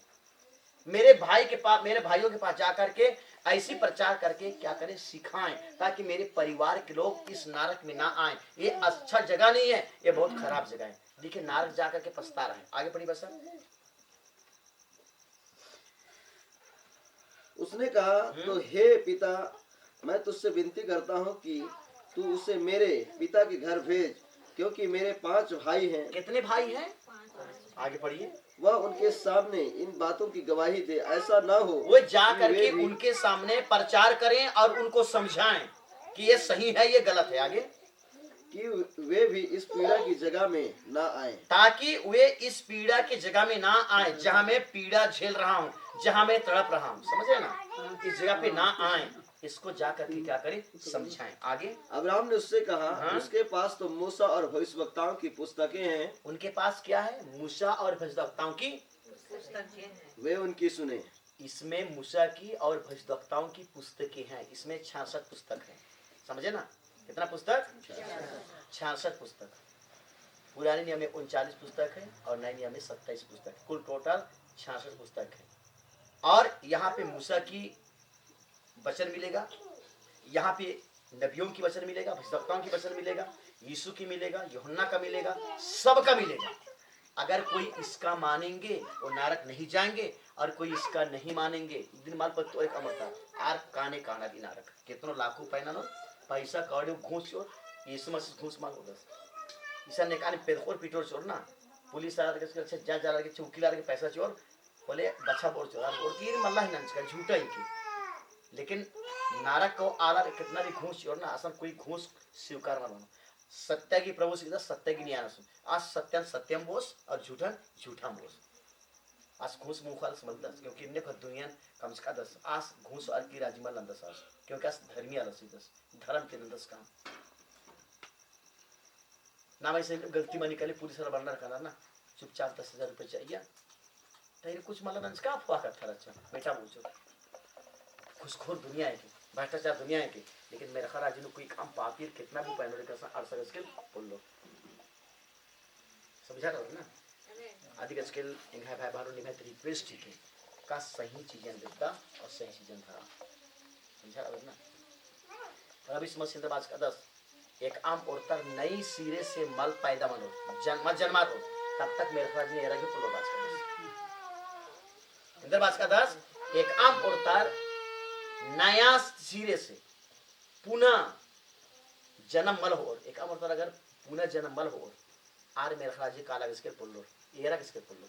मेरे भाइयों के पास जाकर के ऐसी प्रचार करके क्या करें सिखाएं ताकि मेरे परिवार के लोग इस नारक में ना आए। ये अच्छा जगह नहीं है, ये बहुत खराब जगह है। देखिए नारक जाकर के पछता रहा है। आगे पढ़ी बस। उसने कहा तो हे पिता मैं तुझसे विनती करता हूँ कि तू उसे मेरे पिता के घर भेज क्योंकि मेरे 5 भाई हैं। कितने भाई हैं? आगे पढ़िए। वह उनके सामने इन बातों की गवाही दे, ऐसा ना हो वो जा करके उनके सामने प्रचार करें और उनको समझाएं कि ये सही है ये गलत है। आगे कि वे भी इस पीड़ा की जगह में ना आए, ताकि वे इस पीड़ा की जगह में ना आए जहां मैं पीड़ा झेल रहा हूं, जहां मैं तड़प रहा हूं। समझे ना? इस जगह पे ना आए, इसको जा करके क्या करें समझाएं। आगे अब्राहम ने उससे कहा उसके पास तो मूसा और भविष्यवक्ताओं की पुस्तकें हैं। उनके पास क्या है? मूसा और भविष्यवक्ताओं की पुस्तकें। वे उनकी सुने। इसमें मूसा की और भविष्यवक्ताओं की पुस्तकें हैं। इसमें 66 पुस्तक है। समझे ना? कितना पुस्तक? 66 पुस्तक। पुराने नियम में 39 पुस्तक है और नए नियम में 27 पुस्तक है। कुल टोटल 66 पुस्तक है। और यहाँ पे मूसा की वचन मिलेगा, यहाँ पे नबियों की वचन मिलेगा, भविष्यवक्ताओं की वचन मिलेगा, यीशु की मिलेगा, यूहन्ना का मिलेगा, सबका मिलेगा। अगर कोई इसका मानेंगे वो नारक नहीं जाएंगे और कोई इसका नहीं मानेंगे दिन माल पर तो एक अमरता आर काने काना दी नारक कितनों लाखों पैना नो पैसा कौड़े घूस चोर यीशु मसीह घूस मांग होगा ईसा ने काने पेरखोर पिटोर चोर ना पुलिस आ के अच्छा जा के चौकीदार के पैसा चोर बोले बच्चा बोर चोर और की मल्ला ही नंच का झूठा ही की। लेकिन नारक को आला कितना भी घूस चोर ना असल कोई घूस स्वीकार मत मानो। सत्य की प्रभु से सत्य की न्याय सुन आज सत्यम सत्यम बोस और झूठा झूठा बोस आज घूस मुखाल समझदस क्योंकि इन्ने खत दुनिया कम से कम 10 आज घूस और की राजमा लंदस आज क्योंकि आज धर्मी आलसी 10 धर्म के लंदस काम ना वैसे गलती में निकले पुलिस वाला बनना करना ना चुपचाप 10,000 रुपये चाहिए तेरे कुछ मतलब अंश का अफवाह करता अच्छा बेटा पूछो घुसखोर दुनिया है कि भ्रष्टाचार दुनिया है कि लेकिन मेरा खरा जिन कोई काम पापीर कितना भी पहले का अरसा स्किल बोल लो समझा रहा ना आदि का स्किल इंघा भाई बाहर निभाए रिक्वेस्ट ठीक है का सही चीजें देता और सही चीजें था समझा रहा ना। और अभी समझ सिंधबाज का 10 एक आम औरत नई सिरे से मल पैदा मनो जन्मा दो तब तक मेरे खरा जी एरा के पुलो बाज का 10 इंद्रबाज का 10 एक आम औरत नया सिरे से पुनः जन्म मल हो एक आम औरत अगर पुनः जन्म मल हो आर मेरे खरा जी काला किसके पुल्लो एरा किसके पुल्लो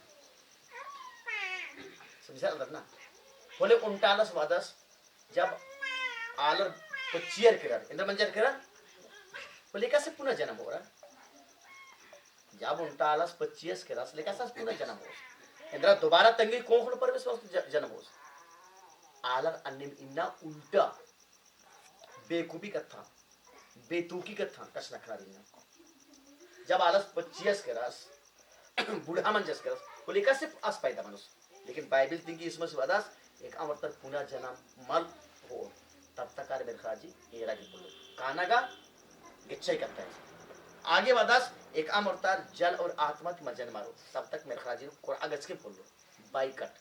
समझा ना। बोले 39 वादस जब आलर तो चियर करा इंद्र मंजर करा बोले कैसे पुनः जन्म हो रहा जब 39-25 के रस लेकर सास पुनः जन्म हो इंद्र दोबारा तंगी कौन पर जन्म हो आलर अन्य इन्ना उल्टा बेकूफी कथा बेतुकी कथा कस नखरा देना जब आलस 25 के रस बूढ़ा मन जस के रस बोले कैसे आस पैदा मनुष्य लेकिन बाइबल तिंगी इसमें से वादास एक अमरतर पुनः जन्म मल हो तब तक कार्य मेरे खाजी ये राजी बोलो काना का इच्छा ही करता है। आगे वादास एक आम अवतार जल और आत्मा की मजन मारो तब तक मेरे खराजी को अगज के बोल लो बाई कट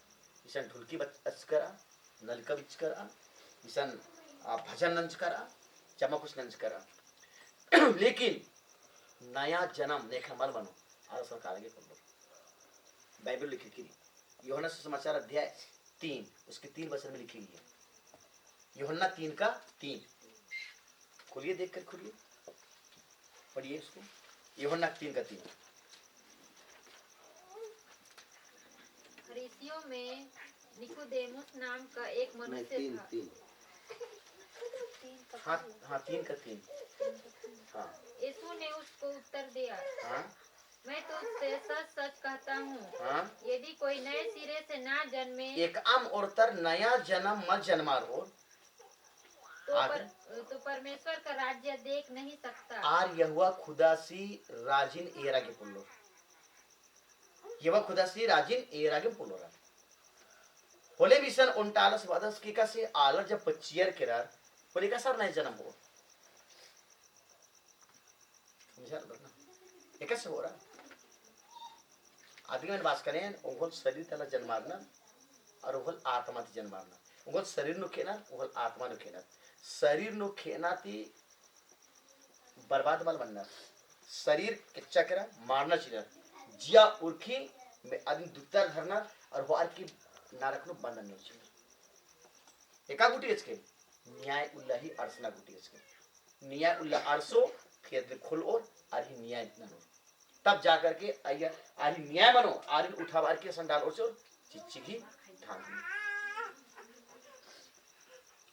इसन ढुलकी बच करा नलका बिच करा इसन भजन नंच करा चमकुश नंच करा लेकिन नया जन्म नेखा मल बनो आरो सरकार आगे बोल लो बाइबल लिखी की यूहन्ना सुसमाचार अध्याय 3 उसके 3 वचन में लिखी हुई है यूहन्ना 3 का 3 खोलिए देख कर खोलिए पढ़िए इसको यूहन्ना 3 का 3 फरीसियों में निकोदेमुस नाम का एक मनुष्य था। हाँ हाँ 3 का 3 हाँ यीशु ने उसको उत्तर दिया, हाँ मैं तुझसे सच सच कहता हूँ, हाँ यदि कोई नए सिरे से ना जन्मे एक आम औरतर नया जन्म मत जन्मार हो तो परमेश्वर का राज्य देख नहीं सकता। आर यहुआ खुदासी राजिन एरागे पुल्लो यहुआ खुदासी राजिन एरागे पुल्लो रा होले बिसन उनटालस वादस की का से आलर जब पच्चियर केरार होले का सर नए जन्म हो समझा ना ये कैसे हो रहा आदमी में बात करें उंगल शरीर तला जन्मारना और उंगल आत्मा ती जन्मारना उंगल शरीर नु खेना उंगल आत्मा नु खेना शरीर नु खेना ती बर्बाद मल बनना शरीर के चक्र मारना चाहिए जिया उर्खी में आदमी दुत्तर धरना और वो की नारक नु बंधन नहीं चाहिए एका गुटी इसके न्याय उल्लाही अरसना गुटी इसके न्याय उल्लाह अरसो फिर खोल और आरी न्याय ननो तब जाकर के आइया आरी न्याय बनो आरी उठावार के संडाल और चिच्ची ठान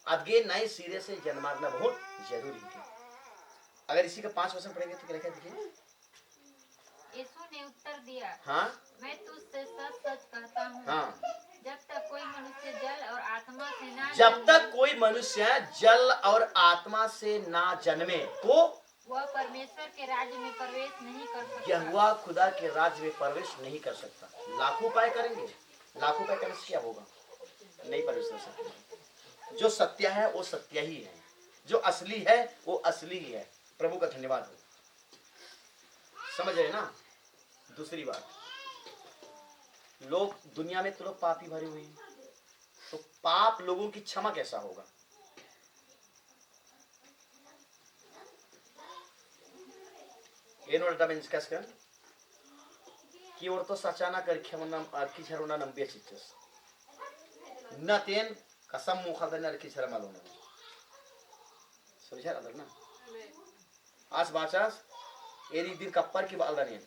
अदगे नए सिरे से जन्माना बहुत जरूरी है। अगर इसी का 5 वचन पढ़ेंगे तो क्या लिखा देखिए यीशु ने उत्तर दिया, हाँ मैं तुझसे सच सच कहता हूँ, हाँ जब तक कोई मनुष्य जल और आत्मा से ना जब तक कोई मनुष्य जल और आत्मा से ना जन्मे तो वह परमेश्वर के राज्य में प्रवेश नहीं कर सकता। यहोवा खुदा के राज्य में प्रवेश नहीं कर सकता। लाखों उपाय करेंगे लाखों उपाय करने से क्या होगा नहीं प्रवेश कर सकता। जो सत्य है वो सत्य ही है जो असली है वो असली ही है। प्रभु का धन्यवाद हो समझ रहे ना। दूसरी बात लोग दुनिया में तो लोग पापी भरे हुए हैं तो पाप लोगों की क्षमा कैसा होगा। कि और तो सचाना करके हम की छरुना नंबे चिच्चस न तेन कसम मुखादन अर की छर मालूम समझा अदर ना आस बाचास एरी दिन कप्पर की बालदानी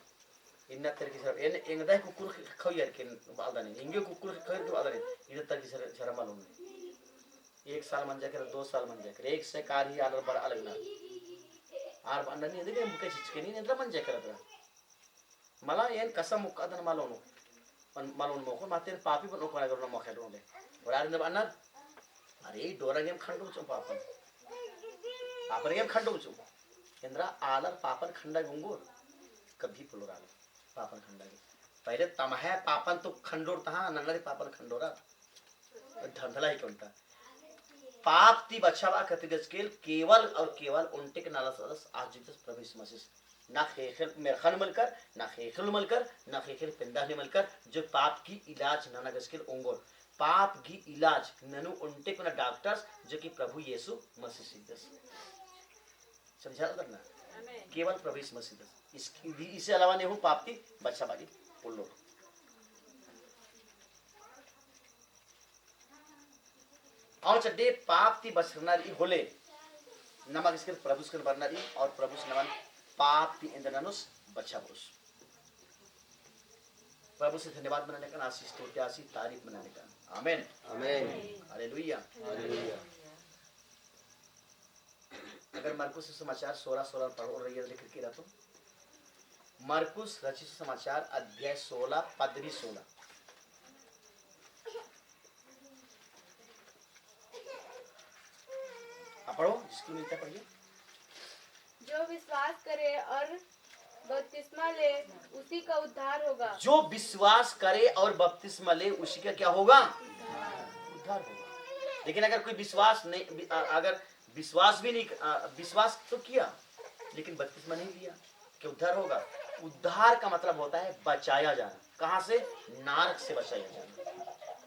इन्ना तर की छर एन एंगदा कुकुर खइयर के बालदानी इंगे कुकुर खइर के बालदानी इधर तर की छर मालूम 1 साल मन जाकर 2 साल मन जाकर एक से कारी आलर बड़ अलग ना आर बांडनी एदगे मुके चिचकेनी नेद्र मन जाकर अदर मला एन कसम मुकादन मालूम मालूम मोको माते पापी बनो कोना गरो मोखे डोले बड़ार ने बानर अरे डोरा गेम खंडू चो पापन पापन गेम खंडू चो इंद्रा आलर पापन खंडा गुंगुर कभी पुलुरा पापन खंडा के पहले तमहे पापन तो खंडोर तहा नल्लरी पापन खंडोरा धंधला ही कोनता पाप ती बचावा कतिगस केवल और केवल उनटे के नाला सदस आजित प्रवेश मसीह ना खेखल मेरखन मिलकर ना खेखल मिलकर ना खेखल पिंडाने मिलकर जो पाप की इलाज नाना गस्किल ओंगोर पाप की इलाज ननु उनटे को ना डॉक्टर्स जो कि प्रभु यीशु मसीह सिद्धस समझा करना केवल प्रभु यीशु मसीह इसकी इससे अलावा नहीं हो पाप की बच्चा बागी पुल्लो और चड्डे पाप ती बचनारी होले नमक इसके प्रभु के बरनारी और प्रभु से नमन पाप ती इंद्रनुस बच्चा पुरुष प्रभु से धन्यवाद मनाने का आशीष स्तुति तारीफ मनाने का आमीन आमीन हालेलुया हालेलुया। अगर मरकुस समाचार 16 पढ़ो रही है लिख के रहा तो मरकुस रचित समाचार अध्याय 16 पद 16 पढ़ो जिसकी मिलता पढ़िए। जो विश्वास करे और बपतिस्मा ले उसी का उद्धार होगा। जो विश्वास करे और बपतिस्मा ले उसी का क्या होगा उद्धार होगा। लेकिन अगर कोई विश्वास नहीं अगर विश्वास भी नहीं विश्वास तो किया लेकिन बपतिस्मा नहीं लिया क्या उद्धार होगा उद्धार का मतलब होता है बचाया जाना। कहां से? नरक से बचाया जाना,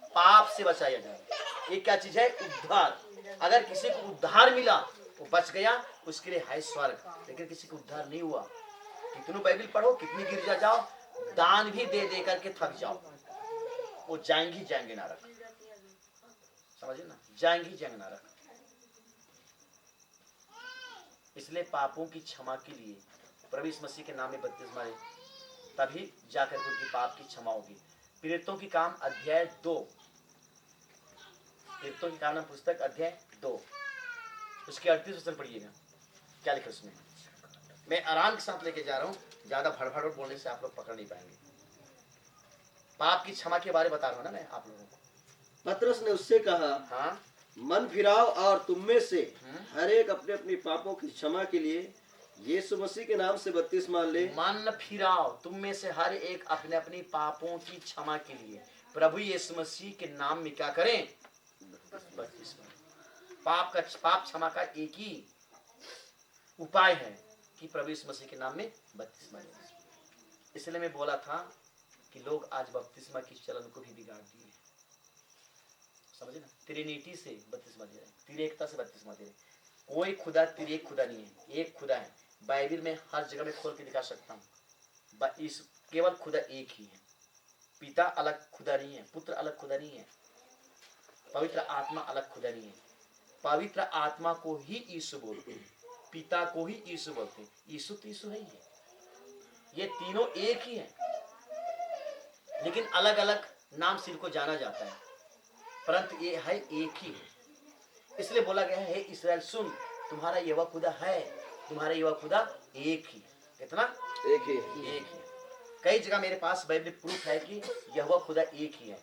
पाप से बचाया जाना। ये क्या चीज है? उद्धार। अगर किसी को उद्धार मिला वो बच गया, उसके लिए है स्वर्ग। लेकिन किसी को उद्धार नहीं हुआ, कितनी बाइबल पढ़ो, कितनी गिरजा जाओ, दान भी दे दे करके थक जाओ, वो जाएंगे नरक। समझे ना? जाएंगे नरक। इसलिए पापों की क्षमा के लिए प्रभु यीशु मसीह के नाम में बपतिस्मा ले, तभी जाकर उनकी पाप की क्षमा होगी। प्रेरितों की काम अध्याय 2, प्रेरितों की काम पुस्तक अध्याय 2 उसके 38 वचन पढ़िएगा। क्या लिखा उसमें? मैं आराम के साथ लेके जा रहा हूँ, ज्यादा भड़भड़ बोलने से आप लोग पकड़ नहीं पाएंगे। पाप की क्षमा के बारे में बता रहा हूँ ना मैं आप लोगों को। पतरस ने उससे कहा, हाँ, मन फिराओ और तुम में से हर एक अपने अपने पापों की क्षमा के लिए यीशु मसीह के नाम से बपतिस्मा ले। मन फिराओ, तुम में से हर एक अपने अपनी पापों की क्षमा के लिए प्रभु यीशु मसीह के नाम में क्या करें? बपतिस्मा। पाप क्षमा का एक ही उपाय है कि प्रभु यीशु मसीह के नाम में बपतिस्मा लें। इसलिए मैं बोला था कि लोग आज बपतिस्मा की चलन को भी बिगाड़ दिए। समझे ना? ट्रिनिटी से बपतिस्मा दे रहे हैं, त्रिएकता से बपतिस्मा दे रहे हैं। कोई खुदा त्रिएक खुदा नहीं है, एक खुदा है। बाइबल में हर जगह में खोल के दिखा सकता हूँ। इस केवल खुदा एक ही है। पिता अलग खुदा नहीं है, पुत्र अलग खुदा नहीं है, पवित्र आत्मा अलग खुदा नहीं है। पवित्र आत्मा को ही यीशु बोलते हैं, पिता को ही यीशु बोलते हैं। यीशु तो यीशु है ही है, ये तीनों एक ही है, लेकिन अलग अलग नाम से इनको जाना जाता है, परंतु ये है एक ही है। इसलिए बोला गया है, इस्राएल सुन, तुम्हारा यहोवा खुदा है, तुम्हारा यहोवा खुदा एक ही। कितना? एक ही। एक ही। कई जगह मेरे पास बाइबल प्रूफ है कि यहोवा खुदा एक ही है।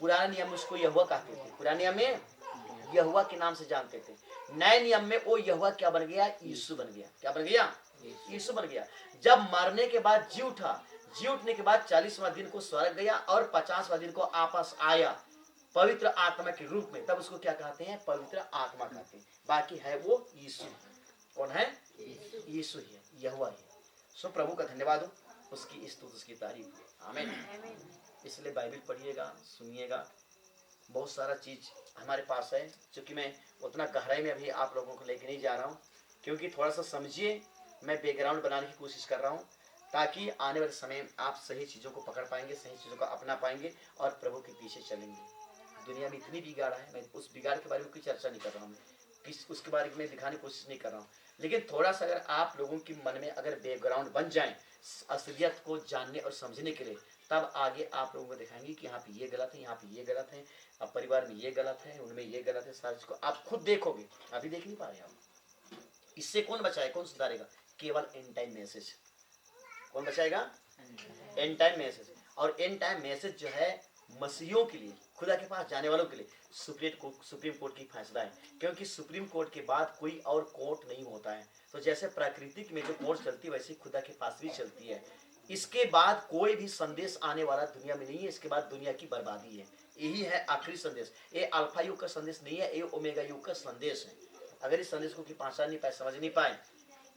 पुराने नियम में उसको यहोवा कहते थे, पुराने नियम में यहोवा के नाम से जानते थे। नए नियम में वो यहोवा क्या बन गया? यीशु बन गया। क्या बन गया? यीशु बन गया। जब मरने के बाद जी उठा, जी उठने के बाद 40वां दिन को स्वर्ग गया और 50वां दिन को आपस आया पवित्र आत्मा के रूप में, तब उसको क्या कहते हैं? पवित्र आत्मा कहते हैं। बाकी है वो यीशु। कौन है? यीशु ही है, यहोवा ही है। सो प्रभु का धन्यवाद हो, उसकी स्तुति, उसकी तारीफ। आमीन। इसलिए बाइबल पढ़िएगा, सुनिएगा। बहुत सारा चीज हमारे पास है, क्योंकि मैं उतना गहराई में अभी आप लोगों को लेके नहीं जा रहा हूँ, क्योंकि थोड़ा सा समझिए, मैं बैकग्राउंड बनाने की कोशिश कर रहा हूँ, ताकि आने वाले समय में आप सही चीज़ों को पकड़ पाएंगे, सही चीज़ों को अपना पाएंगे और प्रभु के पीछे चलेंगे। दुनिया में इतनी बिगाड़ है, मैं उस बिगाड़ के बारे में कोई चर्चा नहीं कर रहा हूँ, उसके बारे में दिखाने की कोशिश नहीं कर रहा हूँ, लेकिन थोड़ा सा अगर आप लोगों के मन में अगर बैकग्राउंड बन जाए असलियत को जानने और समझने के लिए, तब आगे आप लोगों को दिखाएंगे कि यहाँ पे ये गलत है, यहाँ पे ये गलत है, अब परिवार में ये गलत है, उनमें ये गलत है। सारी को आप खुद देखोगे, अभी देख नहीं पा रहे आप। इससे कौन बचाएगा, कौन सुधारेगा? केवल एंड टाइम मैसेज। कौन बचाएगा? And time message. और एंड टाइम मैसेज जो है मसीहियों के लिए, खुदा के पास जाने वालों के लिए सुप्रीम कोर्ट की फैसला है, क्योंकि सुप्रीम कोर्ट के बाद कोई और कोर्ट नहीं होता है। तो जैसे प्राकृतिक में जो कोर्ट चलती है, वैसे खुदा के पास भी चलती है। इसके बाद कोई भी संदेश आने वाला दुनिया में नहीं है। इसके बाद दुनिया की बर्बादी है। यही है आखिरी संदेश। ये अल्फा युग का संदेश नहीं है, ये ओमेगा युग का संदेश है। अगर इस संदेश को पहचान नहीं पाए, समझ नहीं पाए,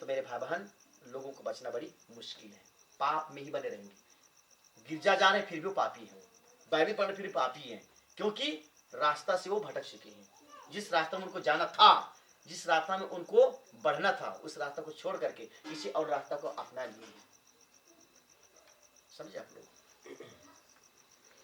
तो मेरे भाई बहन, लोगों को बचना बड़ी मुश्किल है। पाप में ही बने रहेंगे। गिरजा जा रहे फिर भी वो पापी है, बाइबल पढ़ने फिर भी पापी है, क्योंकि रास्ता से वो भटक चुके हैं। जिस रास्ता में उनको जाना था, जिस रास्ता में उनको बढ़ना था, उस रास्ता को छोड़ करके किसी और रास्ता को अपना लिए। समझे आप लोग?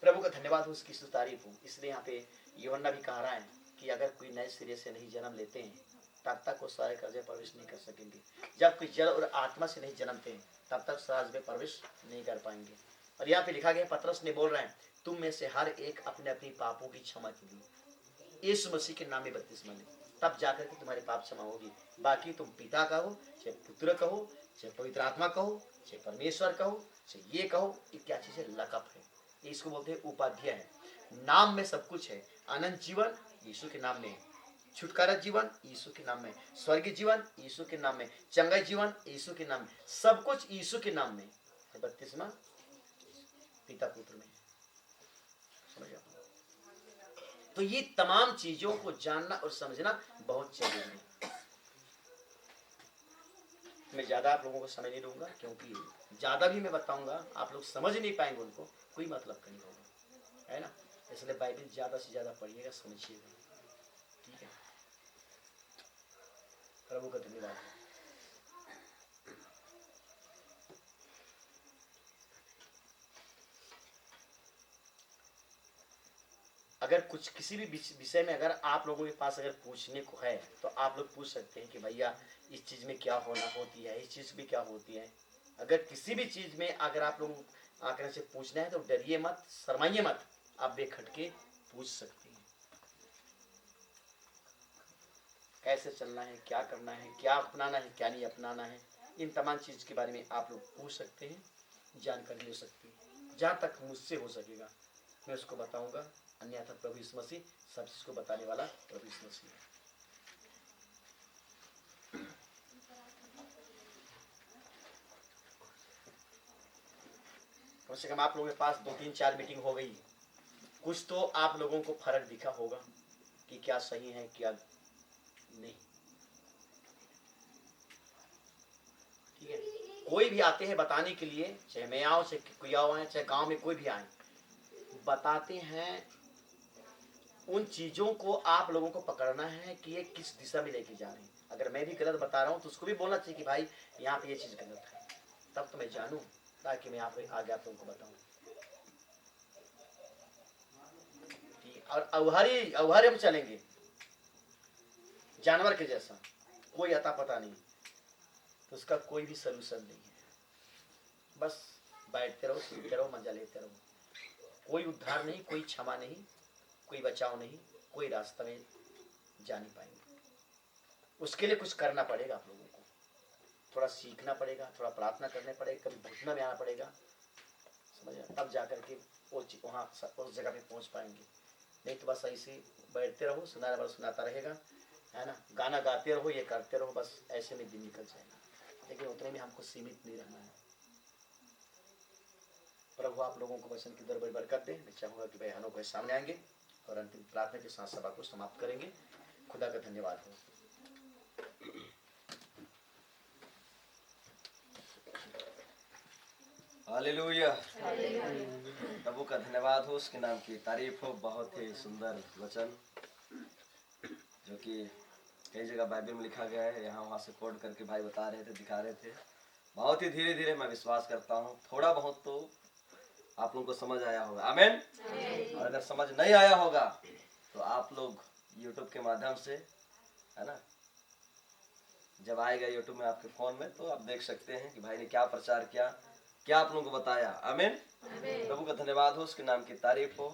प्रभु का धन्यवाद हो, उसकी तारीफ हो। इसलिए यहाँ पे यूहन्ना भी कह रहा है कि अगर कोई नए सिरे से नहीं जन्म लेते हैं, तब तक वो सारे कर्जे प्रवेश नहीं कर सकेंगे। जब कोई जल और आत्मा से नहीं जन्मते हैं, तब तक स्वराज में प्रवेश नहीं कर पाएंगे। और यहाँ पे लिखा गया, पतरस ने बोल रहे हैं, तुम में से हर एक अपने अपनी पापों की क्षमा के लिए यीशु मसीह के नाम में बपतिस्मा ले, तब जाकर के तुम्हारे पाप क्षमा होगी। बाकी तुम पिता कहो, चाहे पुत्र कहो, चाहे पवित्र आत्मा कहो, चाहे परमेश्वर कहो, चाहे ये कहो, ये क्या चीज है? लकप है। इसको बोलते हैं उपाध्याय है। नाम में सब कुछ है। अनंत जीवन यीशु के नाम में है, छुटकारा जीवन यीशु के नाम में, स्वर्गीय जीवन यीशु के नाम में, चंगाई जीवन यीशु के नाम में, सब कुछ यीशु के नाम में। बपतिस्मा पिता पुत्र में। समझ आप? तो ये तमाम चीजों को जानना और समझना बहुत जरूरी है। मैं ज़्यादा आप लोगों को समय नहीं दूंगा, क्योंकि ज़्यादा भी मैं बताऊंगा आप लोग समझ नहीं पाएंगे, उनको कोई मतलब का नहीं होगा, है ना। इसलिए बाइबल ज़्यादा से ज़्यादा पढ़िएगा, समझिएगा, ठीक है। प्रभु का धन्यवाद। अगर कुछ किसी भी विषय में अगर आप लोगों के पास अगर पूछने को है तो आप लोग पूछ सकते हैं कि भैया इस चीज़ में क्या होती है, इस चीज़ में क्या होती है। अगर किसी भी चीज़ में अगर आप लोग आकर से पूछना है तो डरिए मत, शर्माइए मत, आप बेखटके पूछ सकते हैं। कैसे चलना है, क्या करना है, क्या अपनाना है, क्या नहीं अपनाना है, इन तमाम चीज़ के बारे में आप लोग पूछ सकते हैं, जानकारी ले सकते हैं। जहाँ तक मुझसे हो सकेगा मैं उसको बताऊंगा, अन्यथा प्रभु यीशु मसीह सब चीज़ को बताने वाला प्रभु यीशु मसीह है। कम से कम आप लोगों के पास 2-3-4 मीटिंग हो गई, कुछ तो आप लोगों को फर्क दिखा होगा कि क्या सही है क्या नहीं, ठीक है। कोई भी आते हैं बताने के लिए, चाहे मैं आऊँ, चाहे कोई आए, चाहे गांव में कोई भी आए, बताते हैं। उन चीज़ों को आप लोगों को पकड़ना है कि ये किस दिशा में लेके जा रहे हैं। अगर मैं भी गलत बता रहा हूँ तो उसको भी बोलना चाहिए कि भाई यहाँ पे ये चीज़ गलत है, तब तो मैं जानूँ, ताकि मैं आगे आप लोगों को बताऊँ। और अवहारी हम चलेंगे जानवर के जैसा, कोई अता पता नहीं, तो उसका कोई भी सलूशन नहीं है। बस बैठते रहो, सुनते रहो, मजा लेते रहो। कोई उद्धार नहीं, कोई क्षमा नहीं, कोई बचाव नहीं, कोई रास्ता में जा नहीं पाएंगे। उसके लिए कुछ करना पड़ेगा आप लोगों को, थोड़ा सीखना पड़ेगा, थोड़ा प्रार्थना करने पड़ेगा, कभी घुटना में आना पड़ेगा, समझे, तब जाकर के वहाँ उस जगह पे पहुँच पाएंगे। नहीं तो बस ऐसे बैठते रहो, सुनाने वाला सुनाता रहेगा, है ना, गाना गाते रहो, ये करते रहो, बस ऐसे में दिन निकल जाएगा। लेकिन उतने में हमको सीमित नहीं रहना है। प्रभु आप लोगों को वचन की दर बड़ी बरकत दे। मैं चाहूँगा कि बहनों के सामने आएंगे और अंतिम प्रार्थना के साथ सभा को समाप्त करेंगे। खुदा का धन्यवाद हो। हालेलुया, प्रभु का धन्यवाद हो, उसके नाम की तारीफ हो। बहुत ही सुंदर वचन जो कि कई जगह बाइबल में लिखा गया है, यहाँ वहाँ से कोट करके भाई बता रहे थे, दिखा रहे थे। बहुत ही धीरे धीरे मैं विश्वास करता हूँ थोड़ा बहुत तो आप लोगों को समझ आया होगा। आमीन। और अगर समझ नहीं आया होगा तो आप लोग YouTube के माध्यम से, है ना, जब आएगा YouTube में आपके फ़ोन में तो आप देख सकते हैं कि भाई ने क्या प्रचार किया, क्या आप लोगों को बताया। आमीन। प्रभु का धन्यवाद हो, उसके नाम की तारीफ हो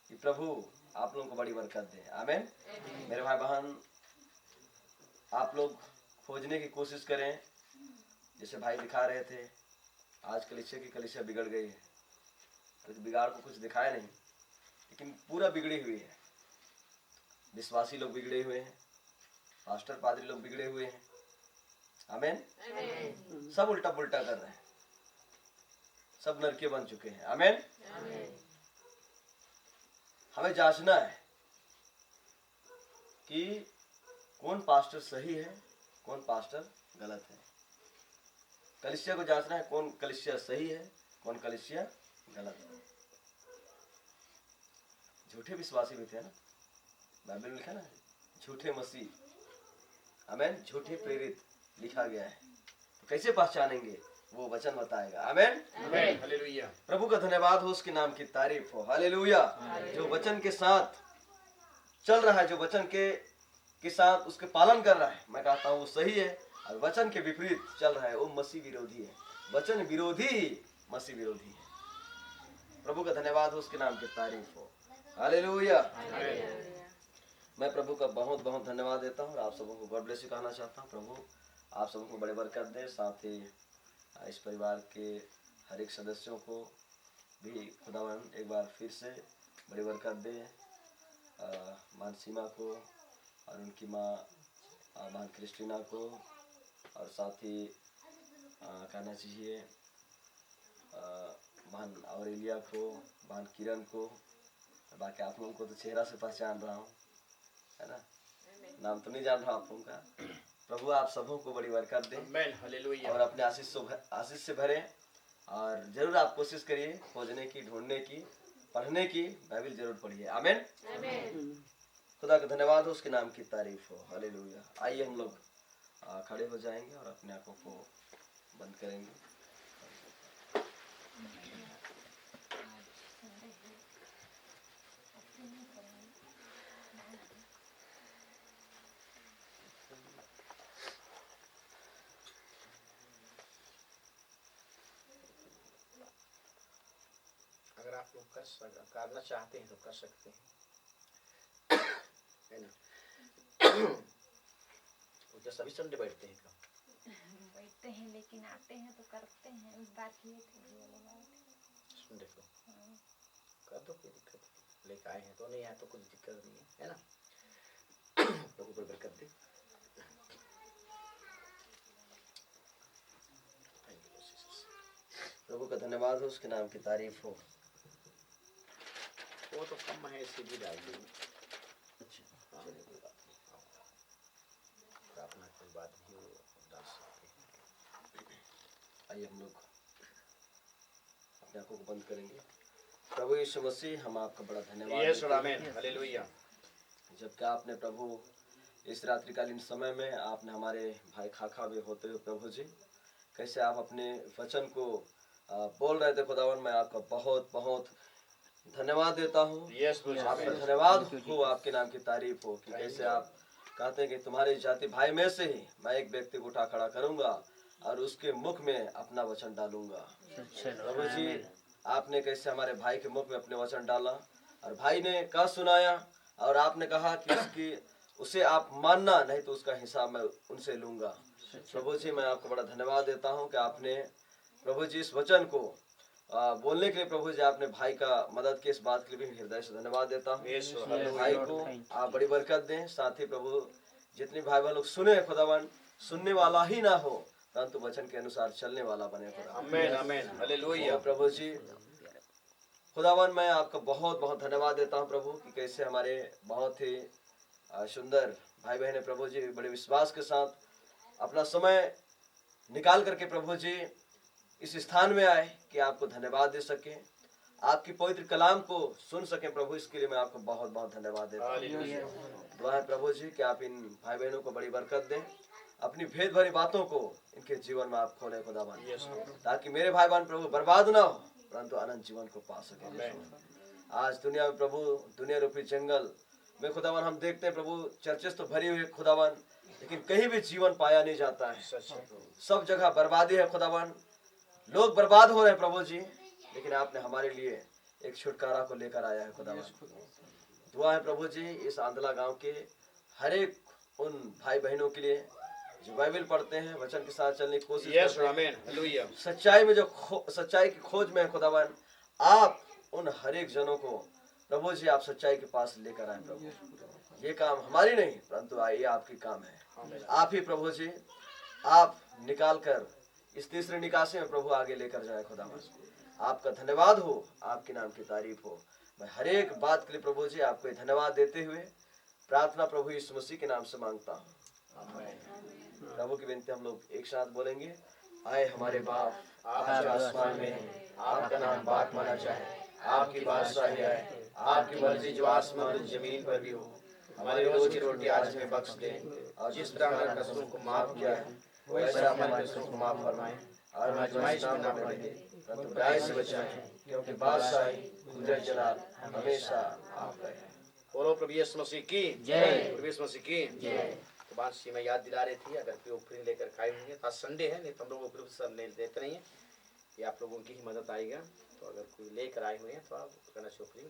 कि प्रभु आप लोगों को बड़ी बरकत दे। आमीन। मेरे भाई बहन, आप लोग खोजने की कोशिश करें, जैसे भाई दिखा रहे थे, आज कलीसिया बिगड़ गई है। तो बिगाड़ को कुछ दिखाया नहीं, लेकिन पूरा बिगड़ी हुई है। विश्वासी लोग बिगड़े हुए हैं, पास्टर पादरी लोग बिगड़े हुए हैं। आमीन। सब उल्टा पुल्टा कर रहे हैं, सब नरके बन चुके हैं। आमीन। हमें जांचना है कि कौन पास्टर सही है, कौन पास्टर गलत है। कलीसिया को जांचना है, कौन कलीसिया सही है, कौन कलीसिया गलत है। झूठे विश्वासी भी थे ना, बाइबल में लिखा ना, झूठे मसीह, आमीन, झूठे प्रेरित लिखा गया है। तो कैसे पहचानेंगे, वो वचन बताएगा। आमीन। हालेलुया। प्रभु का धन्यवाद हो, उसके नाम की तारीफ हो। हालेलुया। जो वचन के साथ चल रहा है, जो वचन के साथ उसके पालन कर रहा है, मैं कहता हूँ वो सही है। और वचन के विपरीत चल रहा है, वो मसीह विरोधी है। वचन विरोधी ही मसीह विरोधी है। प्रभु का धन्यवाद हो, उसके नाम की तारीफ हो। हालेलुया। मैं प्रभु का बहुत बहुत धन्यवाद देता हूँ और आप सबों को गॉड ब्लेस यू कहना चाहता हूँ। प्रभु आप सबों को बड़े बरकत दे, साथ ही इस परिवार के हर एक सदस्यों को भी खुदावन एक बार फिर से बड़ी बरकत दे। मानसीमा को और उनकी माँ महान क्रिस्टीना को, और साथ ही कहना चाहिए महान औरेलिया को, महान किरण को, बाकी आप लोगों को तो चेहरा से पहचान रहा हूँ, है ना, नाम तो नहीं जान रहा आप लोगों का। प्रभु आप सबों को बड़ी बरकत दें आमेन हालेलुया और अपने आशीष से भरें। और जरूर आप कोशिश करिए खोजने की, ढूंढने की, पढ़ने की, बाइबल जरूर पढ़िए। आमीन। खुदा का धन्यवाद हो, उसके नाम की तारीफ हो। हालेलुया। आइए हम लोग खड़े हो जाएंगे और अपने आंखों को बंद करेंगे। अगर आप लोग करना चाहते हैं तो कर सकते हैं, है ना। तो सभी संडे बैठते हैं क्या? बैठते हैं, लेकिन आते हैं तो करते हैं। उस बार किए थे संडे को कर दो, कोई दिक्कत नहीं। लेकर आए हैं तो नहीं आए तो कुछ दिक्कत नहीं है ना। प्रभु पर बरकत दे। प्रभु का धन्यवाद हो, उसके नाम की तारीफ हो। वो तो कम है, इसी भी डाल देंगे। अच्छा, चलिए कोई बात नहीं। प्रार्थना कोई बात नहीं, वो डाल सकते हैं। आइए हम लोग अपने आंखों को बंद करेंगे। प्रभु यीशु मसीह, हम आपका बड़ा धन्यवाद यीशु देते हैं। आमीन हालेलुया। जबकि आपने प्रभु इस रात्रिकालीन समय में आपने हमारे भाई खाखा में होते हुए प्रभु जी कैसे आप अपने वचन को बोल रहे थे खुदावन, मैं आपका बहुत बहुत धन्यवाद देता हूँ। आपका धन्यवाद हो, आपके नाम की तारीफ हो कि कैसे आप कहते हैं कि तुम्हारी जाति भाई में से ही मैं एक व्यक्ति को उठा खड़ा करूंगा और उसके मुख में अपना वचन डालूंगा। प्रभु जी, आपने कैसे हमारे भाई के मुख में अपने वचन डाला और भाई ने कहा सुनाया और आपने कहा कि उसे आप मानना, नहीं तो उसका हिसाब मैं उनसे लूंगा। प्रभु जी, मैं आपको बड़ा धन्यवाद देता हूं कि आपने प्रभु जी इस वचन को बोलने के लिए प्रभु जी आपने भाई का मदद की। इस बात के लिए भी हृदय से धन्यवाद देता हूँ। भाई को आप बड़ी बरकत दें। साथ ही प्रभु जितने भाई बहन लोग सुने खुदावन, सुनने वाला ही ना हो परंतु वचन के अनुसार चलने वाला बने खुदा। आमीन आमीन हालेलुया। प्रभु जी खुदावन, मैं आपका बहुत बहुत धन्यवाद देता हूँ प्रभु कि कैसे हमारे बहुत ही सुंदर भाई बहन प्रभु जी बड़े विश्वास के साथ अपना समय निकाल करके प्रभु जी इस स्थान में आए कि आपको धन्यवाद दे सके, आपकी पवित्र कलाम को सुन सके। प्रभु इसके लिए मैं आपको बहुत बहुत धन्यवाद देता हूँ। दुआ है प्रभु जी कि आप इन भाई बहनों को बड़ी बरकत दें, अपनी भेद भरी बातों को इनके जीवन में आप खोले खुदावन, ताकि मेरे भाई बहन प्रभु बर्बाद ना हो परंतु अनंत जीवन को पा सके। आज दुनिया में प्रभु, दुनिया रूपी जंगल में खुदावन हम देखते हैं प्रभु चर्चेस तो भरी हुई खुदावन, लेकिन कहीं भी जीवन पाया नहीं जाता है। सब जगह बर्बादी है खुदावन, लोग बर्बाद हो रहे हैं प्रभु जी, लेकिन आपने हमारे लिए एक छुटकारा को लेकर आया है खुदावन। दुआ है प्रभु जी इस आंधला गांव के हर एक उन भाई बहनों के लिए जो बाइबल पढ़ते हैं, वचन के साथ चलने की कोशिश करते हैं, सच्चाई में जो सच्चाई की खोज में है खुदावन, आप उन हर एक जनों को प्रभु जी आप सच्चाई के पास लेकर आए प्रभु। ये काम हमारी नहीं परंतु ये आपकी काम है। आप ही प्रभु जी आप निकाल कर इस तीसरे निकासी में प्रभु आगे लेकर जाए खुदावन। आपका धन्यवाद हो, आपके नाम की तारीफ हो। मैं हर एक बात के लिए प्रभु जी आपको धन्यवाद देते हुए प्रार्थना प्रभु यीशु मसीह के नाम से मांगता हूँ। प्रभु की विनती हम लोग एक साथ बोलेंगे। आए हमारे बाप, आप जो आसमान में हैं, आपका नाम बात माना जाए, आपकी बादशाही आए, आपकी मर्जी जो आसमान और जमीन पर भी हो। हमारी रोज की रोटी आज हमें बख्श दे और जिस तरह हमारे कसूरों को माफ किया है वैसे हमारे कसूरों को माफ फरमाए और हमारी आजमाइश में ना पड़े परंतु बुराई से बचाएं, क्योंकि बादशाही, कुदरत, जलाल हमेशा आपका है। बोलो प्रभु यीशु मसीह की जय। प्रभु यीशु मसीह की जय। तो बांसी में याद दिला रही थी, अगर कोई ऊपरी लेकर खाए होंगे तो आज संडे है, नहीं तो हम लोग ऊपरी सब ले देते नहीं है, ये आप लोगों की ही मदद आएगा। तो अगर कोई लेकर आए हुए हैं तो आप करना ऊपरी